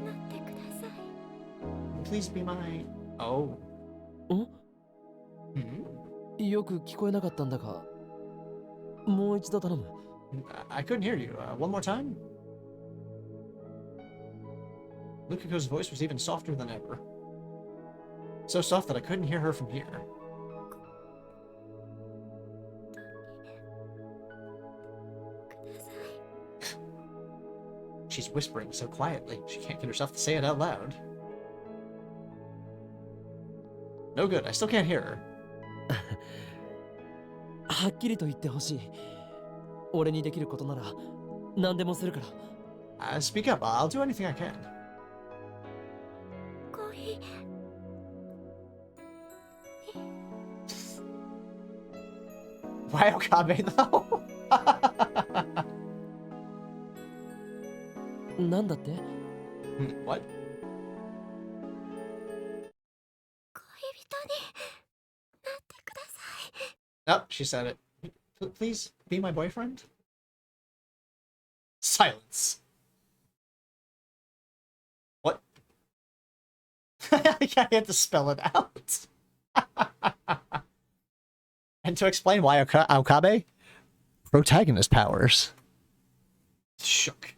なってください Please be my... Oh. ん Hmm? よく聞こえなかったんだがもう一度頼む I couldn't hear you. One more time? Lukako's voice was even softer than ever. So soft that I couldn't hear her from here. She's whispering so quietly, she can't get herself to say it out loud. No good, I still can't hear her. はっきりと言ってほしい俺にできることなら何でもするから Speak up, I'll do anything I can. コーヒー Why Okabe though? なんだって What? 恋人になってください Oh, she said it. Please be my boyfriend? Silence. What? I had to spell it out. And to explain why Okabe? Protagonist powers. Shook.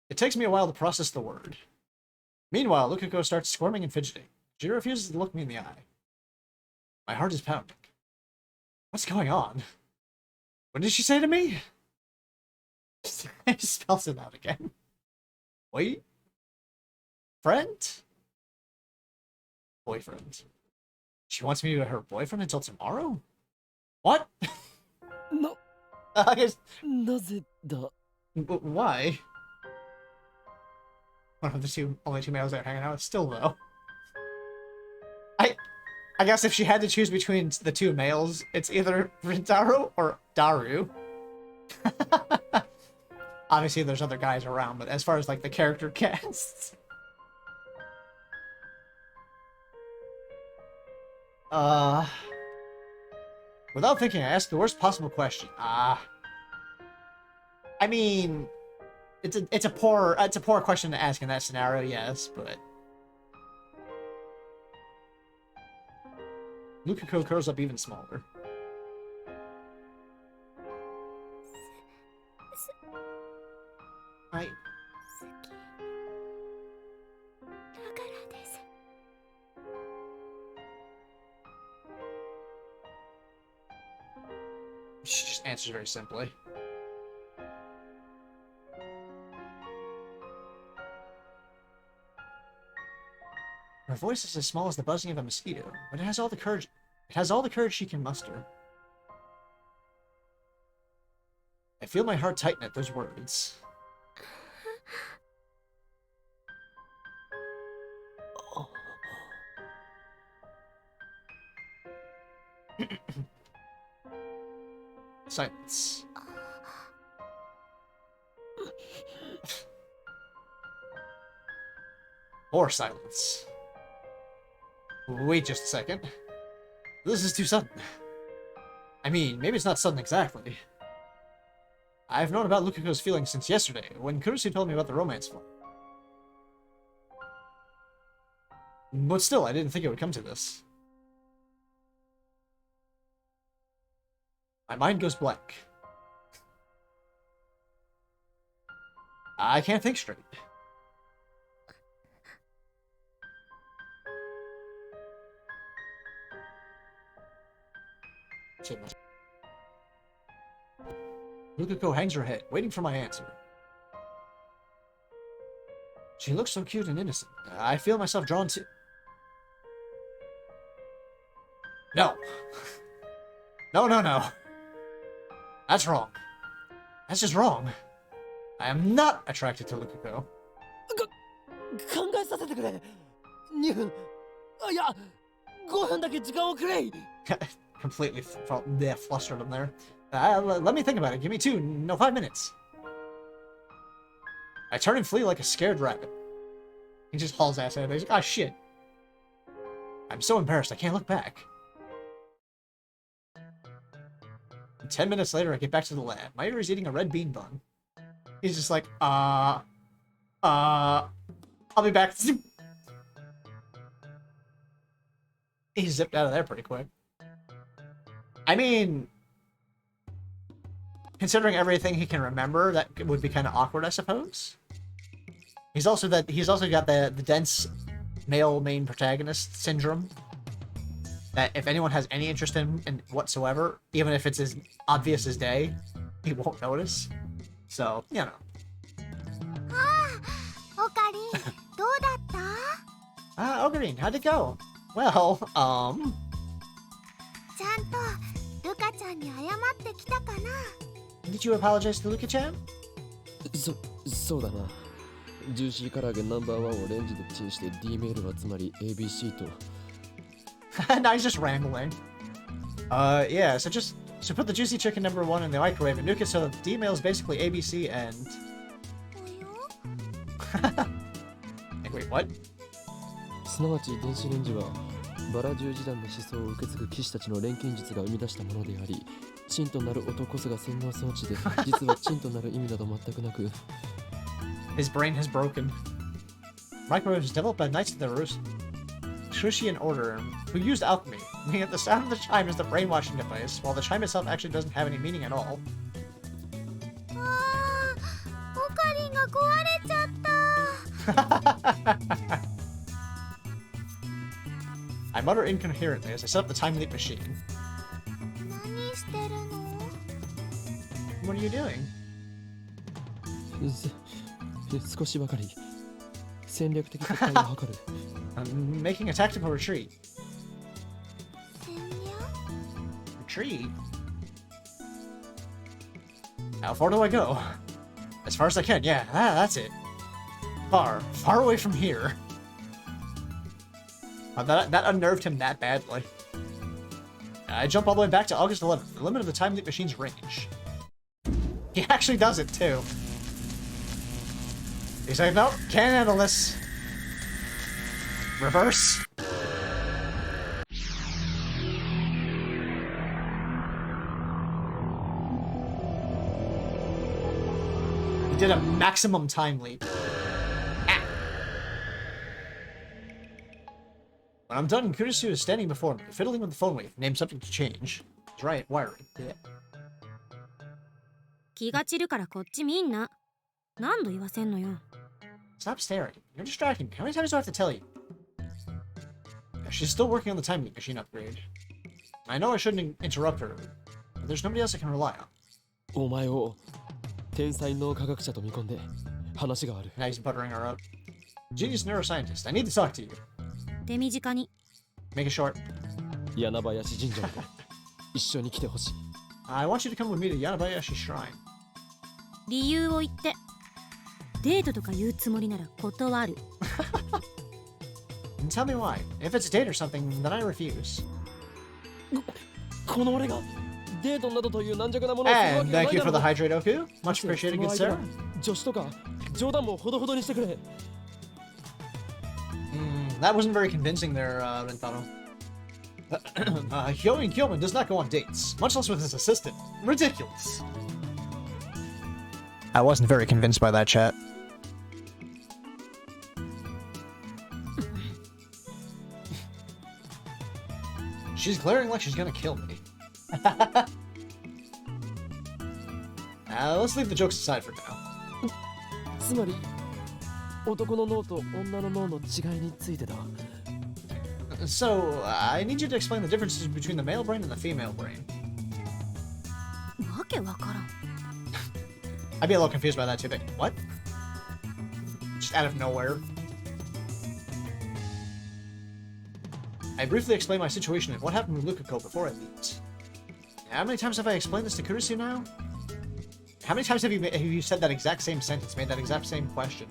It takes me a while to process the word. Meanwhile, Lukuko starts squirming and fidgeting. She refuses to look me in the eye. My heart is pounding. What's going on? What did she say to me? I just spells it out again. Wait. Friend? Boyfriend. She wants me to be her boyfriend until tomorrow? What? な I guess... なぜだ Why? One of the only two males that are hanging out. Still, though. I guess if she had to choose between the two males, it's either Rintaro or Daru. Obviously, there's other guys around, but as far as, like, the character casts... Without thinking, I asked the worst possible question. I mean, it's a poor question to ask in that scenario, yes, but Lukako curls up even smaller. Right. She just answers very simply. Her voice is as small as the buzzing of a mosquito, but it has all the courage. It has all the courage she can muster. I feel my heart tighten at those words. Silence. More silence. Wait just a second. This is too sudden. I mean, maybe it's not sudden exactly. I've known about Lukako's feelings since yesterday, when Kurusu told me about the romance film. But still, I didn't think it would come to this. My mind goes blank. I can't think straight. Lukako hangs her head, waiting for my answer. She looks so cute and innocent. I feel myself drawn to... No. No. That's wrong. That's just wrong. I am not attracted to Lukako. 考えさせてくれ。2分。いや、5分だけ時間をくれ。Completely flustered him there. Let me think about it. Give me 5 minutes. I turn and flee like a scared rabbit. He just hauls ass at it. He's like, ah, shit. I'm so embarrassed, I can't look back. 10 minutes later, I get back to the lab. Mayer is eating a red bean bun. He's just like, I'll be back. He zipped out of there pretty quick. I mean, considering everything he can remember, that would be kind of awkward, I suppose. He's also got the dense male main protagonist syndrome. That if anyone has any interest in whatsoever, even if it's as obvious as day, he won't notice. So, you know. Ocarine, どうだった? Ocarine, how'd it go? Well, ちゃんとルカちゃんに謝ってきたかな? Did you apologize to Luka-chan? そうだな。ジューシー唐揚げナンバー1をレンジでチンして D メールはつまり ABC と。Now he's just rambling. Yeah, so put the juicy chicken number 1 in the microwave and nuke it so that the D-mail is basically ABC and... Wait, what? すなわち電子レンジはバラ十字団の思想を受け継ぐ騎士たちの錬金術が生み出したものであり、チンとなる音こそが洗脳装置で、実はチンとなる意味など全くなく。His brain has broken. Microwave was developed by Knights of the Crucian Order, who used alchemy, meaning that the sound of the chime is the brainwashing device, while the chime itself actually doesn't have any meaning at all. オカリンが壊れちゃった。I mutter incoherently as I set up the time leap machine. 何してるの? What are you doing? 少しばかり戦略的撤退を図る。I'm making a tactical retreat. 戦略? Retreat? How far do I go? As far as I can, yeah, that's it. Far away from here. That unnerved him that badly. I jump all the way back to August 11th, the limit of the time leap machine's range. He actually does it, too. He's like, nope, can't handle this. Reverse. Did a maximum time leap. Ah. When I'm done, Kurisu is standing before me, fiddling with the phone wave. Name subject to change. That's right, wiring. Yeah. 気が散るからこっち見んな。何度言わせんのよ。 Stop staring. You're distracting me. How many times do I have to tell you? Yeah, she's still working on the time leap machine upgrade. I know I shouldn't interrupt her, but there's nobody else I can rely on. お前を天才脳科学者と見込んで話がある。 Now he's buttering her up. Genius neuroscientist, I need to talk to you. 手短に。 Make it short. 柳林神社まで一緒に来てほしい。 I want you to come with me to Yanabayashi Shrine. 理由を言って。デートとか言うつもりなら断る。And tell me why. If it's a date or something, then I refuse. この俺がデートなどという軟弱なものをするわ And けがない thank you だ for ろ the hydrate, Oku. Much appreciated, good sir. 女子とか冗談もほどほどにしてくれ。That wasn't very convincing there, Rentaro. Hyoin Kyoman does not go on dates, much less with his assistant. Ridiculous. I wasn't very convinced by that chat. She's glaring like she's gonna kill me. Let's leave the jokes aside for now. つまり男の脳と女の脳の違いについてだ。 So, I need you to explain the differences between the male brain and the female brain. わけわからん。 I'd be a little confused by that too, but what? Just out of nowhere. I briefly explained my situation and what happened with Lukako before I leaked. How many times have I explained this to Kurisu now? How many times have you said that exact same sentence, made that exact same question?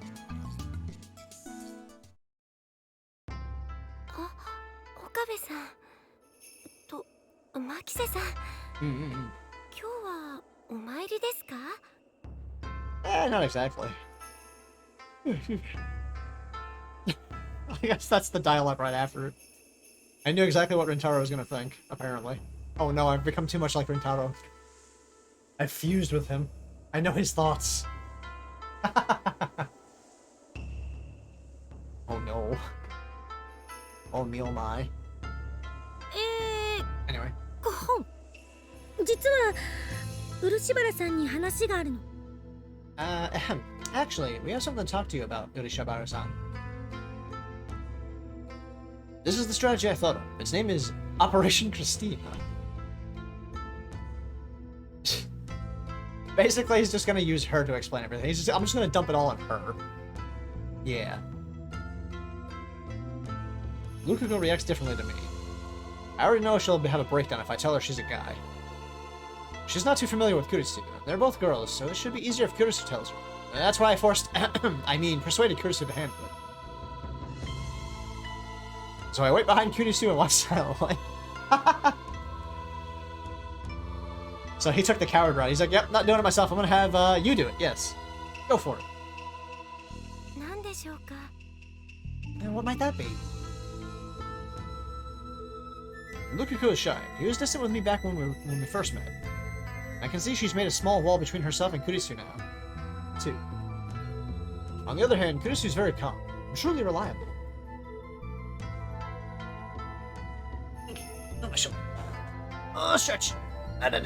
岡部さんと牧瀬さん、今日はお参りですか？ Not exactly. I guess that's the dialogue right after it. I knew exactly what Rintaro was gonna think, apparently. Oh no, I've become too much like Rintaro. I've fused with him. I know his thoughts. Oh no. Oh me oh my. Anyway. ご本。実は漆原さんに話があるの。Actually, we have something to talk to you about, Urishabara-san. This is the strategy I thought of. Its name is Operation Christina. Basically, he's just gonna use her to explain everything. I'm just gonna dump it all on her. Yeah. Lukako reacts differently to me. I already know she'll have a breakdown if I tell her she's a guy. She's not too familiar with Kurisu. They're both girls, so it should be easier if Kurisu tells her. That's why I persuaded Kurisu to handle it. So I wait behind Kurisu and watch silently. So he took the coward route. He's like, yep, not doing it myself. I'm gonna have you do it. Yes. Go for it. 何でしょうか？ And what might that be? Lukako is shy. He was distant with me back when we first met. I can see she's made a small wall between herself and Kurisu now, too. On the other hand, Kurisu's very calm and truly reliable. Oh, my shoulder. Oh, stretch. Pardon.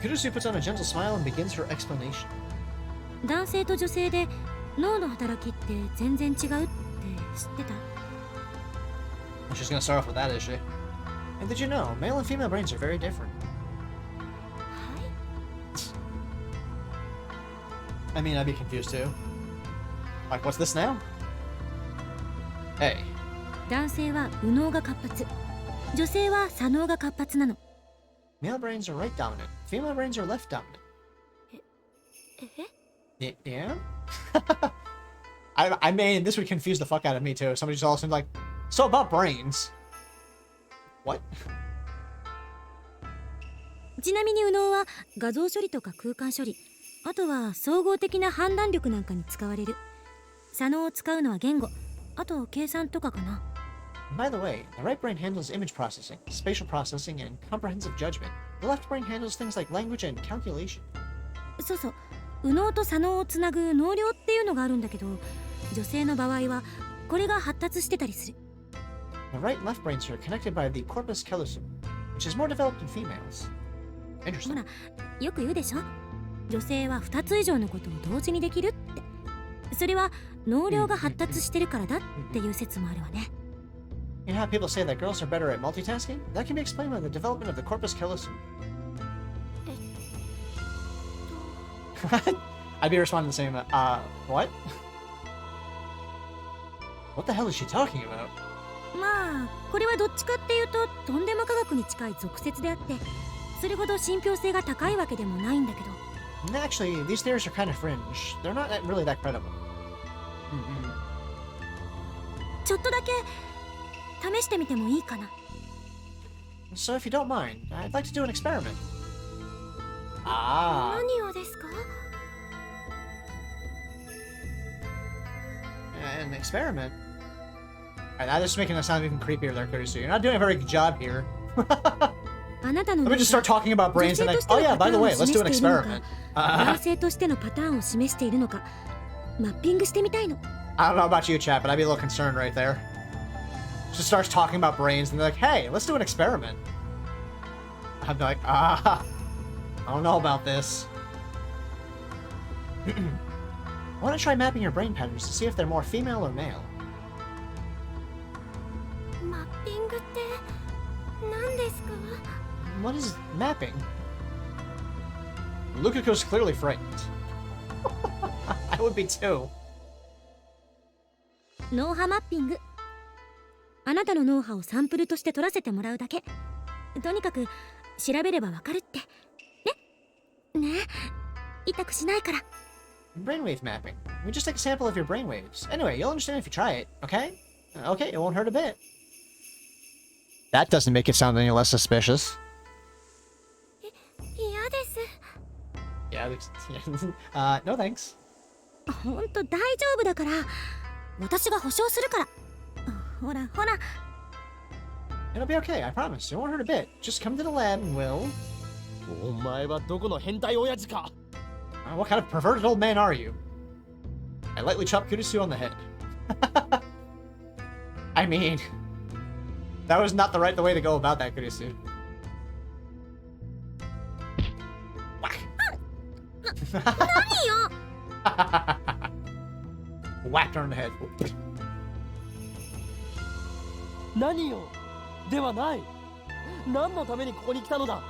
Kurisu puts on a gentle smile and begins her explanation. 男性と女性で脳の働きって全然違うって知ってた？ She's gonna start off with that, is she? And did you know, male and female brains are very different? I mean, I'd be confused too. Like, what's this now? Hey. 男性は右脳が活発、女性は左脳が活発なの。 Male brains are right dominant. Female brains are left dominant. Yeah? I mean, this would confuse the fuck out of me too. Somebody just all of a sudden like, so about brains. What? ちなみに右脳は画像処理とか空間処理、あとは総合的な判断力なんかに使われる。左脳を使うのは言語、あと計算とかかな。 By the way, the right brain handles image processing, spatial processing, and comprehensive judgment. The left brain handles things like language and calculation. そうそう、右脳と左脳をつなぐ脳梁っていうのがあるんだけど、女性の場合はこれが発達してたりする。 The right and left brains are connected by the corpus callosum, which is more developed in females. ほ Interesting. ら、よく言うでしょ、女性は2つ以上のことを同時にできるって。それは脳梁が発達してるからだっていう説もあるわね。You know how people say that girls are better at multitasking? That can be explained by the development of the corpus callosum. I'd be responding the same, what? What the hell is she talking about? まあこれはどっちかっていうととんでも科学に近い俗説であって、それほど信憑性が高いわけでもないんだけど。 Actually, these theories are kind of fringe. They're not really that credible. ちょっとだけ試してみてもいいかな。 So if you don't mind, I'd like to do an experiment. Ah. 何をですか？ An experiment? Alright, now this is making it sound even creepier there, Kurisu. You're not doing a very good job here. あなたの Let me just start talking about brains and like, oh yeah, by the way, let's do an experiment. 男性としてのパターンを示しているのか、マッピングしてみたいの。 I don't know about you, chat, but I'd be a little concerned right there. Just starts talking about brains and they're like, hey, let's do an experiment. I'm like, I don't know about this. I want to try mapping your brain patterns to see if they're more female or male. マッピングって何ですか？ What is mapping? Lukaku's clearly frightened. I would be too. 脳波マッピング。あなたの脳波をサンプルとして取らせてもらうだけ。とにかく調べればわかるって。ね。ねえ、痛くしないから。 Brainwave mapping. We just take a sample of your brainwaves. Anyway, you'll understand if you try it, okay? Okay, it won't hurt a bit. That doesn't make it sound any less suspicious. 嫌です。 Yeah, no thanks. ほんと大丈夫だから。私が保証するから。ほらほら。 It'll be okay, I promise. It won't hurt a bit. Just come to the lab and we'll... お前はどこの変態親父か。 What kind of perverted old man are you? I lightly chop Kurisu on the head. I mean... That was not the way to go about that, Kurisu. Whack! 何よ。 Whacked her on the head. 何よではない。何のためにここに来たのだ。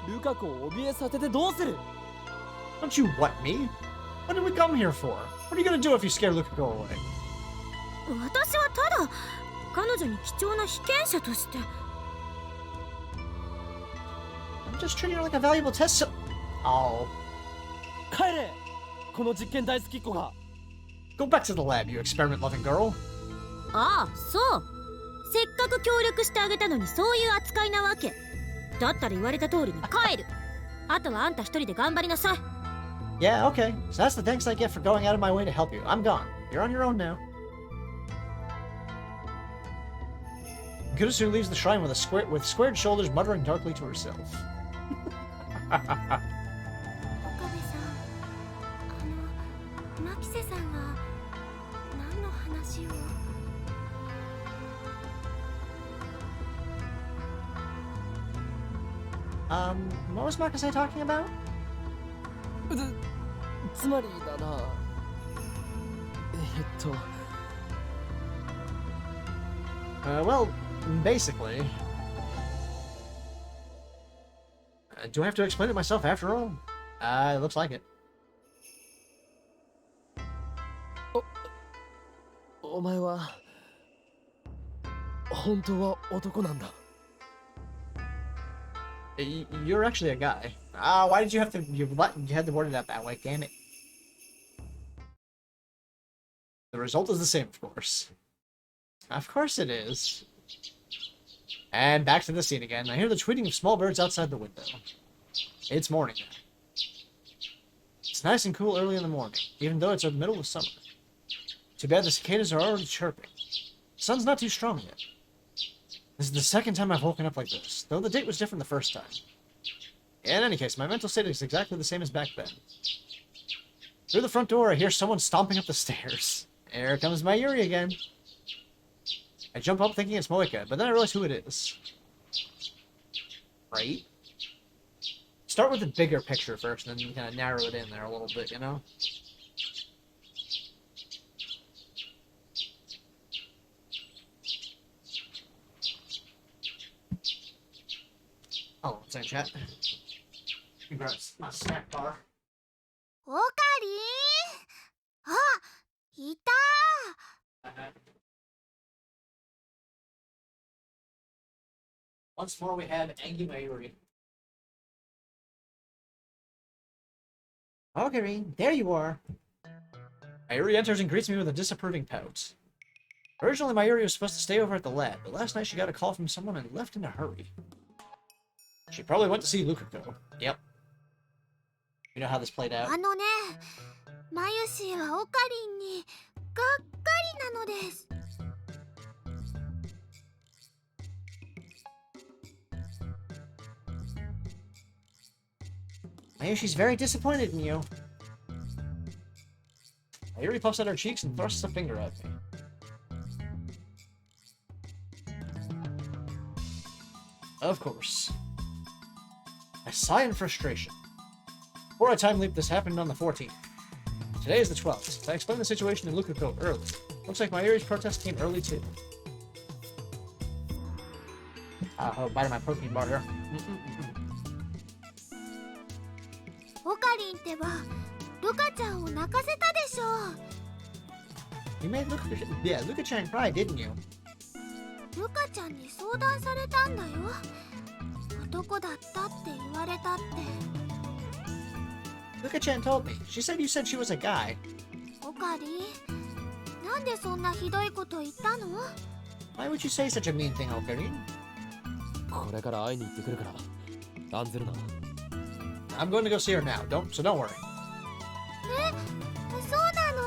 ルカ子を怯えさせてどうする。 Don't you what me? What did we come here for? What are you gonna do if you scare Luka go away? 私はただ彼女に貴重な被験者として。 I'm just treating her like a valuable test. Oh. 帰れ。この実験大好きっ子が。 Go back to the lab, you experiment-loving girl. ああ、そう。せっかく協力してあげたのにそういう扱いなわけ。だったら言われた通りに帰る。あとはあんた一人で頑張りなさい。 Yeah, okay. So that's the thanks I get for going out of my way to help you. I'm gone. You're on your own now. Kurisu leaves the shrine with squared shoulders, muttering darkly to herself. 岡部さん、マキセさんは何の話を？ What was Makase talking about? つまりだな。Well, basically... do I have to explain it myself after all? It looks like it. お前は本当は男なんだ。 You're actually a guy. Why did you have to... You had to word it out that way, damn it. The result is the same, of course. Of course it is. And back to the scene again. I hear the tweeting of small birds outside the window. It's morning now. It's nice and cool early in the morning, even though it's the middle of summer. Too bad the cicadas are already chirping. The sun's not too strong yet. This is the second time I've woken up like this, though the date was different the first time. In any case, my mental state is exactly the same as back then. Through the front door, I hear someone stomping up the stairs. Here comes Mayuri again. I jump up thinking it's Moika, but then I realize who it is. Right? Start with the bigger picture first, and then you kind of narrow it in there a little bit, you know? Oh, what's in chat? Congrats. My snack bar. オカリン、あ、いた。 Once more, we have Angie Mayuri. Okay, Reen, there you are. Mayuri enters and greets me with a disapproving pout. Originally, Mayuri was supposed to stay over at the lab, but last night she got a call from someone and left in a hurry. She probably went to see Lukako. Yep. You know how this played out? あのね、マユシーはオカリンにがっかりなのです。 Mayushi's very disappointed in you. Mayuri puffs out her cheeks and thrusts a finger at me. Of course. I sigh in frustration. Before I time leap, this happened on the 14th. Today is the 12th. I explained the situation to Lukako early. Looks like Mayuri's protest came early too. Oh, biting my protein bar here. オカリンってば、ルカちゃんを泣かせたでしょ。 You made Luka-chan cry, didn't you? ルカちゃんに相談されたんだよ。男だったって言われたって。 Luka-chan told me. She said you said she was a guy. オカリン、なんでそんなひどいこと言ったの？ Why would you say such a mean thing, Okarin? これから会いに行ってくるから案ずるな。 I'm going to go see her now. So don't worry. そうなの？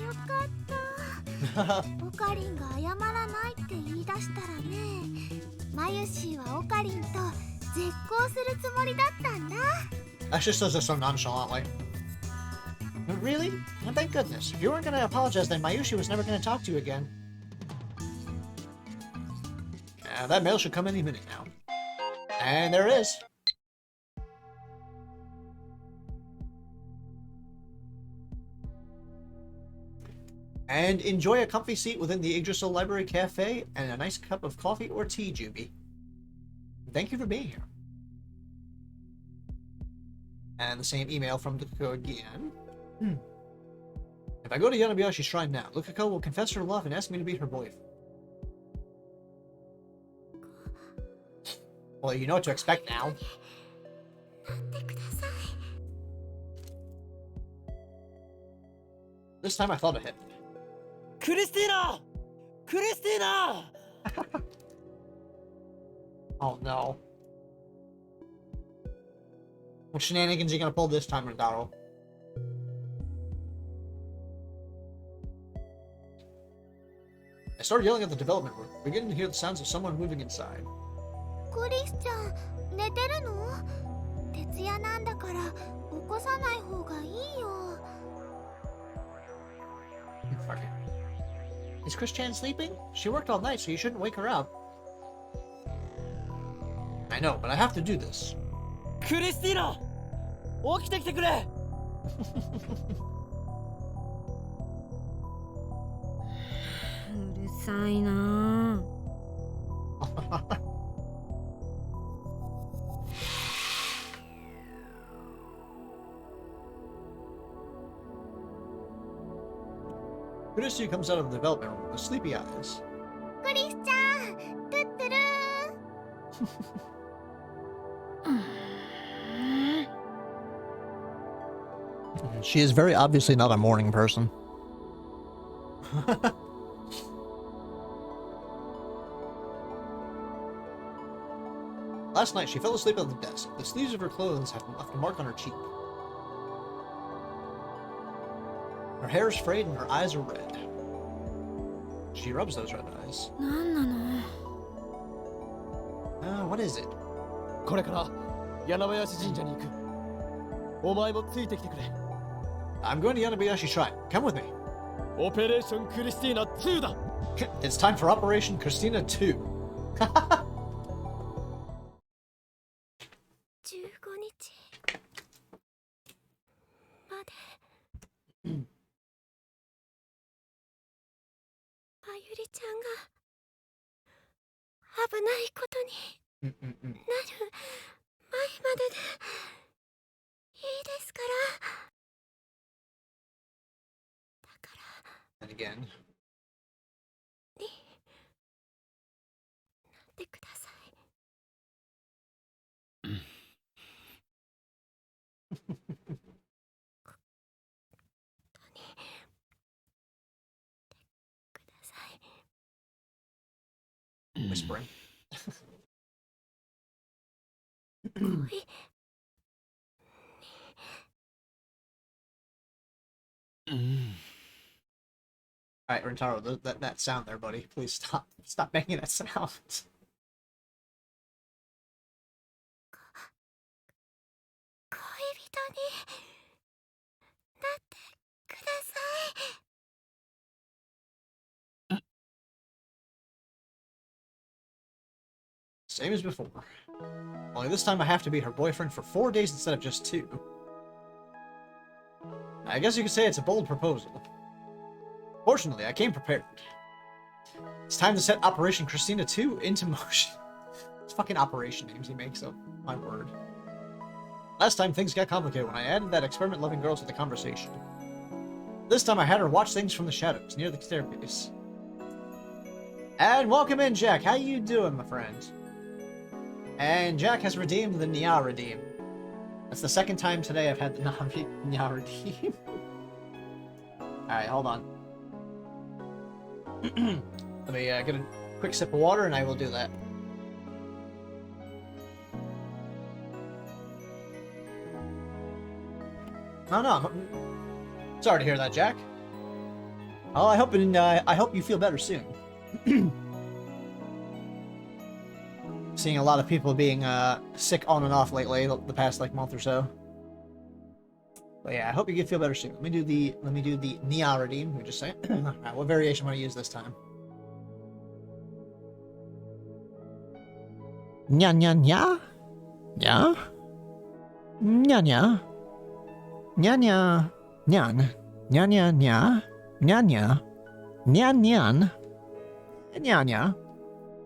よかった。オカリンが謝らないって言い出したらね、マユシーはオカリンと絶交するつもりだったんだ。 Asha says this so nonchalantly. Really? Well, thank goodness. If you weren't going to apologize, then Mayushi was never going to talk to you again. That mail should come any minute now. And there it is. And enjoy a comfy seat within the Yggdrasil Library Cafe and a nice cup of coffee or tea, Juby. Thank you for being here. And the same email from Lukako again. If I go to Yanabayashi's shrine now, Lukako will confess her love and ask me to be her boyfriend. Well, you know what to expect now. This time I thought ahead. Christina! Christina! Oh no. What shenanigans are you gonna pull this time, Rindaro? I started yelling at the development room, beginning to hear the sounds of someone moving inside. クリスちゃん、寝てるの？徹夜なんだから起こさない方がいいよ。 Fuck it. Is Chris-chan sleeping? She worked all night, so you shouldn't wake her up. I know, but I have to do this. クリスティーナ起きてきてくれうるさいなあ。Kurusu comes out of the development room with sleepy eyes. クリスちゃん、トゥットゥルー。 She is very obviously not a morning person. Last night, she fell asleep on the desk. The sleeves of her clothes have left a mark on her cheek. Her hair is frayed and her eyes are red. She rubs those red eyes. なんなの？ What is it? これから柳林神社に行く。お前もついてきてくれ。 I'm going to Yanabayashi Shrine. Come with me. オペレーションクリスティーナ2だ。 It's time for Operation Christina 2. 15日までまゆりちゃんが危ないことになる前まででいいですから。だから And again. になってください。本当にください。 Whispering. 恋 Alright, Rentaro, that sound there, buddy. Please stop. Stop making that sound. 恋人になってください。 Same as before. Only this time I have to be her boyfriend for 4 days instead of just 2. I guess you could say it's a bold proposal. Fortunately, I came prepared. It's time to set Operation Christina 2 into motion. It's fucking operation names he makes up. My word. Last time things got complicated when I added that experiment-loving girl to the conversation. This time I had her watch things from the shadows near the staircase. And welcome in, Jack. How you doing, my friend? And Jack has redeemed the Nya Redeem. That's the second time today I've had the Nya Redeem. Alright, hold on. Let me get a quick sip of water and I will do that. Oh no, sorry to hear that, Jack. Oh, I hope you feel better soon. Seeing a lot of people being sick on and off lately, the past like month or so. But yeah, I hope you feel better soon. Let me do the Nya Redeem. We just say it. Alright, what variation want to use this time? Nya nya nya? Nya? Nya nya? Nya nya nyan? Nya nya nya? Nya nya? Nya nyan? Nya nya?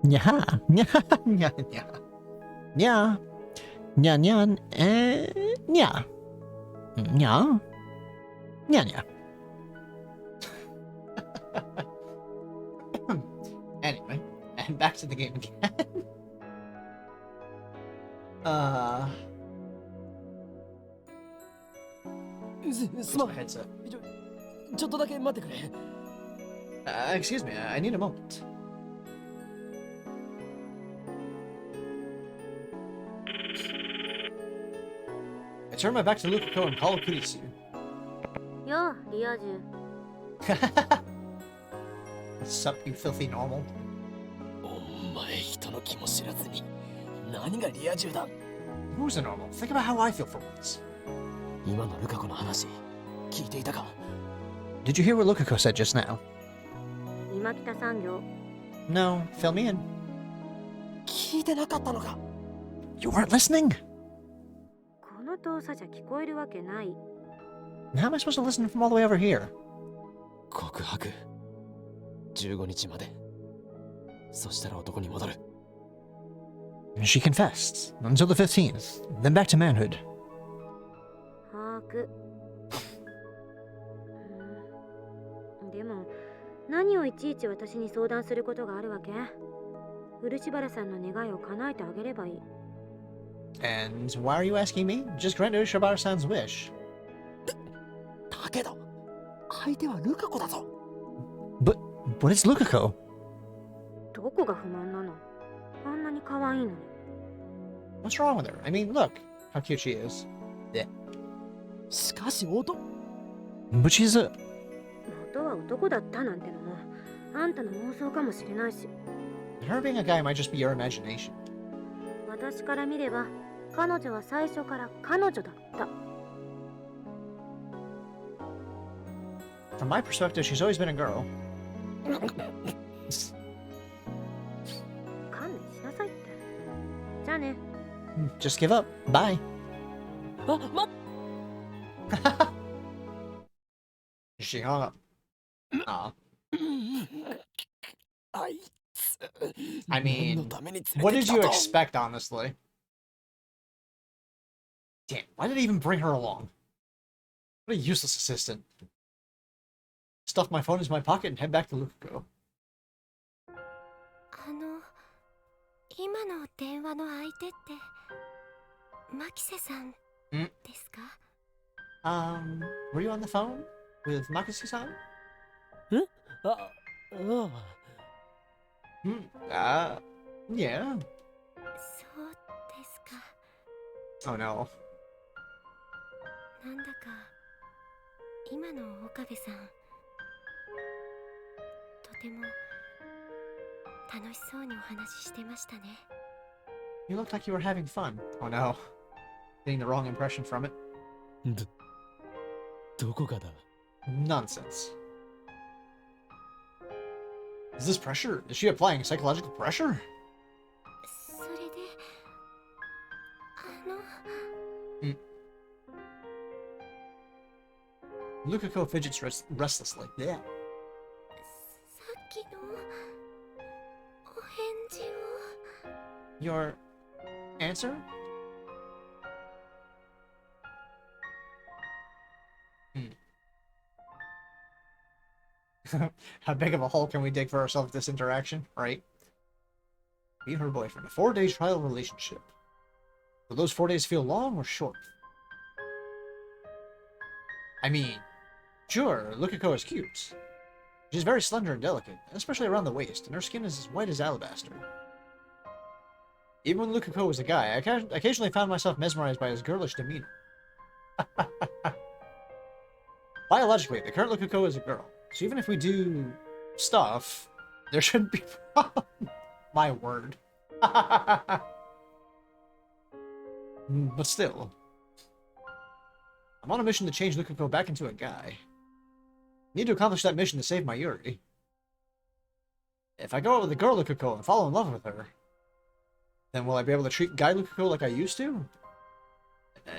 Nya nya nya nya? Nya? Nya nyan? Nya? Nya? Nya nya? Anyway, and back to the game again. Where's my headset? ちょっとだけ待ってくれ。 Excuse me, I need a moment. I turn my back to Lukako and call Kurisu. ようリア充。 What's up, you filthy normal? お前人の気も知らずに何がリア充だ。 Who's a normal? Think about how I feel for once. 今のルカ子の話聞いていたか。 Did you hear what Lukako said just now? 今北産業。 No, fill me in. 聞いてなかったのか。 You weren't listening? この遠さじゃ聞こえるわけない。 How am I supposed to listen from all the way over here? 告白15日まで。そしたら男に戻る。 She confessed until the 15th, then back to manhood. 把握。でも何をいちいち私に相談することがあるわけ？漆原さんの願いを叶えてあげればいい。 And why are you asking me? Just grant Ushibara-san's wish. だけど相手はルカ子だぞ。 But it's Lukako. どこが不満なの？あんなに可愛いのに。 What's wrong with her? I mean, look how cute she is. しかし男。 But she's a... 元は男だったなんてのもあんたの妄想かもしれないし。 Her being a guy might just be your imagination. 私から見れば彼女は最初から彼女だった。 From my perspective, she's always been a girl. 観念しなさいって。じゃあね。 Just give up. Bye. あ、She hung up. Aw. あいつ I 何の mean, ために連れ what て did きた you と expect, honestly? Damn, why did I even bring her along? What a useless assistant. Stuff my phone into my pocket and head back to Lukaku. 今の電話の相手ってマキセさんですか？ Were you on the phone with Makasi-san? あ、ああ Yeah. そうですか。 Oh no. なんだか今の岡部さんとても楽しそうにお話ししてましたね。 You looked like you were having fun. Oh no. Getting the wrong impression from it. どこがだ Nonsense. Is this pressure? Is she applying psychological pressure? それでLukaku fidgets restlessly. Yeah. さっきのお返事を Your answer? How big of a hole can we dig for ourselves with this interaction, right? Me and her boyfriend, a 4-day trial relationship. Will those 4 days feel long or short? I mean, sure, Lukiko is cute. She's very slender and delicate, especially around the waist, and her skin is as white as alabaster. Even when Lukiko was a guy, I occasionally found myself mesmerized by his girlish demeanor. Biologically, the current Lukiko is a girl, so even if we do stuff, there shouldn't be my word. But still, I'm on a mission to change Lukiko back into a guy. Need to accomplish that mission to save my Yuri. If I go out with the girl Lukiko and fall in love with her, then will I be able to treat guy Lukiko like I used to?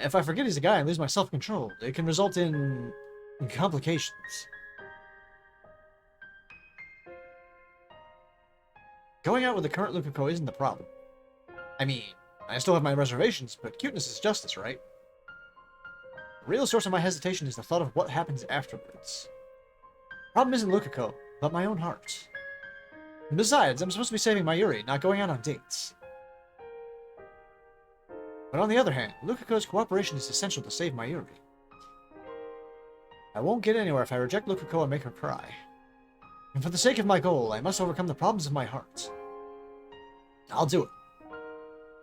If I forget he's a guy and lose my self-control, it can result in complications. Going out with the current Lukiko isn't the problem. I mean, I still have my reservations, but cuteness is justice, right? The real source of my hesitation is the thought of what happens afterwards. Problem isn't Lukiko, but my own heart. And besides, I'm supposed to be saving my Yuri, not going out on dates. But on the other hand, Lukiko's cooperation is essential to save my Yuri. I won't get anywhere if I reject Lukiko and make her cry. And for the sake of my goal, I must overcome the problems of my heart. I'll do it.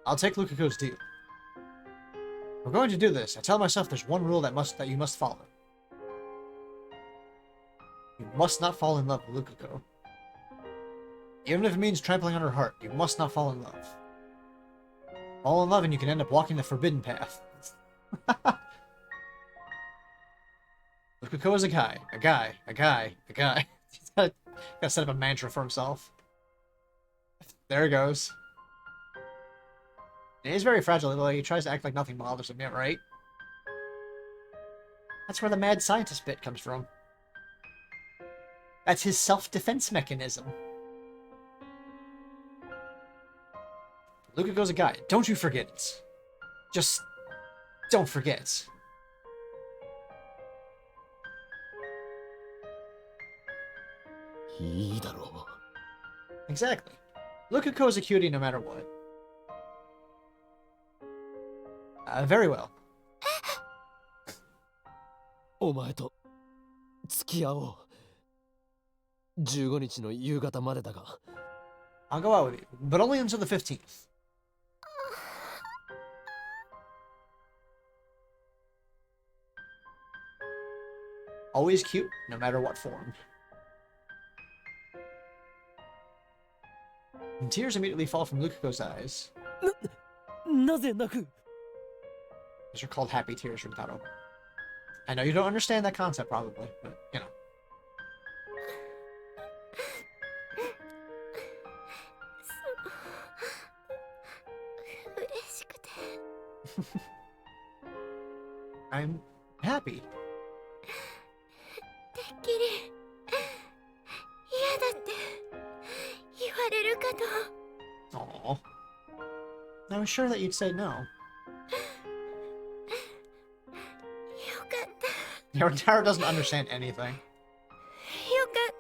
I'll take Lukiko's deal. If we're going to do this, I tell myself there's one rule that you must follow. You must not fall in love with Lukiko. Even if it means trampling on her heart, you must not fall in love. Fall in love and you can end up walking the forbidden path. Lukiko is a guy. He's gotta set up a mantra for himself. There he goes. He's very fragile, though he tries to act like nothing bothers him yet, right? That's where the mad scientist bit comes from. That's his self-defense mechanism. Lukiko's a guy. Don't you forget it. Just don't forget. Exactly. Lukiko is a cutie no matter what. Very well. お前と付き合おう。15日の夕方までだが。I'll go out with you, but only until the 15th. Always cute, no matter what form. And tears immediately fall from Lukiko's eyes. なぜ泣く These are called happy tears, Rintaro. I know you don't understand that concept, probably, but, you know. 嬉しくて I'm happy. てっきり嫌だって言われるかと Aww. I was sure that you'd say no. よかった Your Taro doesn't understand anything. よかっ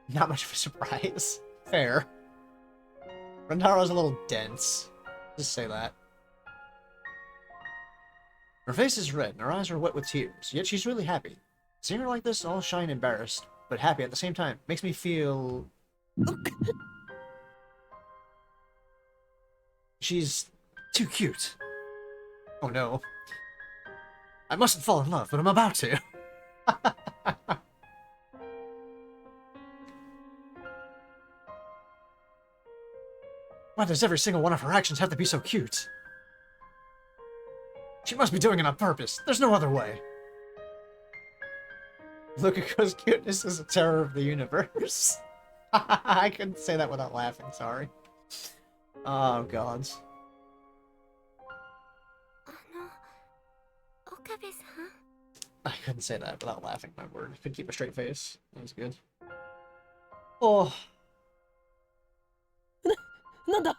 た Not much of a surprise. Fair. Rintaro's a little dense. Just say that. Her face is red and her eyes are wet with tears, yet she's really happy. Seeing her like this, all shy and embarrassed, but happy at the same time, makes me feel... She's too cute. Oh no. I mustn't fall in love, but I'm about to. Why does every single one of her actions have to be so cute? She must be doing it on purpose. There's no other way. Lukiko's cuteness is a terror of the universe. I couldn't say that without laughing, sorry. Oh, gods. 岡部さん I couldn't say that without laughing, my word. I could keep a straight face. That was good. Oh. なんだ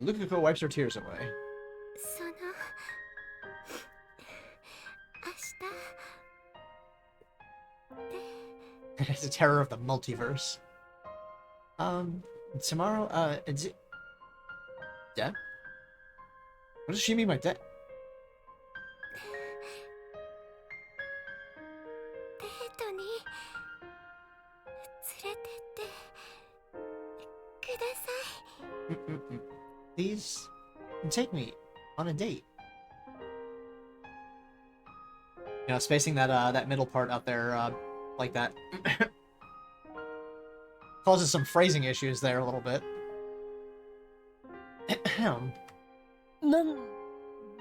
Lukiko wipes her tears away. その明日 It's a terror of the multiverse. Tomorrow, yeah? What does she mean by that? デートに連れてってください Please take me on a date. You know, spacing that that middle part out there like that causes some phrasing issues there a little bit. なん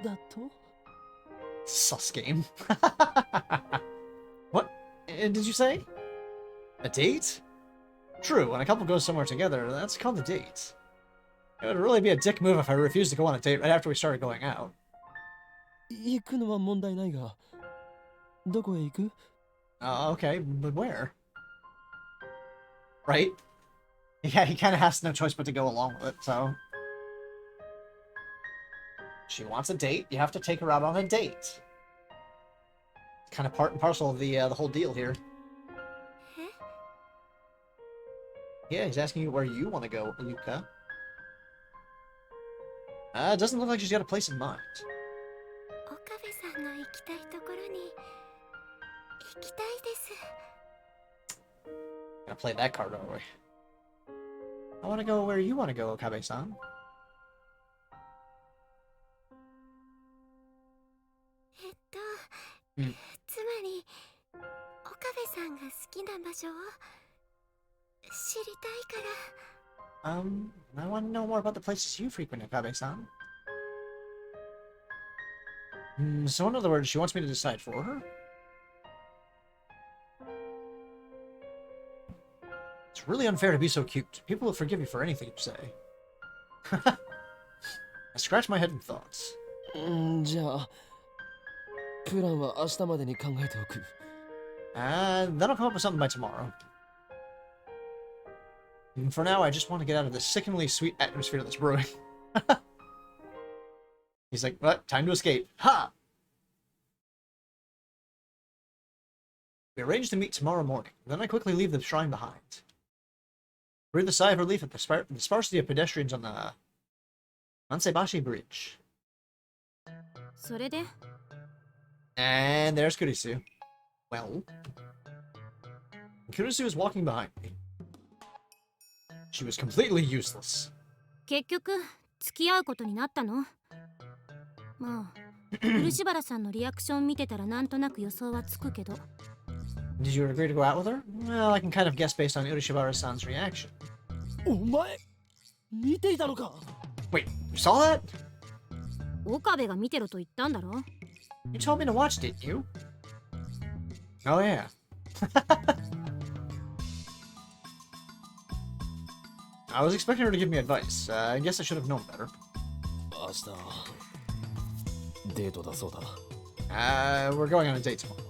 だと Sus game. What did you say? A date? True, when a couple goes somewhere together, that's called a date. It would really be a dick move if I refused to go on a date right after we started going out. 行くのは問題ないがどこへ行く Okay, but where? Right? Yeah, he kind of has no choice but to go along with it, so... She wants a date, you have to take her out on a date. Kind of part and parcel of the whole deal here. Yeah, he's asking you where you want to go, Luca. It doesn't look like she's got a place in mind. 岡部さんの行きたいところに行きたいです Gonna play that card over. I want to go where you want to go, Okabe-san. うんつまり岡部さんが好きな場所を知りたいから I want to know more about the places you frequent, Okabe-san. So in other words, she wants me to decide for her? It's really unfair to be so cute. People will forgive you for anything you say. I scratch my head in thoughts. じゃあプランは明日までに考えておく And then I'll come up with something by tomorrow. And for now, I just want to get out of this sickeningly sweet atmosphere that's brewing. He's like, what? Time to escape. Ha! We arrange to meet tomorrow morning. Then I quickly leave the shrine behind. Breathe a sigh of relief at the sparsity of pedestrians on the Mansebashi Bridge. それで And there's Kurisu. Well, Kurisu is walking behind me. She was completely useless. 結局付き合うことになったのまあ漆原さんのリアクション見てたらなんとなく予想はつくけど Did you agree to go out with her? Well, I can kind of guess based on Urishibara-san's reaction. お前見ていたのか。 Wait, you saw that? 岡部が見てろと言ったんだろ。 You told me to watch, didn't you? Oh, yeah. I was expecting her to give me advice. I guess I should have known better. 明日デートだそうだ。 We're going on a date tomorrow.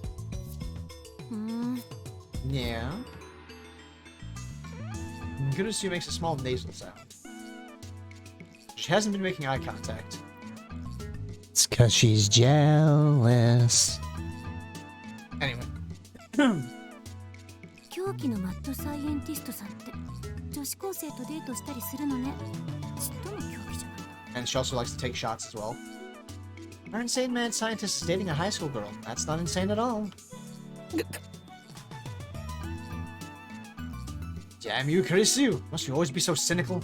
ふーん。 Yeah. Kurusu makes a small nasal sound. She hasn't been making eye contact. It's cause she's jealous. Anyway. 狂気のマッドサイエンティストさんって女子高生とデートしたりするのね。ちっとも狂気じゃないな。 And she also likes to take shots as well. Our insane mad scientist is dating a high school girl. That's not insane at all. Damn you, Kurisu! Must you always be so cynical?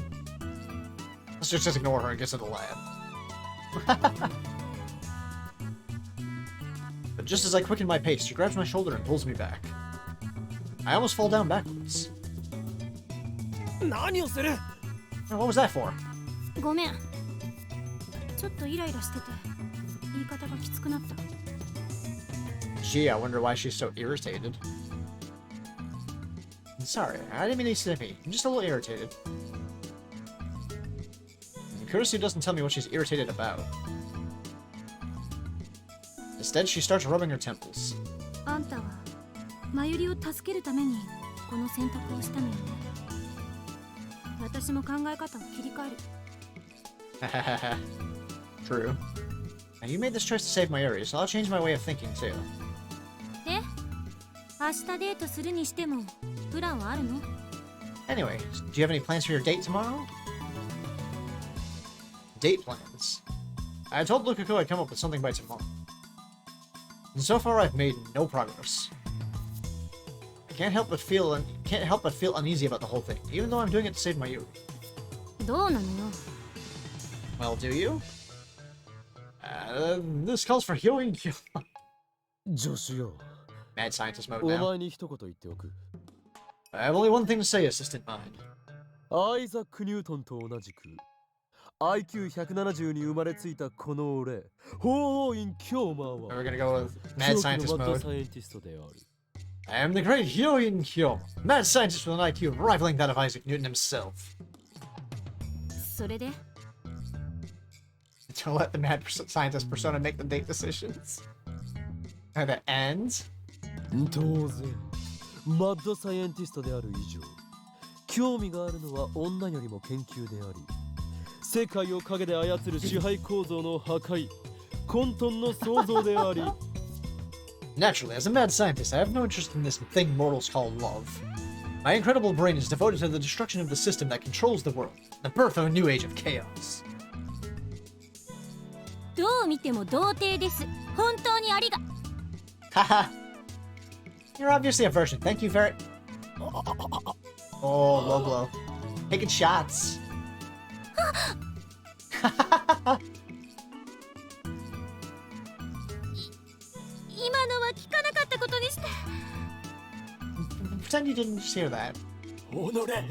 Let's just ignore her and get to the lab. But just as I quicken my pace, she grabs my shoulder and pulls me back. I almost fall down backwards. 何をする。 What was that for? ごめん。ちょっとイライラしてて言い方がきつくなった。 Gee, I wonder why she's so irritated. I'm sorry, I didn't mean to be snippy. I'm just a little irritated. And Kurisu doesn't tell me what she's irritated about. Instead, she starts rubbing her temples. あんたはマユリを助けるためにこの選択をしたのよね。私も考え方を切り替える。 True. Now, you made this choice to save my area, so I'll change my way of thinking too. で、明日デートするにしてもプランはあるの？ Anyway, do you have any plans for your date tomorrow? Date plans. I told Lukaku I'd come up with something by tomorrow. And so far, I've made no progress. I can't help but feel uneasy about the whole thing, even though I'm doing it to save my Yuri. どうなのよ。 Well, do you? This calls for healing. 助手よ。 Mad scientist mode お now. 前に一言言っておく。 I have only one thing to say, Assistant Mind. アイザック・ニュートンと同じく IQ170 に生まれついたこの俺、法王院京馬は We're gonna go with Mad 狂気 Scientist のマッド mode. サイエンティストである。 I am the great Hyoin Kyo, mad scientist with an IQ rivaling that of Isaac Newton himself. それで Don't let the mad scientist persona make the date decisions. And that ends. 当然、マッドサイエンティストである以上、興味があるのは女よりも研究であり、世界を陰で操る支配構造の破壊、混沌の創造であり。 Naturally, as a mad scientist, I have no interest in this thing mortals call love. My incredible brain is devoted to the destruction of the system that controls the world, the birth of a new age of chaos. どう見ても童貞です。本当にありが。 Haha. You're obviously a virgin. Thank you very. Oh, low blow. Taking shots. 今のは聞かなかったことにして。 Pretend you didn't just hear that. おのれ、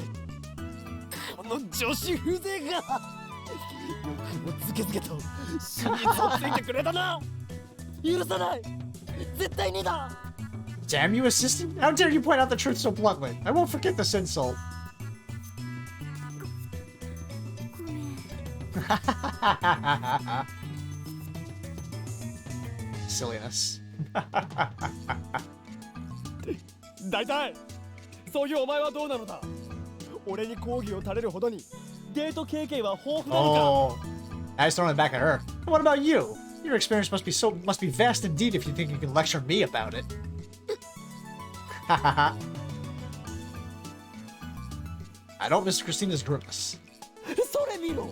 この女子風情がよくもズケズケと真実をついてくれたな。許さない。絶対にだ。 Damn you, assistant! How dare you point out the truth so bluntly? I won't forget this insult. ごめん。 Silliness. 大体そういうお前はどうなのだ。俺に講義を垂れるほどにデート経験は豊富なのか。 Oh, I was throwing it back at her. What about you? Your experience must be vast indeed if you think you can lecture me about it. I don't miss Christina's grimace. それ見ろ。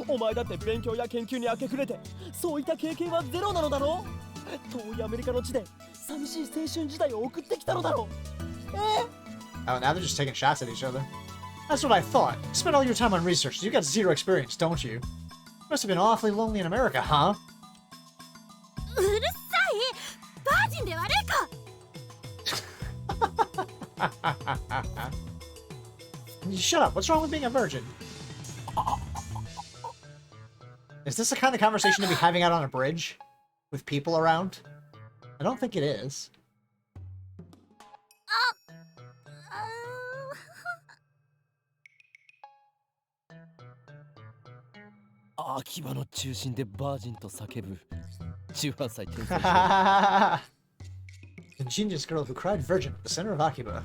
お前だって勉強や研究に明け暮れてそういった経験はゼロなのだろう。遠いアメリカの地で寂しい青春時代を送ってきたのだろう。Oh, now they're just taking shots at each other. That's what I thought. You spent all your time on research. You got zero experience, don't you? Must have been awfully lonely in America, huh? うるさい。バージンで悪いか。 Shut up. What's wrong with being a virgin? Is this the kind of conversation to be having out on a bridge? With people around? I don't think it is. 秋葉の中心でバージンと叫ぶ18歳天才 The genius girl who cried virgin at the center of Akiba.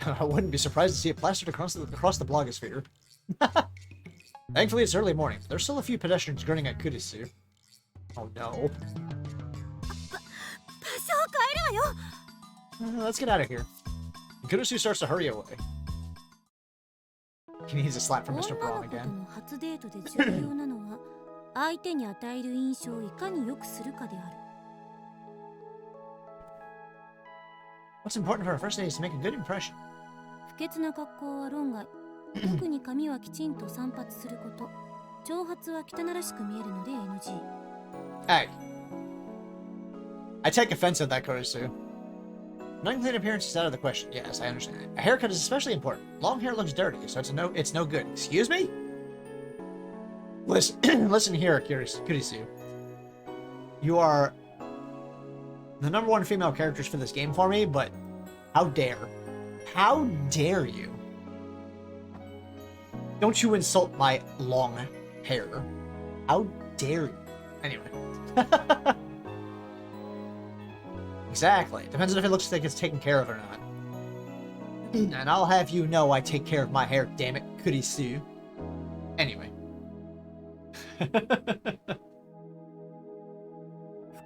I wouldn't be surprised to see it plastered across the blogosphere. Thankfully, it's early morning. There's still a few pedestrians grinning at Kurisu. Oh no. Let's get out of here. Kurisu starts to hurry away. He needs a slap from Mr. Braun again. 初デートで重要なのは相手に与える印象をいかに良くするかである。 What's important for a first date is to make a good impression. 不潔な格好は論外。特に髪はきちんと散髪すること。長髪は汚らしく見えるので NG。 Hey. I take offense at that, Kurisu. An unclean appearance is out of the question. Yes, I understand. A haircut is especially important. Long hair looks dirty, so it's no good. Excuse me? Listen, listen here, Kurisu. You are the #1 female characters for this game for me, but how dare you? Don't you insult my long hair. How dare you? Anyway. Exactly. Depends on if it looks like it's taken care of or not. And I'll have you know I take care of my hair, damn it, Kurisu. Anyway.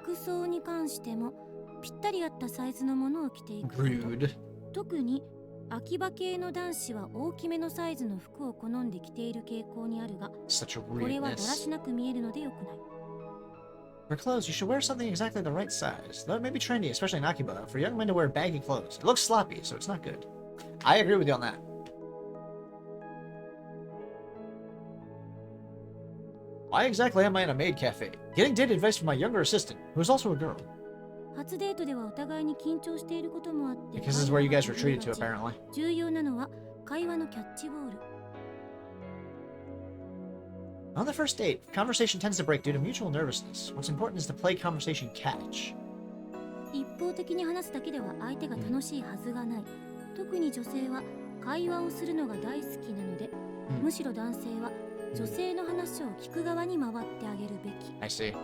服装に関してもぴったり合ったサイズのものを着ていくこと。 Rude. 特に秋葉系の男子は大きめのサイズの服を好んで着ている傾向にあるが、 Such a これはだら rudeness. しなく見えるので良くない。 For clothes, you should wear something exactly the right size. That may be trendy, especially in Akiba, for young men to wear baggy clothes. It looks sloppy, so it's not good. I agree with you on that. Why exactly am I in a maid cafe? Getting date advice from my younger assistant, who is also a girl. 初デートではお互いに緊張していることもあって、 Because this is where you guys were treated to, apparently. 重要なのは会話のキャッチボール。 On the first date, conversation tends to break due to mutual nervousness. What's important is to play conversation catch. 一方的に話すだけでは相手が楽しいはずがない。特に女性は会話をするのが大好きなので、むしろ男性は女性の話を聞く側に回ってあげるべき。 I see.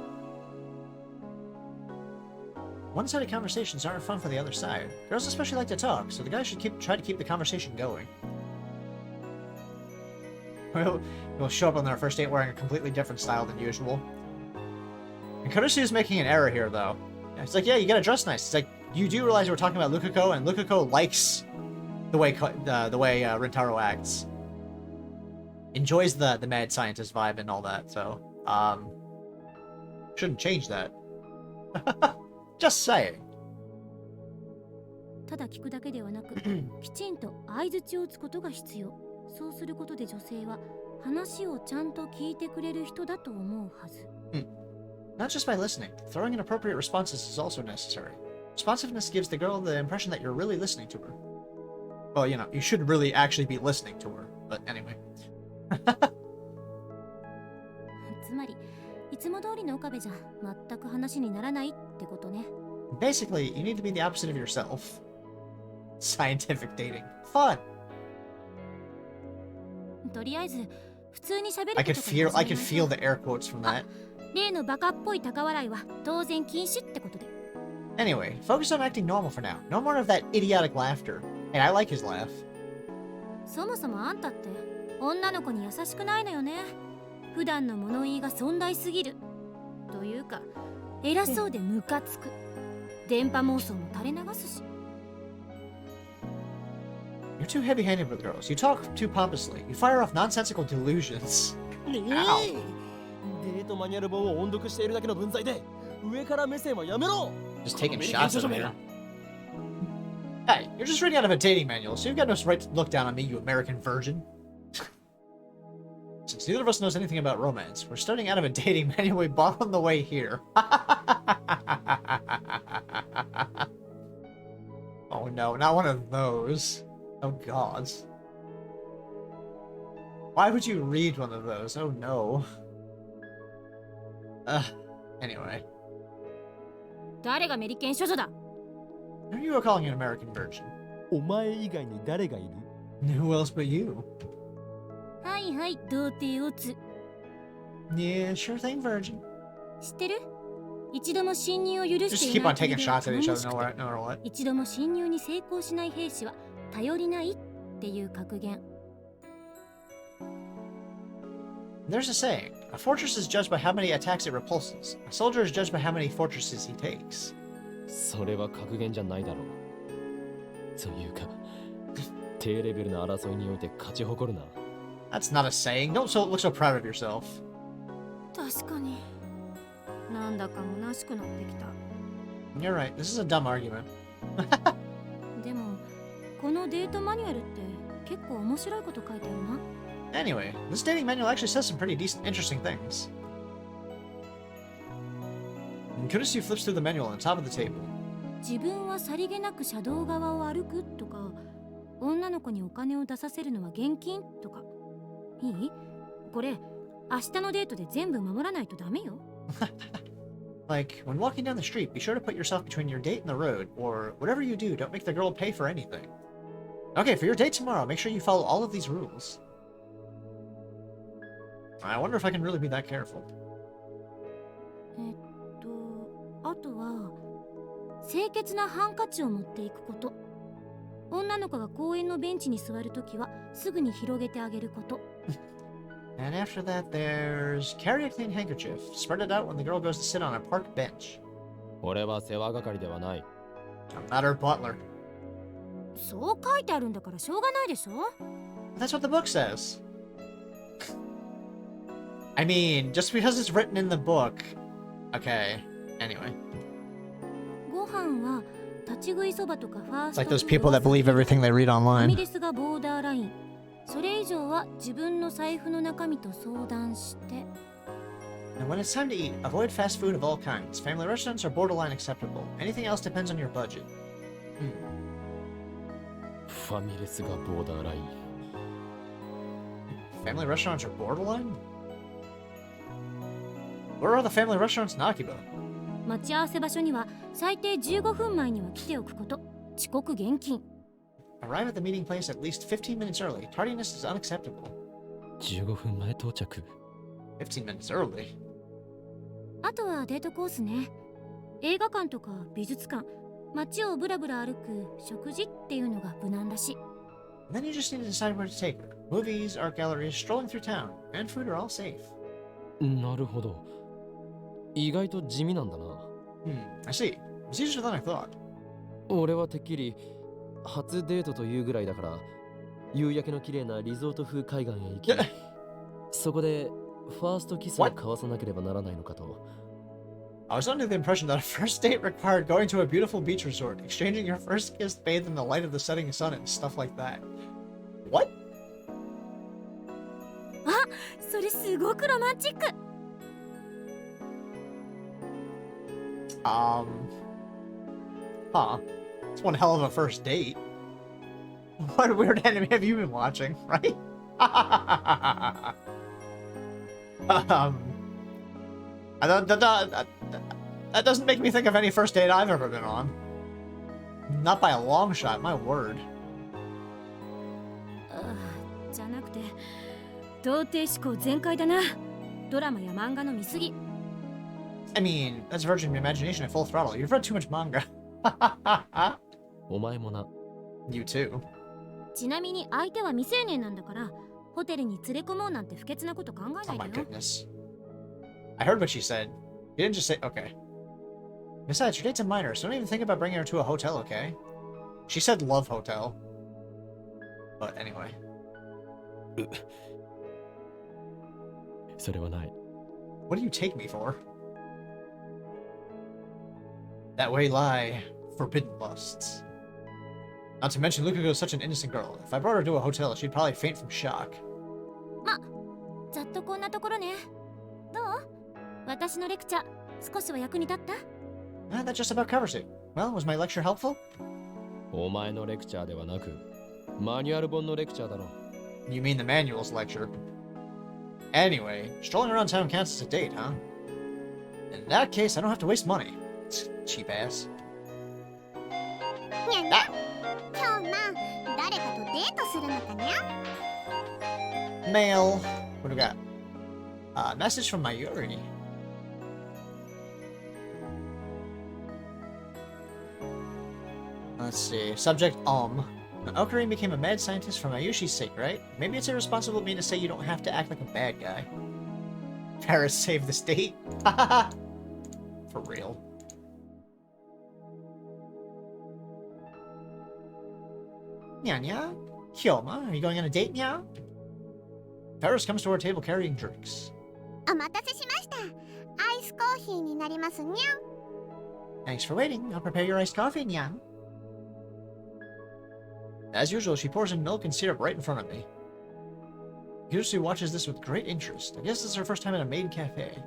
One-sided conversations aren't fun for the other side. Girls especially like to talk, so the guy should try to keep the conversation going. We'll show up on our first date wearing a completely different style than usual. And Kurisu is making an error here, though. It's like, yeah, you gotta dress nice. It's like, you do realize we're talking about Lukako, and Lukako likes the way Rintaro acts. Enjoys the mad scientist vibe and all that, so shouldn't change that. Just saying. ただ聞くだけではなく、きちんと相槌を打つことが必要。そうすることで女性は話をちゃんと聞いてくれる人だと思うはず。Not just by listening, throwing in appropriate responses is also necessary. Responsiveness gives the girl the impression that you're really listening to her. Well, you know, you should really actually be listening to her, but anyway. つまり、いつも通りの岡部じゃ全く話にならないってことね。Basically, you need to be the opposite of yourself. Scientific dating. Fun! とりあえず、普通に喋る I こ could と feel から I 始 could め feel ない the air quotes from that. 例のバカっぽい高笑いは当然禁止ってことで。Anyway, focus on acting normal for now. No more of that idiotic laughter. And I like his laugh. そもそもあんたって女の子に優しくないのよね。普段の物言いが尊大すぎる。というか、偉そうでムカつく。電波妄想も垂れ流すし。You're too heavy-handed with girls. You talk too pompously. You fire off nonsensical delusions. デートマニュアル本を音読しているだけの分際で上から目線はやめろ。 Just taking shots at her. Hey, you're just reading out of a dating manual, so you've got no right to look down on me, you American virgin. Since neither of us knows anything about romance, we're starting out of a dating manual we bought on the way here. Oh no, not one of those. Oh god. Why would you read one of those? Oh no. Anyway. 誰がアメリカン処女だ Who are you calling an American virgin? お前以外に誰がいる Who else but you? はいはい、童貞オツ。 Yeah, sure thing, virgin. 知ってる一度も侵入を許 Just してい keep な on い国 taking では shots at 頼 each も other しく no て matter what. 一度も侵入に成功しない兵士は頼りないっていう格言。 There's a saying, a fortress is judged by how many attacks it repulses. A soldier is judged by how many fortresses he takes. それは格言じゃないだろう。というか、低レベルな争いにおいて勝ち誇るな。That's not a saying. Don't look so proud of yourself. 確かに。なんだか虚しくなってきた。 You're right. This is a dumb argument. でも、このデートマニュアルって結構面白いこと書いてあるな。 Anyway, this dating manual actually says some pretty decent, interesting things. Kurusu flips through the manual on top of the table. 自分はさりげなく車道側を歩くとか、女の子にお金を出させるのは現金とか。いい？これ、明日のデートで全部守らないとダメよ。Like, when walking down the street, be sure to put yourself between your date and the road, or whatever you do, don't make the girl pay for anything. Okay, for your date tomorrow, make sure you follow all of these rules. I wonder if I can really be that careful. あとは、清潔なハンカチを持っていくこと。女の子が公園のベンチに座るときは、すぐに広げてあげること。And after that, there's carry a clean handkerchief. Spread it out when the girl goes to sit on a park bench. 俺は世話係ではない。I'm not her butler. そう書いてあるんだからしょうがないでしょ That's what the book says. I mean, just because it's written in the book. Okay, anyway. ご飯は立ち食いそばとかファー It's ス like ト those フー people ド that believe everything they read ファミ online. レスがボーダーライン。それ以上は自分の財布の中身と相談して。 And when it's time to eat, avoid fast food of all kinds. Family restaurants are borderline acceptable. Anything else depends on your budget. ファミレスがボーダーライン。Family restaurants are borderline? Where are the family restaurants in Akiba? 待ち合わせ場所には最低15分前には来ておくこと。遅刻厳禁。 Arrive at the meeting place at least 15 minutes early. Tardiness is unacceptable. 15分前到着。 15 minutes early? あとはデートコースね。映画館とか美術館、街をブラブラ歩く食事っていうのが無難だし。 And then you just need to decide where to take her. Movies, art galleries, strolling through town, and food are all safe. なるほど。意外と地味なんだな。I see. It's easier than I thought. 俺はてっきり初デートというぐらいだから夕焼けの綺麗なリゾート風海岸へ行きそこでファーストキスを交わさなければならないのかと。I was under the impression that a first date required going to a beautiful beach resort, exchanging your first kiss bathed in the light of the setting sun and stuff like that. What? あ、それすごくロマンチック。Huh. It's one hell of a first date. What weird anime have you been watching, right? That doesn't make me think of any first date I've ever been on. Not by a long shot, my word. じゃなくて、童貞思考全開だな。ドラマや漫画の見過ぎ。I mean, that's verging your imagination at full throttle. You've read too much manga. お前もな。You too. ちなみに相手は未成年なんだから、ホテルに連れ込もうなんて不潔なこと考え Oh な my いでよ。 goodness. I heard what she said. You didn't just say, okay. Besides, your date's a minor, so don't even think about bringing her to a hotel, okay? She said love hotel. But anyway. それはない。 What do you take me for? That way lie forbidden lusts. Not to mention, Lukaku is such an innocent girl. If I brought her to a hotel, she'd probably faint from shock. ま、ざっとこんなところね。どう？私のレクチャー、少しは役に立った？ That just about covers it. Well, was my lecture helpful? お前のレクチャーではなく、マニュアル本のレクチャーだろ。You mean the manuals lecture. Anyway, strolling around town counts as a date, huh? In that case, I don't have to waste money. Cheap ass. にゃにゃ今日誰かとデートするのかにゃ Mail. What do we got? Message from Mayuri. Let's see. Subject, Ocarina became a mad scientist for Mayushi's sake, right? Maybe it's irresponsible of me to say you don't have to act like a bad guy. Paris saved the state? For real. Nya nya? Hyoma, are you going on a date, nya? Paris comes to our table carrying drinks. お待たせしました。アイスコーヒーになりますにゃ Thanks for waiting. I'll prepare your iced coffee, nya. As usual, she pours in milk and syrup right in front of me. Yusu watches this with great interest. I guess this is her first time at a maid cafe.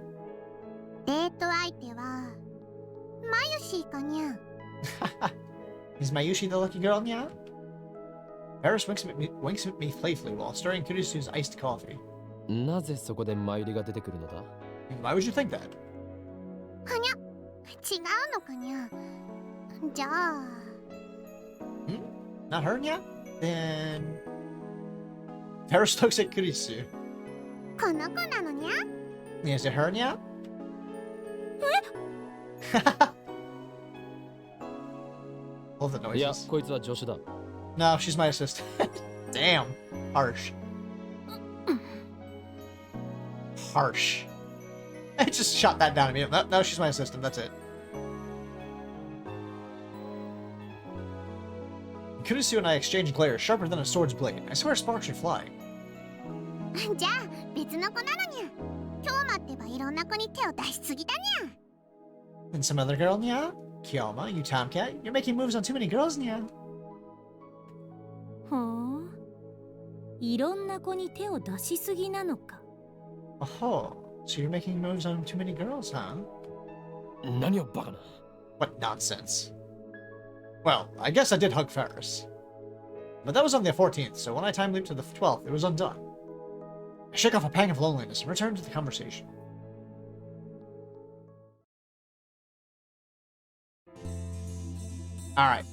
デート相手はマユシーかにゃ Is Mayushi the lucky girl, nya? Paris winks at me playfully while stirring Kurisu's iced coffee. なぜそこでマユリが出てくるのだ？ Why would you think that? はにゃ違うのかにゃじゃあ Not her, nya? Then... Paris looks at Kurisu. この子なのにゃ Is it her, nya? Love the いや、 noises. こいつは助手だ。No, she's my assistant. Damn. Harsh. Harsh. I just shot that down immediately. No, she's my assistant. That's it. Kurisu and I exchange glares sharper than a sword's blade. I swear sparks should fly. じゃあ別の子なのにゃ今日待ってばいろんな子に手を出しすぎたにゃ And some other girl, nya? Kyoma, you tomcat. You're making moves on too many girls, nya. ほう。いろんな子に手を出しすぎなのか。Oh, so you're making moves on too many girls, huh? 何をバカな。What nonsense. Well, I guess I did hug Ferris. But that was on the 14th, so when I time leaped to the 12th, it was undone. I shook off a pang of loneliness and returned to the conversation. Alright.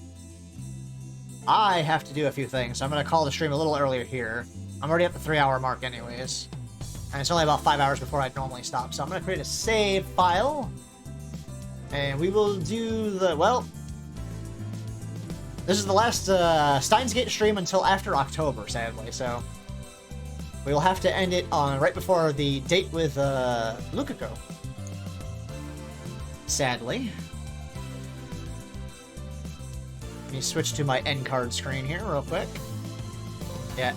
I have to do a few things, so I'm going to call the stream a little earlier here. I'm already at the 3-hour mark anyways. And it's only about 5 hours before I'd normally stop, so I'm going to create a save file. And we will do the, well... This is the last Steins Gate stream until after October, sadly, so... We will have to end it on right before the date with Lukako. Sadly. Let me switch to my end card screen here real quick. Yeah,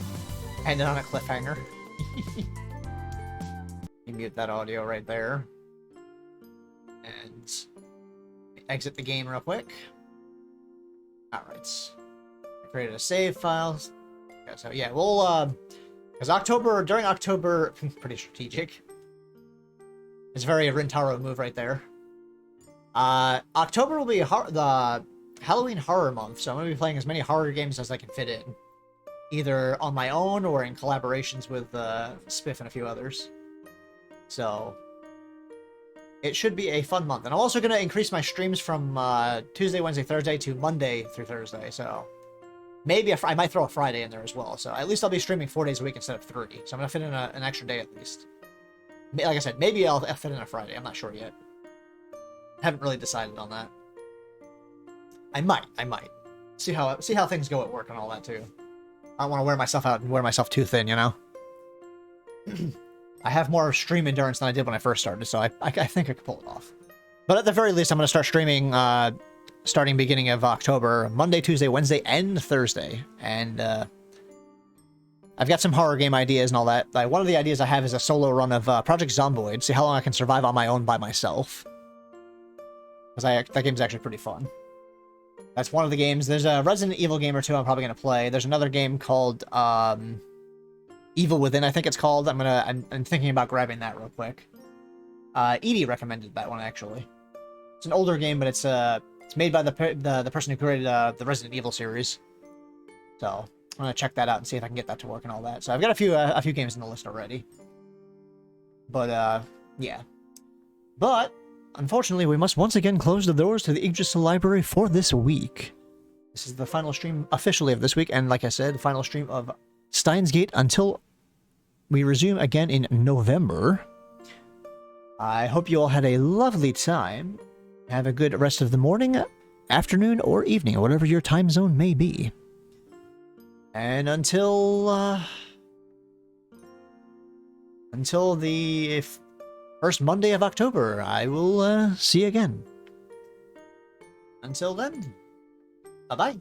ended on a cliffhanger. You mute that audio right there. And exit the game real quick. Alright. Created a save file. Okay, so yeah, we'll because during October, pretty strategic. It's a very Rintaro move right there. October will be the Halloween horror month, so I'm going to be playing as many horror games as I can fit in. Either on my own or in collaborations with Spiff and a few others. So, it should be a fun month. And I'm also going to increase my streams from Tuesday, Wednesday, Thursday to Monday through Thursday, so... Maybe I might throw a Friday in there as well, so at least I'll be streaming 4 days a week instead of 3. So I'm going to fit in an extra day at least. Like I said, maybe I'll fit in a Friday, I'm not sure yet. Haven't really decided on that. I might. See how things go at work and all that too. I don't want to wear myself out and wear myself too thin, you know? I have more stream endurance than I did when I first started, so I think I could pull it off. But at the very least, I'm going to start streaming starting beginning of October, Monday, Tuesday, Wednesday, and Thursday. And I've got some horror game ideas and all that. Like, one of the ideas I have is a solo run of Project Zomboid, see how long I can survive on my own by myself. Because that game's actually pretty fun. That's one of the games. There's a Resident Evil game or two I'm probably going to play. There's another game called Evil Within, I think it's called. I'm thinking about grabbing that real quick. Edie recommended that one, actually. It's an older game, but it's made by the person who created the Resident Evil series. So, I'm gonna check that out and see if I can get that to work and all that. So I've got a few games in the list already. But yeah. But unfortunately, we must once again close the doors to the Yggdrasil Library for this week. This is the final stream officially of this week, and like I said, the final stream of Steins Gate until we resume again in November. I hope you all had a lovely time. Have a good rest of the morning, afternoon, or evening, or whatever your time zone may be. And until the first Monday of October, I will see you again. Until then, bye-bye.